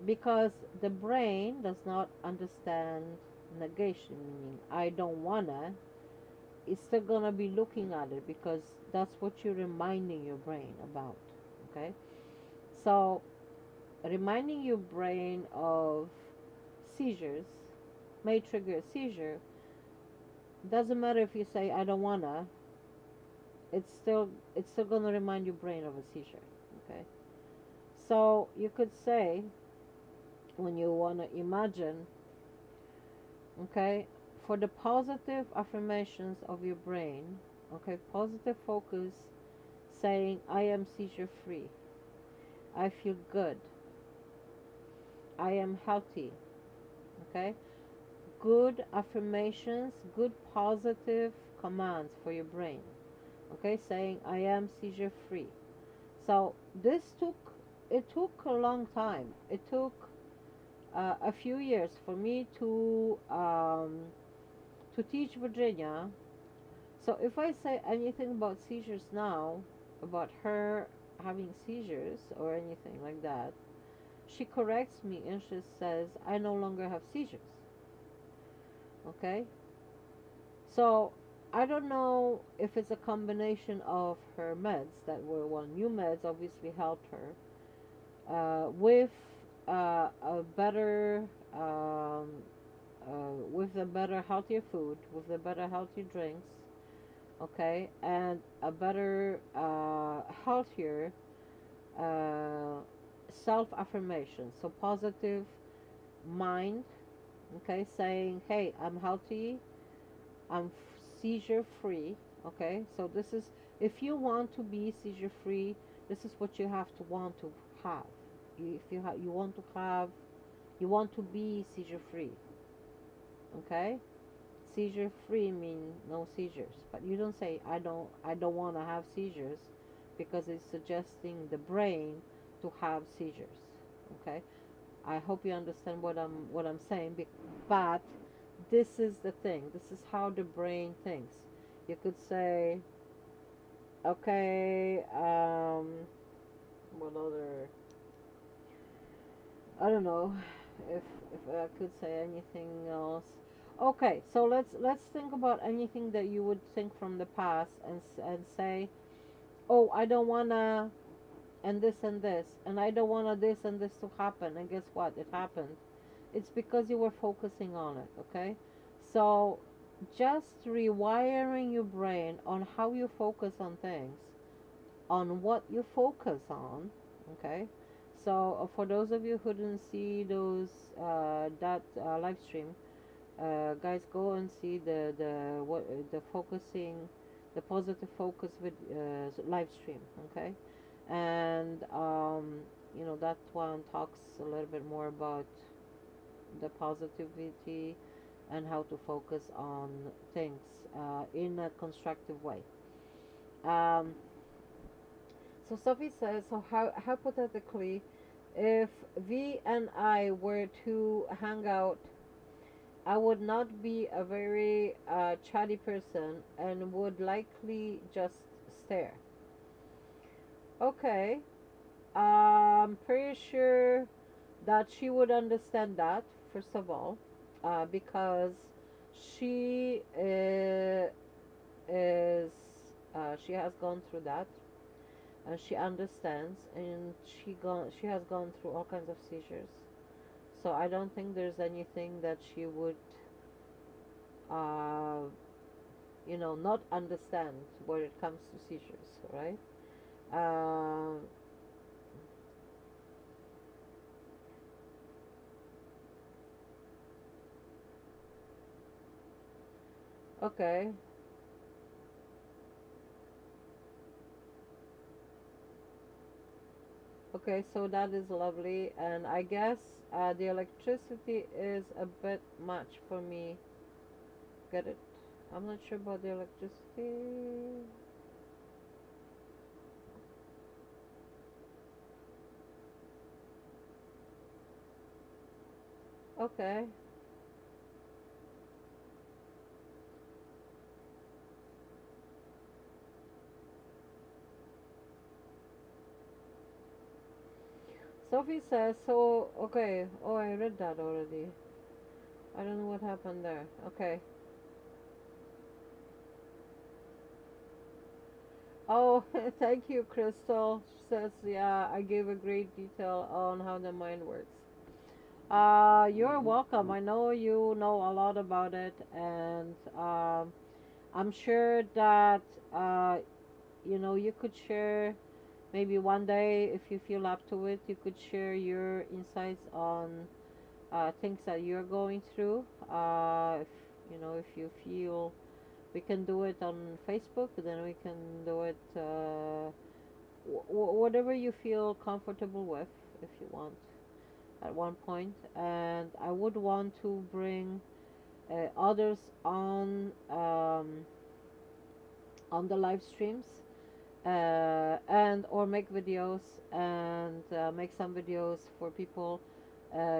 because the brain does not understand negation, meaning I don't wanna, it's still gonna be looking at it because that's what you're reminding your brain about. Okay, so reminding your brain of seizures may trigger a seizure. Doesn't matter if you say I don't wanna, it's still gonna remind your brain of a seizure. Okay, so you could say, when you want to imagine, okay, for the positive affirmations of your brain, okay, positive focus, saying, I am seizure free. I feel good. I am healthy. Okay? Good affirmations, good positive commands for your brain. Okay? Saying, I am seizure free. So it took a long time. It took a few years for me to teach Virginia. So if I say anything about seizures now, about her having seizures or anything like that, she corrects me and she says, I no longer have seizures. Okay? So I don't know if it's a combination of her meds that were, well, new meds obviously helped her, with a better, with the better, healthier food, with the better, healthier drinks, okay, and a better, healthier, uh, self affirmation. So positive mind, okay, saying, hey, I'm healthy, I'm seizure free, okay. So this is, if you want to be seizure free, this is what you have to want to have. If you want to have, you want to be seizure free, okay. Seizure free mean no seizures, but you don't say I don't want to have seizures, because it's suggesting the brain to have seizures, okay. I hope you understand what I'm saying, but this is the thing, this is how the brain thinks. You could say, okay, what other, I don't know if I could say anything else. Okay, so let's think about anything that you would think from the past, and say, oh, I don't wanna, and this, and I don't wanna this and this to happen, and guess what? It happened. It's because you were focusing on it, okay? So just rewiring your brain on how you focus on things, on what you focus on, okay? So for those of you who didn't see that live stream, guys, go and see the focusing, the positive focus with live stream, okay? And that one talks a little bit more about the positivity and how to focus on things in a constructive way. Um, so Sophie says, so hypothetically, if V and I were to hang out, I would not be a very chatty person and would likely just stare. Okay, I'm pretty sure that she would understand that, first of all, because she is she has gone through that, and she understands, and she has gone through all kinds of seizures. So I don't think there's anything that she would uh, not understand when it comes to seizures, right? Um, okay. Okay, so that is lovely, and I guess the electricity is a bit much for me. Get it? I'm not sure about the electricity. Okay. Sophie says, so, okay. Oh, I read that already. I don't know what happened there. Okay. Oh, thank you, Crystal. She says, yeah, I gave a great detail on how the mind works. You're welcome. I know you know a lot about it, and I'm sure that you could share maybe one day, if you feel up to it. You could share your insights on things that you're going through. If you feel we can do it on Facebook, then we can do it whatever you feel comfortable with, if you want, at one point. And I would want to bring others on the live streams, and or make videos, and make some videos for people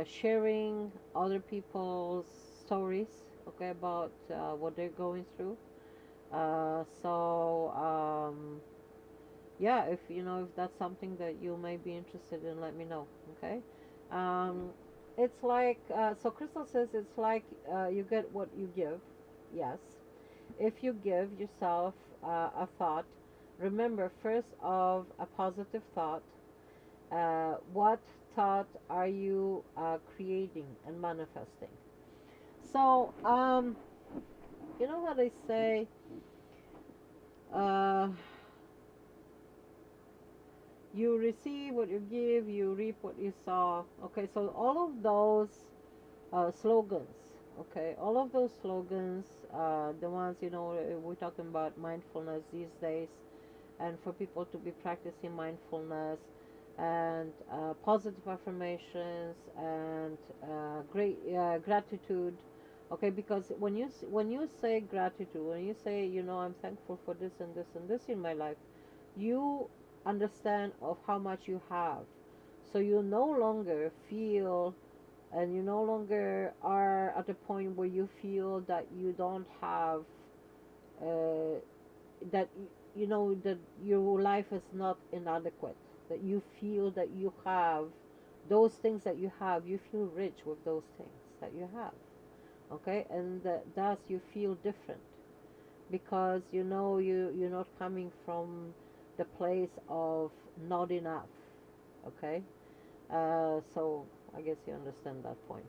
sharing other people's stories, okay, about what they're going through. Yeah, if you know, if that's something that you may be interested in, let me know. Okay. um, it's like, so Crystal says it's like, you get what you give. Yes. If you give yourself a thought, remember first of a positive thought, what thought are you creating and manifesting? So, you know how they say, uh, you receive what you give, you reap what you sow. Okay, so all of those slogans, okay, all of those slogans, the ones, you know, we're talking about mindfulness these days, and for people to be practicing mindfulness, and positive affirmations, and great gratitude. Okay, because when you say gratitude, when you say, you know, I'm thankful for this and this and this in my life, you understand of how much you have. So you no longer feel, and you no longer are at a point where you feel that you don't have, uh, that you know that your life is not inadequate, that you feel that you have those things that you have, you feel rich with those things that you have. Okay, and thus you feel different, because you know you're not coming from the place of not enough. Okay. So I guess you understand that point.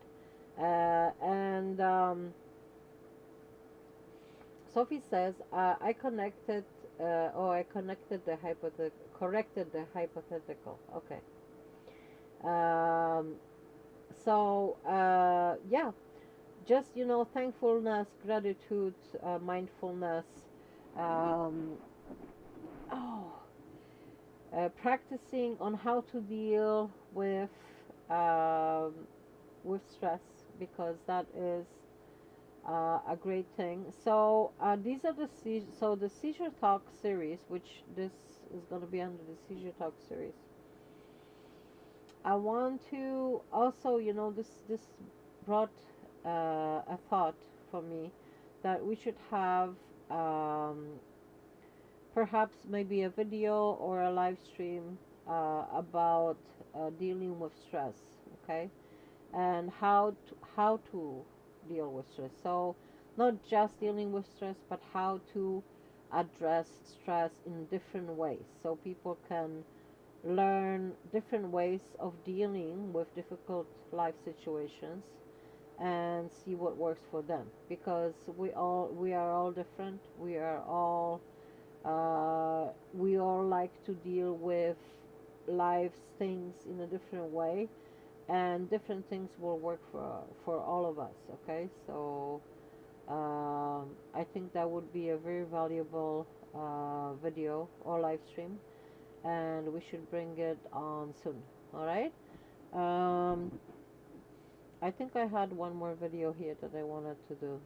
And Sophie says, I connected the corrected the hypothetical. Okay. Um, yeah, just, you know, thankfulness, gratitude, mindfulness, um, oh, practicing on how to deal um, with stress, because that is a great thing. So these are the Seizure Talk series, which this is going to be under the Seizure Talk series. I want to also, you know, this brought a thought for me that we should have, perhaps maybe a video or a live stream about dealing with stress, okay, and how to deal with stress. So not just dealing with stress, but how to address stress in different ways, so people can learn different ways of dealing with difficult life situations, and see what works for them, because we are all different. We all like to deal with life's things in a different way, and different things will work for all of us. Okay, so I think that would be a very valuable video or live stream, and we should bring it on soon. All right. um, I think I had one more video here that I wanted to do.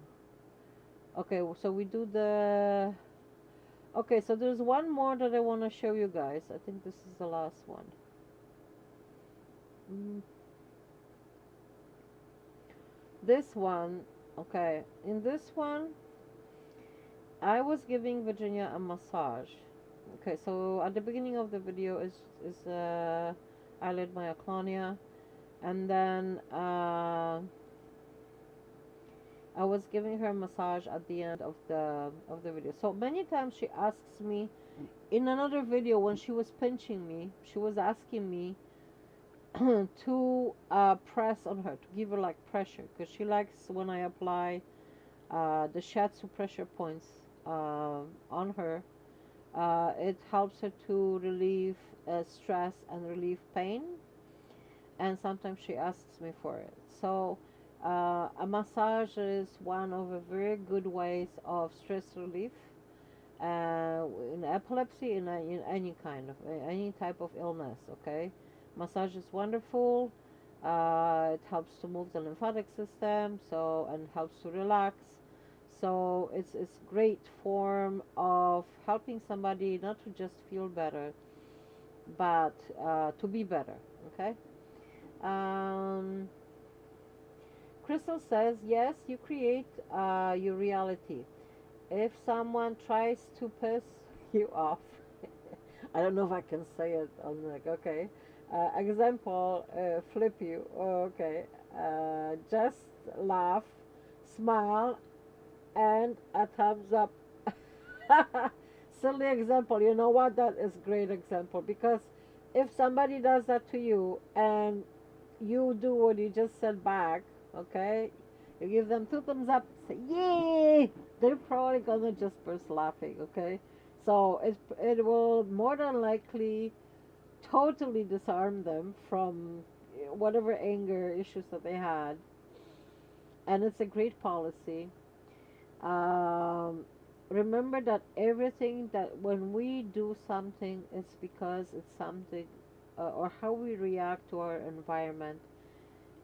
Okay, so we do the okay, so there's one more that I want to show you guys. I think this is the last one. Mm. This one, okay, in this one I was giving Virginia a massage. Okay, so at the beginning of the video is eyelid myoclonia, and then I was giving her a massage at the end of the video. So many times she asks me, in another video when she was pinching me, she was asking me to press on her, to give her like pressure, because she likes when I apply the shiatsu pressure points on her. It helps her to relieve stress and relieve pain, and sometimes she asks me for it. So a massage is one of the very good ways of stress relief, In epilepsy, in any kind of any type of illness. Okay, massage is wonderful. It helps to move the lymphatic system, so, and helps to relax. So it's great form of helping somebody not to just feel better, but to be better. Okay. Um, Crystal says, yes, you create your reality. If someone tries to piss you off, I don't know if I can say it. I'm like, okay. Example, flip you. Okay. Just laugh, smile, and a thumbs up. Silly example. You know what? That is great example, because if somebody does that to you and you do what you just said back, okay, you give them two thumbs up, say yay, they're probably gonna just burst laughing. Okay, so it will more than likely totally disarm them from whatever anger issues that they had, and it's a great policy. um, Remember that everything that when we do something, it's because it's something, or how we react to our environment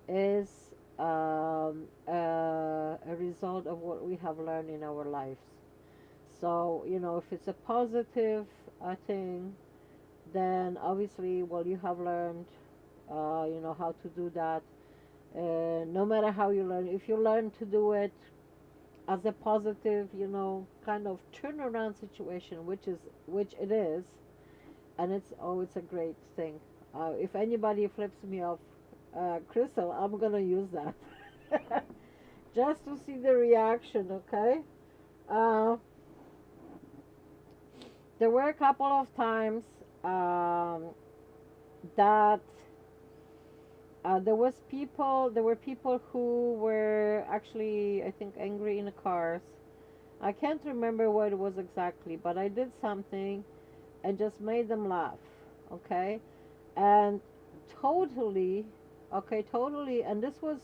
is a result of what we have learned in our lives. So, if it's a positive thing, then obviously, well, you have learned, how to do that. No matter how you learn, if you learn to do it as a positive, kind of turnaround situation, which it is, and it's a great thing. If anybody flips me off, Crystal, I'm gonna use that just to see the reaction. Okay. Uh, there were a couple of times that there were people who were actually, I think, angry in the cars. I can't remember what it was exactly, but I did something and just made them laugh. Okay, and totally, okay, totally. And this was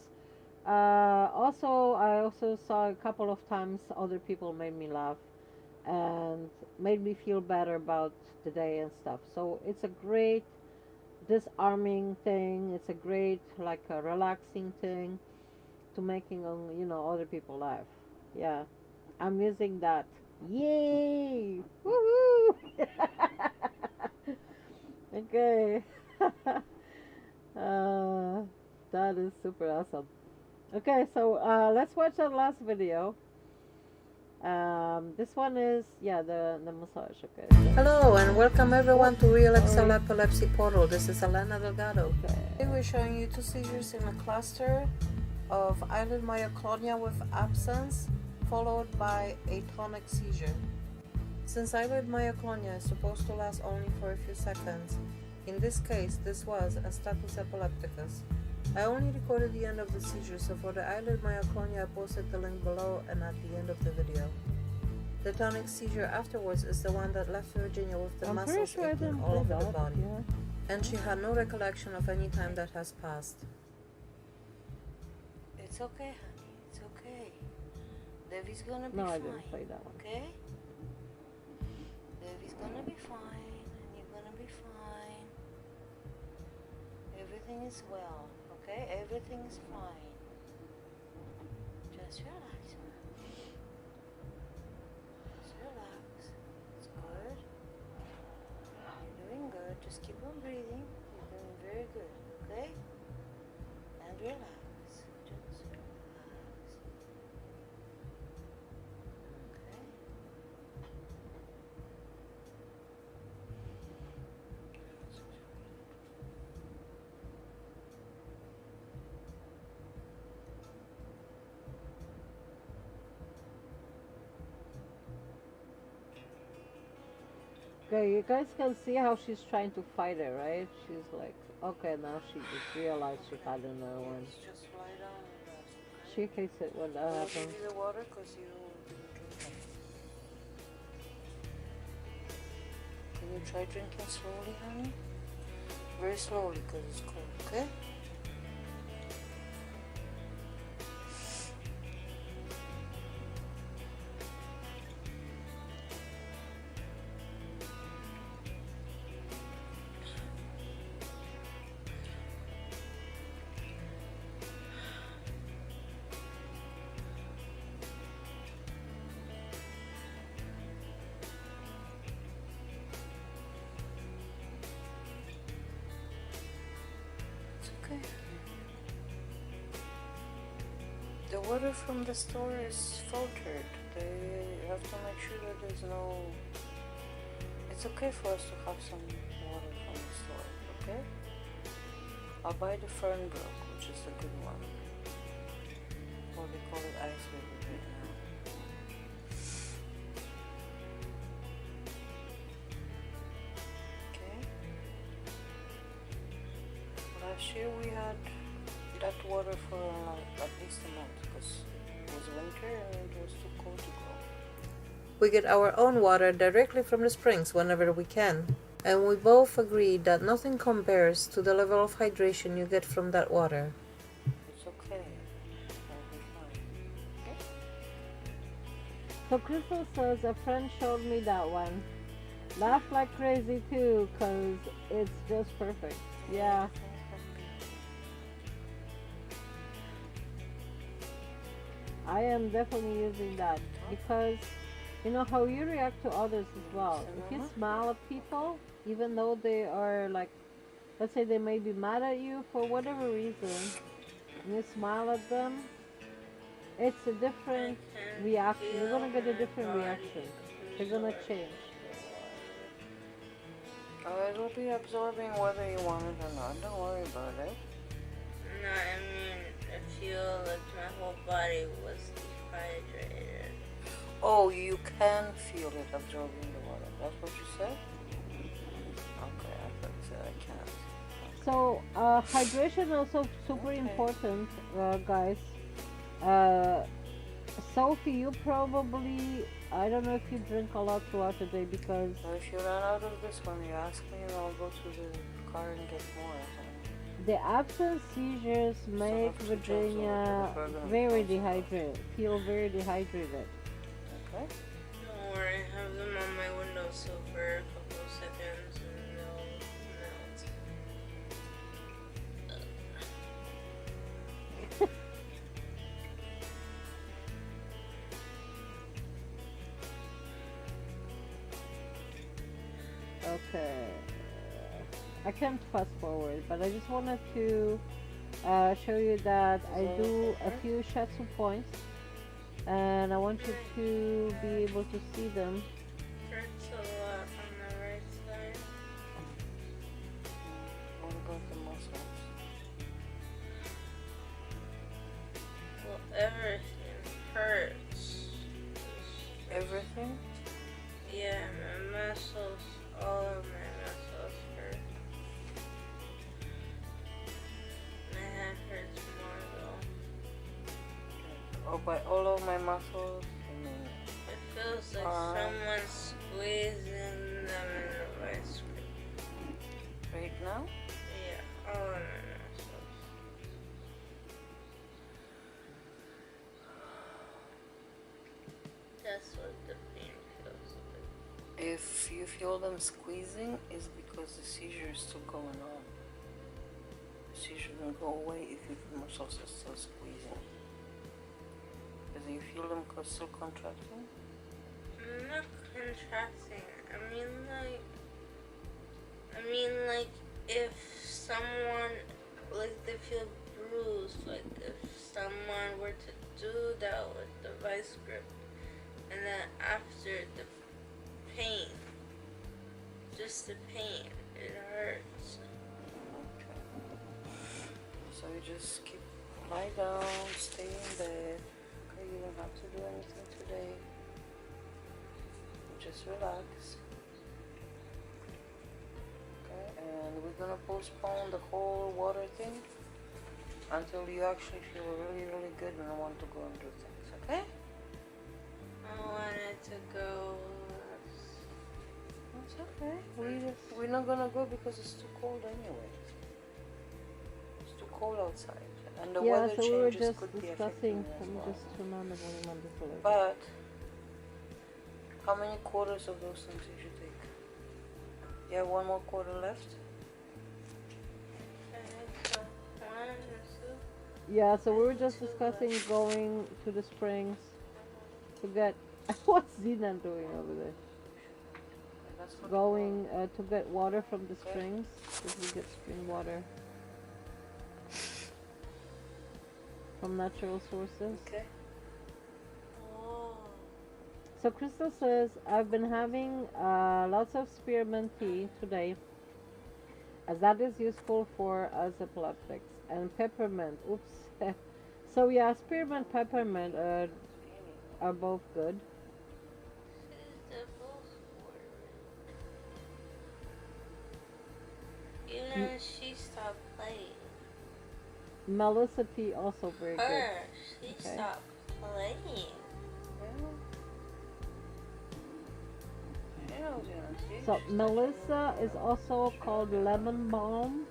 also, I also saw a couple of times other people made me laugh and made me feel better about the day and stuff. So it's a great disarming thing. It's a great, like, a relaxing thing to making other people laugh. Yeah, I'm using that. Yay! Woohoo! Okay. That is super awesome. Okay, so let's watch that last video. This one is, yeah, the massage. Okay. So. Hello and welcome everyone to Real Excel Epilepsy Portal. This is Elena Delgado. Okay. Today we're showing you two seizures in a cluster of eyelid myoclonia with absence, followed by a tonic seizure. Since eyelid myoclonia is supposed to last only for a few seconds, in this case this was a status epilepticus. I only recorded the end of the seizure, so for the eyelid myoclonia I posted the link below and at the end of the video. The tonic seizure afterwards is the one that left Virginia with the muscles aching all over the body, and she had no recollection of any time that has passed. It's okay, honey, it's okay. Debbie's gonna be fine. No, I didn't play that one. Okay? Debbie's gonna be fine, and you're gonna be fine. Everything is well, okay? Everything is fine. Just relax, man. Just relax. It's good. You're doing good. Just keep on breathing. You're doing very good, okay? And relax. Just relax. Okay? Okay, you guys can see how she's trying to fight it, right? She's like, okay, now she just realized she had another one. Just lie down and rest, okay? She hates it when that I'll happens. give you the water because you didn't drink it. Can you try drinking slowly, honey? Very slowly because it's cold, okay? water from the store is filtered. They have to make sure that there's no... It's okay for us to have some water from the store, okay? I'll buy the Fernbrook, which is a good one. Or they call it ice water right now. Okay. Last year we had that water for at least a month because it was winter and it was too cold to go. We get our own water directly from the springs whenever we can, and we both agree that nothing compares to the level of hydration you get from that water. It's okay. I'll be fine. Okay? So Crystal says a friend showed me that one. Laughed like crazy too, cause it's just perfect. Yeah. I am definitely using that because you know how you react to others as well. If you smile at people, even though they are like, let's say they may be mad at you for whatever reason, and you smile at them, it's a different reaction. You're gonna get a different reaction. They're gonna change. It'll be absorbing whether you want it or not. Don't worry about it. No, I mean, I feel like my whole body was dehydrated. Oh, you can feel it absorbing the water. That's what you said? Okay, I thought you said I can't. So hydration also super important, guys. Sophie, you probably, I don't know if you drink a lot throughout the day because So if you run out of this one, you ask me and I'll go to the car and get more. the absent seizures make have to change over to Virginia the burger very and dehydrated, feel very dehydrated. Okay? Don't worry, have them on my windowsill for a couple of seconds and they'll melt. Okay. I can't fast forward, but I just wanted to show you that I do a few shatsu points, and I want you to be able to see them. Hurts a lot on the right side. What about the muscles? Well, everything hurts. Everything? Yeah, my muscles, all of my muscles hurt. My head hurts more though. Oh, by all of my muscles? I mean, It feels like someone's squeezing them in the vice grip. right now? Yeah, all of my muscles. That's what the pain feels like. If you feel them squeezing, it's because the seizure is still going on. The seizure won't go away if your muscles are still squeezing. Because you feel them still contracting? I'm not contracting. I mean like if someone, like they feel bruised, like if someone were to do that with the vice grip, and then after the pain, just the pain, it hurts. Okay. So you just lie down, stay in bed. Okay, you don't have to do anything today. Just relax. Okay, and we're gonna postpone the whole water thing until you actually feel really, really good and want to go and do things, okay? I wanted to go. It's okay. We're not gonna go because it's too cold anyway. It's too cold outside. And the Yeah, weather so we were changes just could be discussing. affecting Let as me well. just remember the below. But how many quarters of those things did you take? You have one more quarter left? I think so. One or two. Yeah, so we were just discussing going to the springs to get. What's Zidane doing over there? That's what Going to get water from the springs because we get spring water. from natural sources. Okay. So Crystal says, I've been having lots of spearmint tea today, as that is useful for us epileptics, and peppermint. Oops. So yeah, spearmint, peppermint are both good. You know, she stopped playing. Melissa tea also very good. She Okay. stopped playing. So Melissa is also called lemon balm.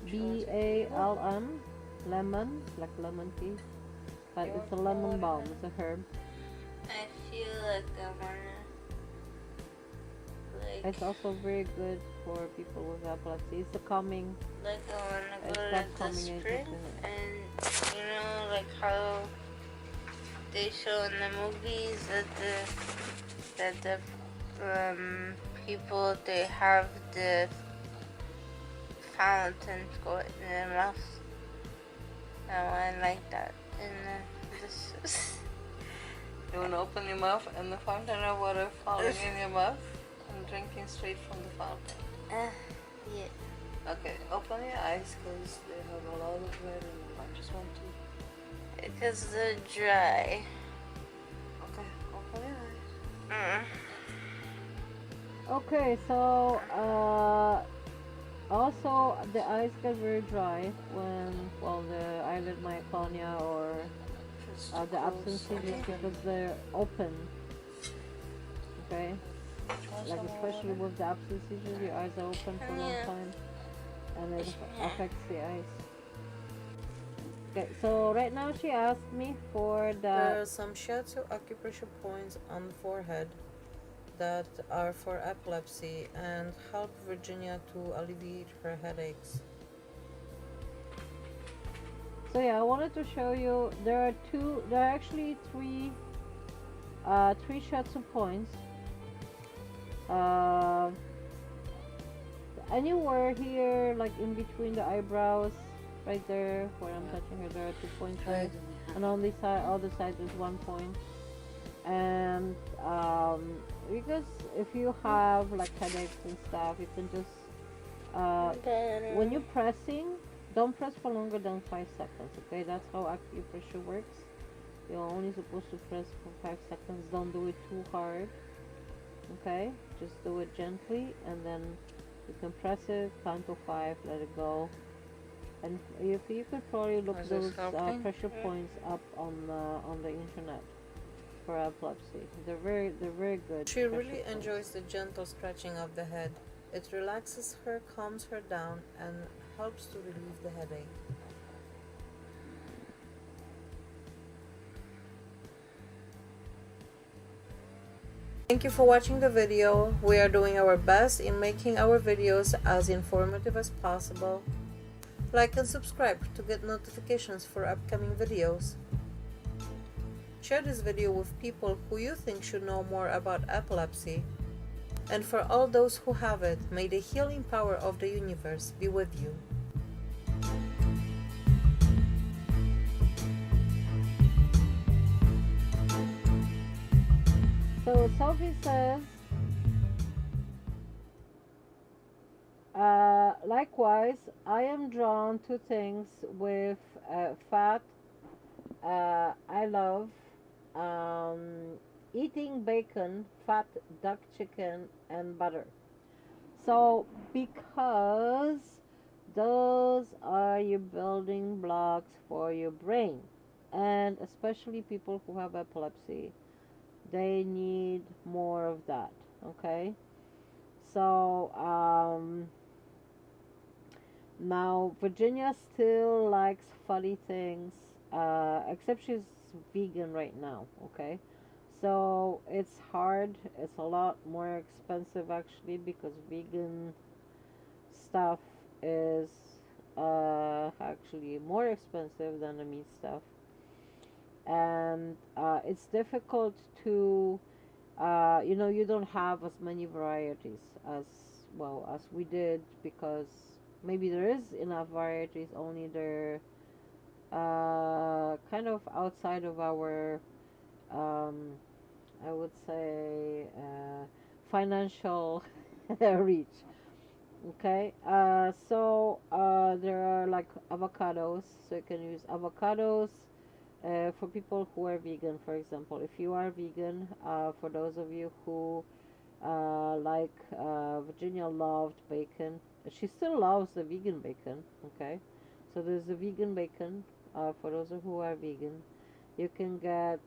BALM, lemon, like lemon tea, but it's a lemon balm. It's a herb. I feel like I wanna. It's also very good for people with epilepsy. It's a calming. Like I wanna It's go got to the calming spring, agent in it. and you know, like how they show in the movies that the people, they have the fountain go in their mouth. I like that. And this. You want to open your mouth and the fountain of water falling in your mouth and drinking straight from the fountain. Yeah. Okay, open your eyes because they have a lot of red in them. I just want to. Because they're dry. Okay, open your eyes. Okay, so also the eyes get very dry when, well, the eyelid myoclonia or the absence seizures, because they're open. Okay, like especially with the absence seizures, your eyes are open for a long time, and it affects the eyes. Okay, so right now she asked me for There are some shiatsu acupressure points on the forehead that are for epilepsy and help Virginia to alleviate her headaches. So yeah, I wanted to show you, there are actually three shiatsu points. Anywhere here, like in between the eyebrows, right there where I'm touching her, there are 2 points, right? And on the other side there's 1 point. And because if you have like headaches and stuff, you can just when you're pressing, don't press for longer than 5 seconds. Okay, that's how acupressure works. You're only supposed to press for 5 seconds. Don't do it too hard. Okay, just do it gently, and then you can press it, count to 5, let it go. And if you could probably look those pressure points up on the internet for epilepsy. They're very good. She really enjoys the gentle scratching of the head. It relaxes her, calms her down, and helps to relieve the headache. Thank you for watching the video. We are doing our best in making our videos as informative as possible. Like and subscribe to get notifications for upcoming videos. Share this video with people who you think should know more about epilepsy. And for all those who have it, may the healing power of the universe be with you. So Sophie says, likewise, I am drawn to things with fat. I love eating bacon, fat duck chicken, and butter. So because those are your building blocks for your brain, and especially people who have epilepsy, they need more of that. Okay, so now Virginia still likes funny things, except she's vegan right now. Okay, so it's hard. It's a lot more expensive actually, because vegan stuff is actually more expensive than the meat stuff, and it's difficult to you don't have as many varieties as we did, because maybe there is enough varieties, only they're kind of outside of our, um, I would say, financial reach. Okay, so there are like avocados, so you can use avocados for people who are vegan, for example. If you are vegan, for those of you who like Virginia loved bacon, she still loves the vegan bacon. Okay, so there's the vegan bacon for those of who are vegan. You can get.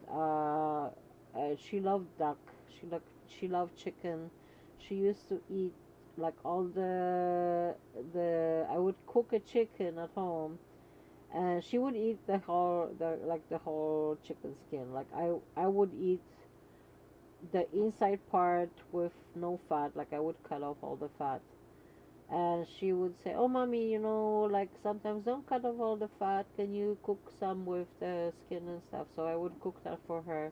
She loved duck. She loved chicken. She used to eat like all the. I would cook a chicken at home, and she would eat the whole chicken skin. Like I would eat the inside part with no fat. Like I would cut off all the fat. And she would say, "Oh, mommy, like sometimes don't cut off all the fat. Can you cook some with the skin and stuff?" So I would cook that for her,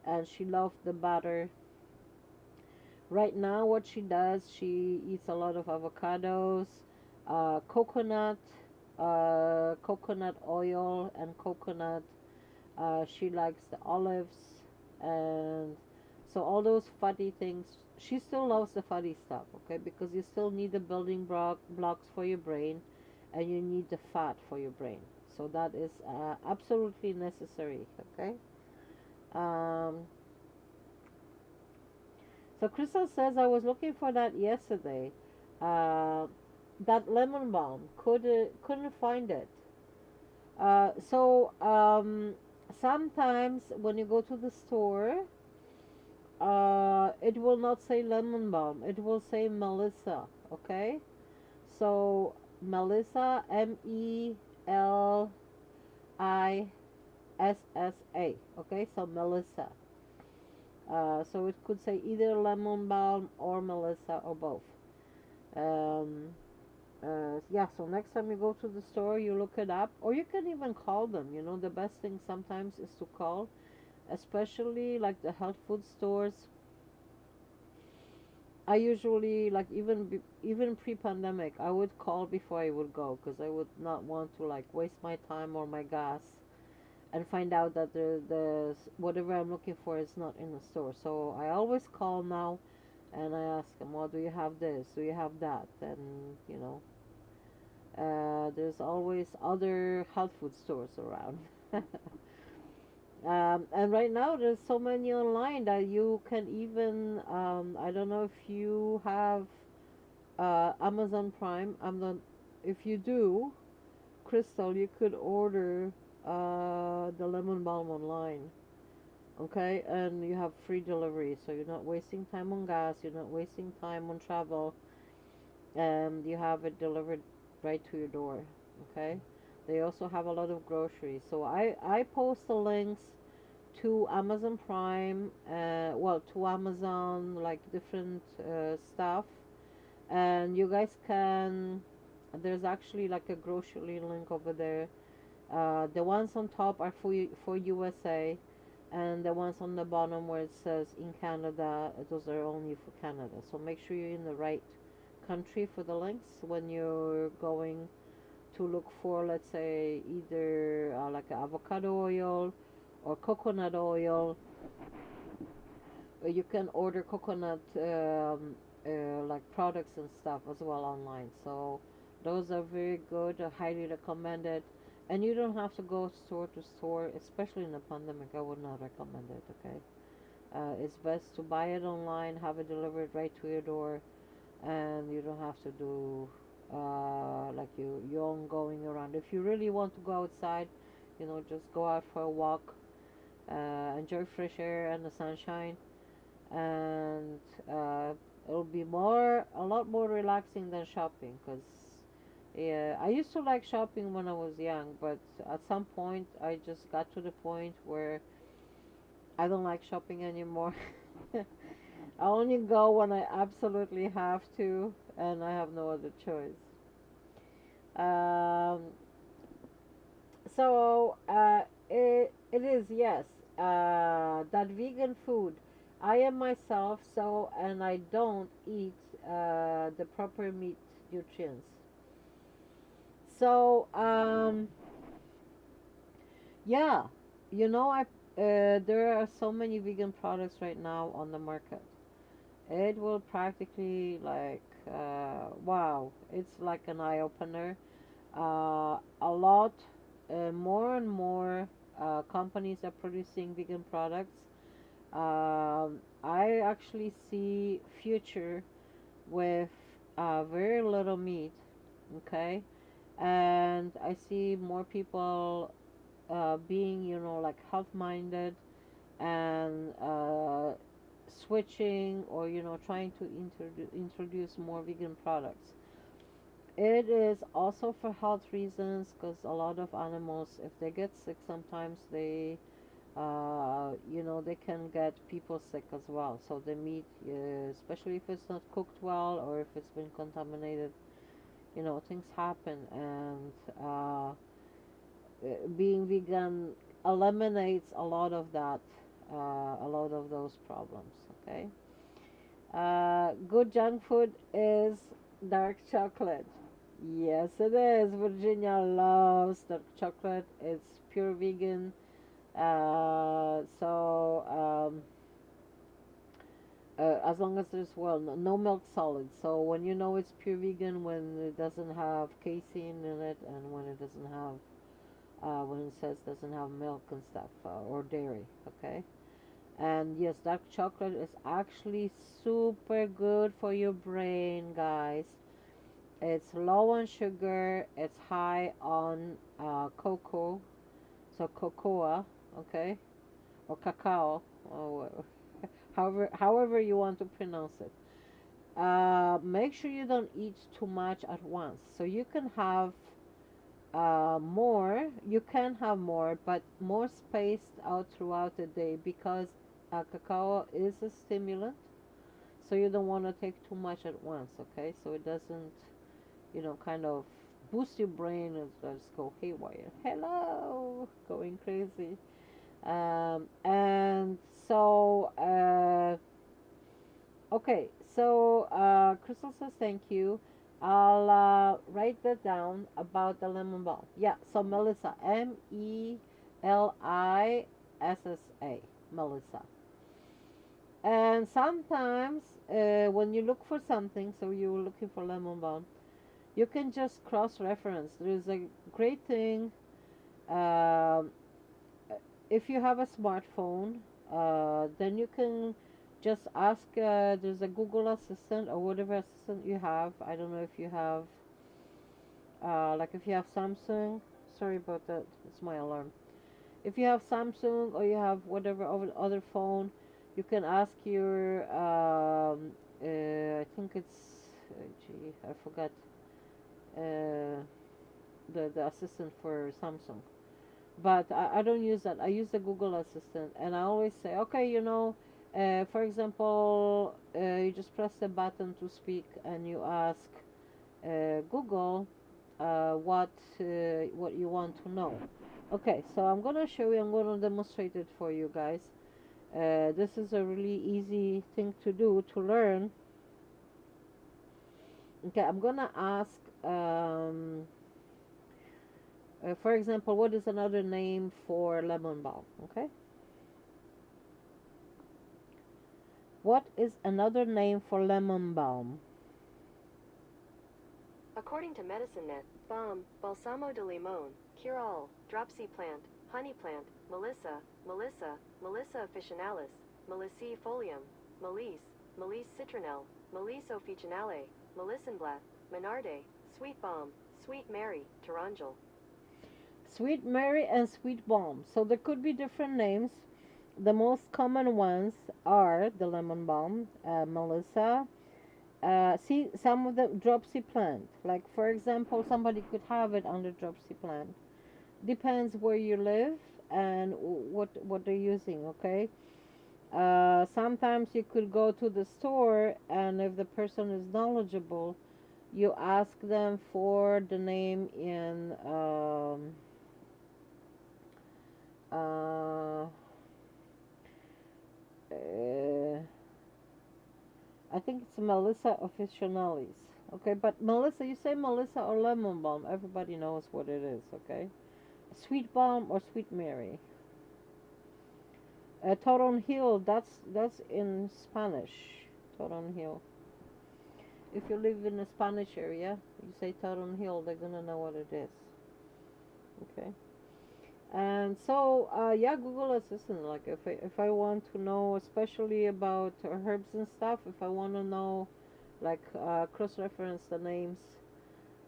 and she loved the batter. Right now, what she does, she eats a lot of avocados, coconut, coconut oil, and coconut. She likes the olives, and so all those fatty things. She still loves the fatty stuff, okay? Because you still need the building blocks for your brain, and you need the fat for your brain. So that is absolutely necessary, okay? Um, so Crystal says I was looking for that yesterday. Uh, that lemon balm couldn't find it. So sometimes when you go to the store, it will not say lemon balm. It will say Melissa. Okay, so Melissa, Melissa. Okay, so Melissa. So it could say either lemon balm or Melissa or both. Um, yeah, so next time you go to the store, you look it up, or you can even call them. The best thing sometimes is to call, especially like the health food stores. I usually like even pre-pandemic, I would call before I would go because I would not want to like waste my time or my gas and find out that the whatever I'm looking for is not in the store. So I always call now, and I ask them, "Well, do you have this? Do you have that?" And there's always other health food stores around. And right now there's so many online that you can even I don't know if you have Amazon Prime. I'm not. If you do, Crystal, you could order the lemon balm online. Okay, and you have free delivery, so you're not wasting time on gas. You're not wasting time on travel, and you have it delivered right to your door. Okay, they also have a lot of groceries. So I post the links to Amazon Prime, well, to Amazon, like different stuff, and you guys can. There's actually like a grocery link over there. The ones on top are for USA, and the ones on the bottom where it says in Canada, those are only for Canada. So make sure you're in the right country for the links when you're going to look for, let's say, either like avocado oil or coconut oil. You can order coconut like products and stuff as well online. So those are very good, highly recommended. And you don't have to go store to store, especially in the pandemic. I would not recommend it. Okay, it's best to buy it online, have it delivered right to your door, and you don't have to do like you own going around. If you really want to go outside, just go out for a walk, enjoy fresh air and the sunshine, and it'll be a lot more relaxing than shopping. Cause yeah, I used to like shopping when I was young, but at some point I just got to the point where I don't like shopping anymore. I only go when I absolutely have to, and I have no other choice. Um, it is, yes, that vegan food. I am myself, so, and I don't eat the proper meat nutrients. So, Yeah, you know, there are so many vegan products right now on the market. It will practically like wow, it's like an eye opener. A lot more and more companies are producing vegan products. I actually see future with very little meat, okay, and I see more people being, you know, like health minded and switching or, you know, trying to introduce more vegan products. It is also for health reasons because a lot of animals, if they get sick, sometimes they, you know, they can get people sick as well. So the meat, especially if it's not cooked well or if it's been contaminated, you know, things happen. And being vegan eliminates a lot of that, a lot of those problems. Okay. Good junk food is dark chocolate. Yes, it is. Virginia loves dark chocolate. It's pure vegan. As long as there's, well, no milk solids. So when you know it's pure vegan, when it doesn't have casein in it, and when it doesn't have, when it says doesn't have milk and stuff, or dairy. Okay. And yes, dark chocolate is actually super good for your brain, guys. It's low on sugar, it's high on cocoa, so cocoa, okay, or cacao, or however you want to pronounce it. Make sure you don't eat too much at once. So you can have more, you can have more, but more spaced out throughout the day because cacao is a stimulant. So you don't want to take too much at once, okay? So it doesn't, you know, kind of boost your brain and just go haywire. Hello, going crazy. And so, okay, so Crystal says thank you. I'll write that down about the lemon balm. Yeah, so Melissa, Melissa, Melissa. And sometimes when you look for something, so you're looking for lemon balm, you can just cross-reference. There's a great thing. Um, if you have a smartphone, then you can just ask. There's a Google Assistant or whatever assistant you have. I don't know if you have, like if you have Samsung. Sorry about that. It's my alarm. If you have Samsung or you have whatever other phone, you can ask your. I think it's. Gee, I forgot. Uh, the assistant for Samsung. But I don't use that. I use the Google Assistant, and I always say, okay, you know, for example, you just press the button to speak, and you ask Google what you want to know. Okay, so I'm gonna show you. I'm gonna demonstrate it for you guys. This is a really easy thing to do to learn. Okay, I'm gonna ask. For example, what is another name for lemon balm? Okay. What is another name for lemon balm? According to MedicineNet, balm, balsamo de limon, cure-all, dropsy plant, honey plant, Melissa officinalis, melisifolium, Melis citronelle, Melis officinale, Melissenblatt, Menarde, sweet balm, sweet Mary, Torangeal. Sweet Mary and sweet balm. So there could be different names. The most common ones are the lemon balm, Melissa. See, some of the dropsy plant. Like for example, somebody could have it under dropsy plant. Depends where you live and what they're using. Okay. Sometimes you could go to the store, and if the person is knowledgeable, you ask them for the name in uh, I think it's Melissa officinalis. Okay, but Melissa, you say Melissa or lemon balm, everybody knows what it is. Okay, Sweet Balm or Sweet Mary. Toron Hill, that's in Spanish. Toron Hill. If you live in a Spanish area, you say Toron Hill, they're gonna know what it is. Okay. And so, yeah, Google Assistant. Like, if I want to know, especially about herbs and stuff, if I want to know, like, cross-reference the names,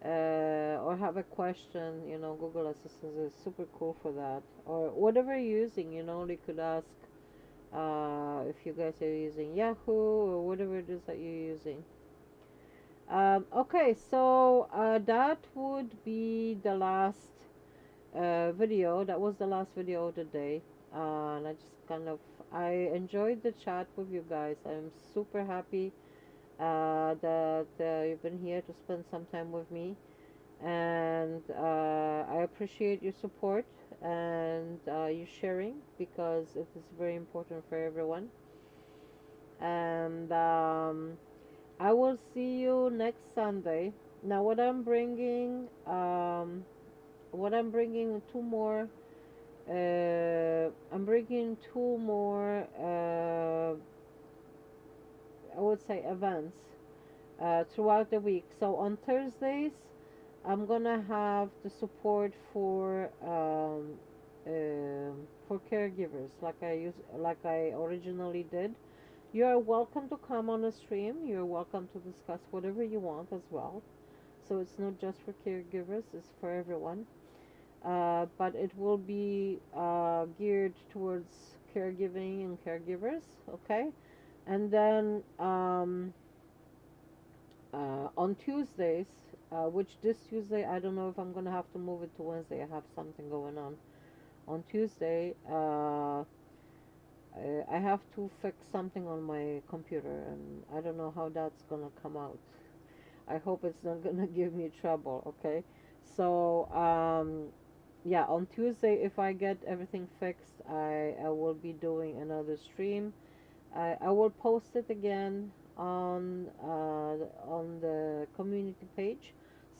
or have a question, Google Assistant is super cool for that. Or whatever you're using, you could ask, if you guys are using Yahoo or whatever it is that you're using. Okay, so that would be the last video. That was the last video of the day. And I enjoyed the chat with you guys. I'm super happy that you've been here to spend some time with me. And I appreciate your support and you sharing, because it is very important for everyone. And I will see you next Sunday. Now, two more. I'm bringing two more. I would say events throughout the week. So on Thursdays, I'm gonna have the support for caregivers, like I originally did. You are welcome to come on a stream. You're welcome to discuss whatever you want as well. So it's not just for caregivers; it's for everyone. But it will be geared towards caregiving and caregivers. Okay, and then on Tuesdays, which this Tuesday, I don't know if I'm gonna have to move it to Wednesday. I have something going on. On Tuesday, I have to fix something on my computer, and I don't know how that's gonna come out. I hope it's not gonna give me trouble. Okay, so yeah, on Tuesday, if I get everything fixed, I will be doing another stream. I will post it again on the community page,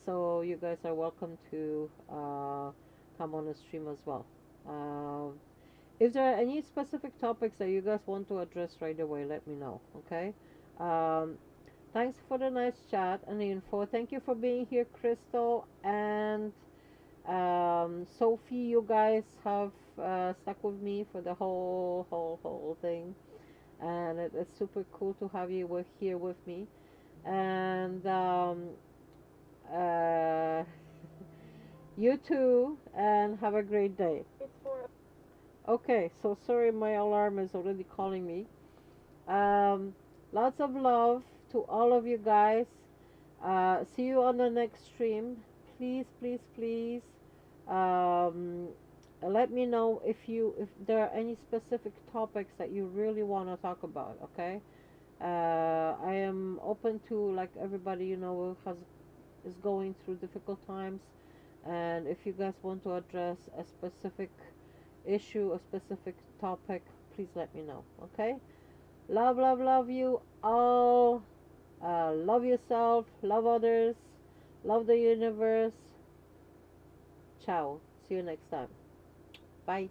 so you guys are welcome to come on the stream as well. If there are any specific topics that you guys want to address right away, let me know. Okay. Um, Thanks for the nice chat and the info. Thank you for being here, Crystal and Sophie. You guys have stuck with me for the whole thing, and it's super cool to have you here with me. And uh, you too, and have a great day. Okay, so sorry, my alarm is already calling me. Lots of love to all of you guys. See you on the next stream. Please, please, please. Um, Let me know if there are any specific topics that you really want to talk about. Okay. I am open to, like, everybody is going through difficult times, and if you guys want to address a specific issue, a specific topic, please let me know. Okay. Love, love, love you all. Love yourself, love others, love the universe. Ciao. See you next time. Bye.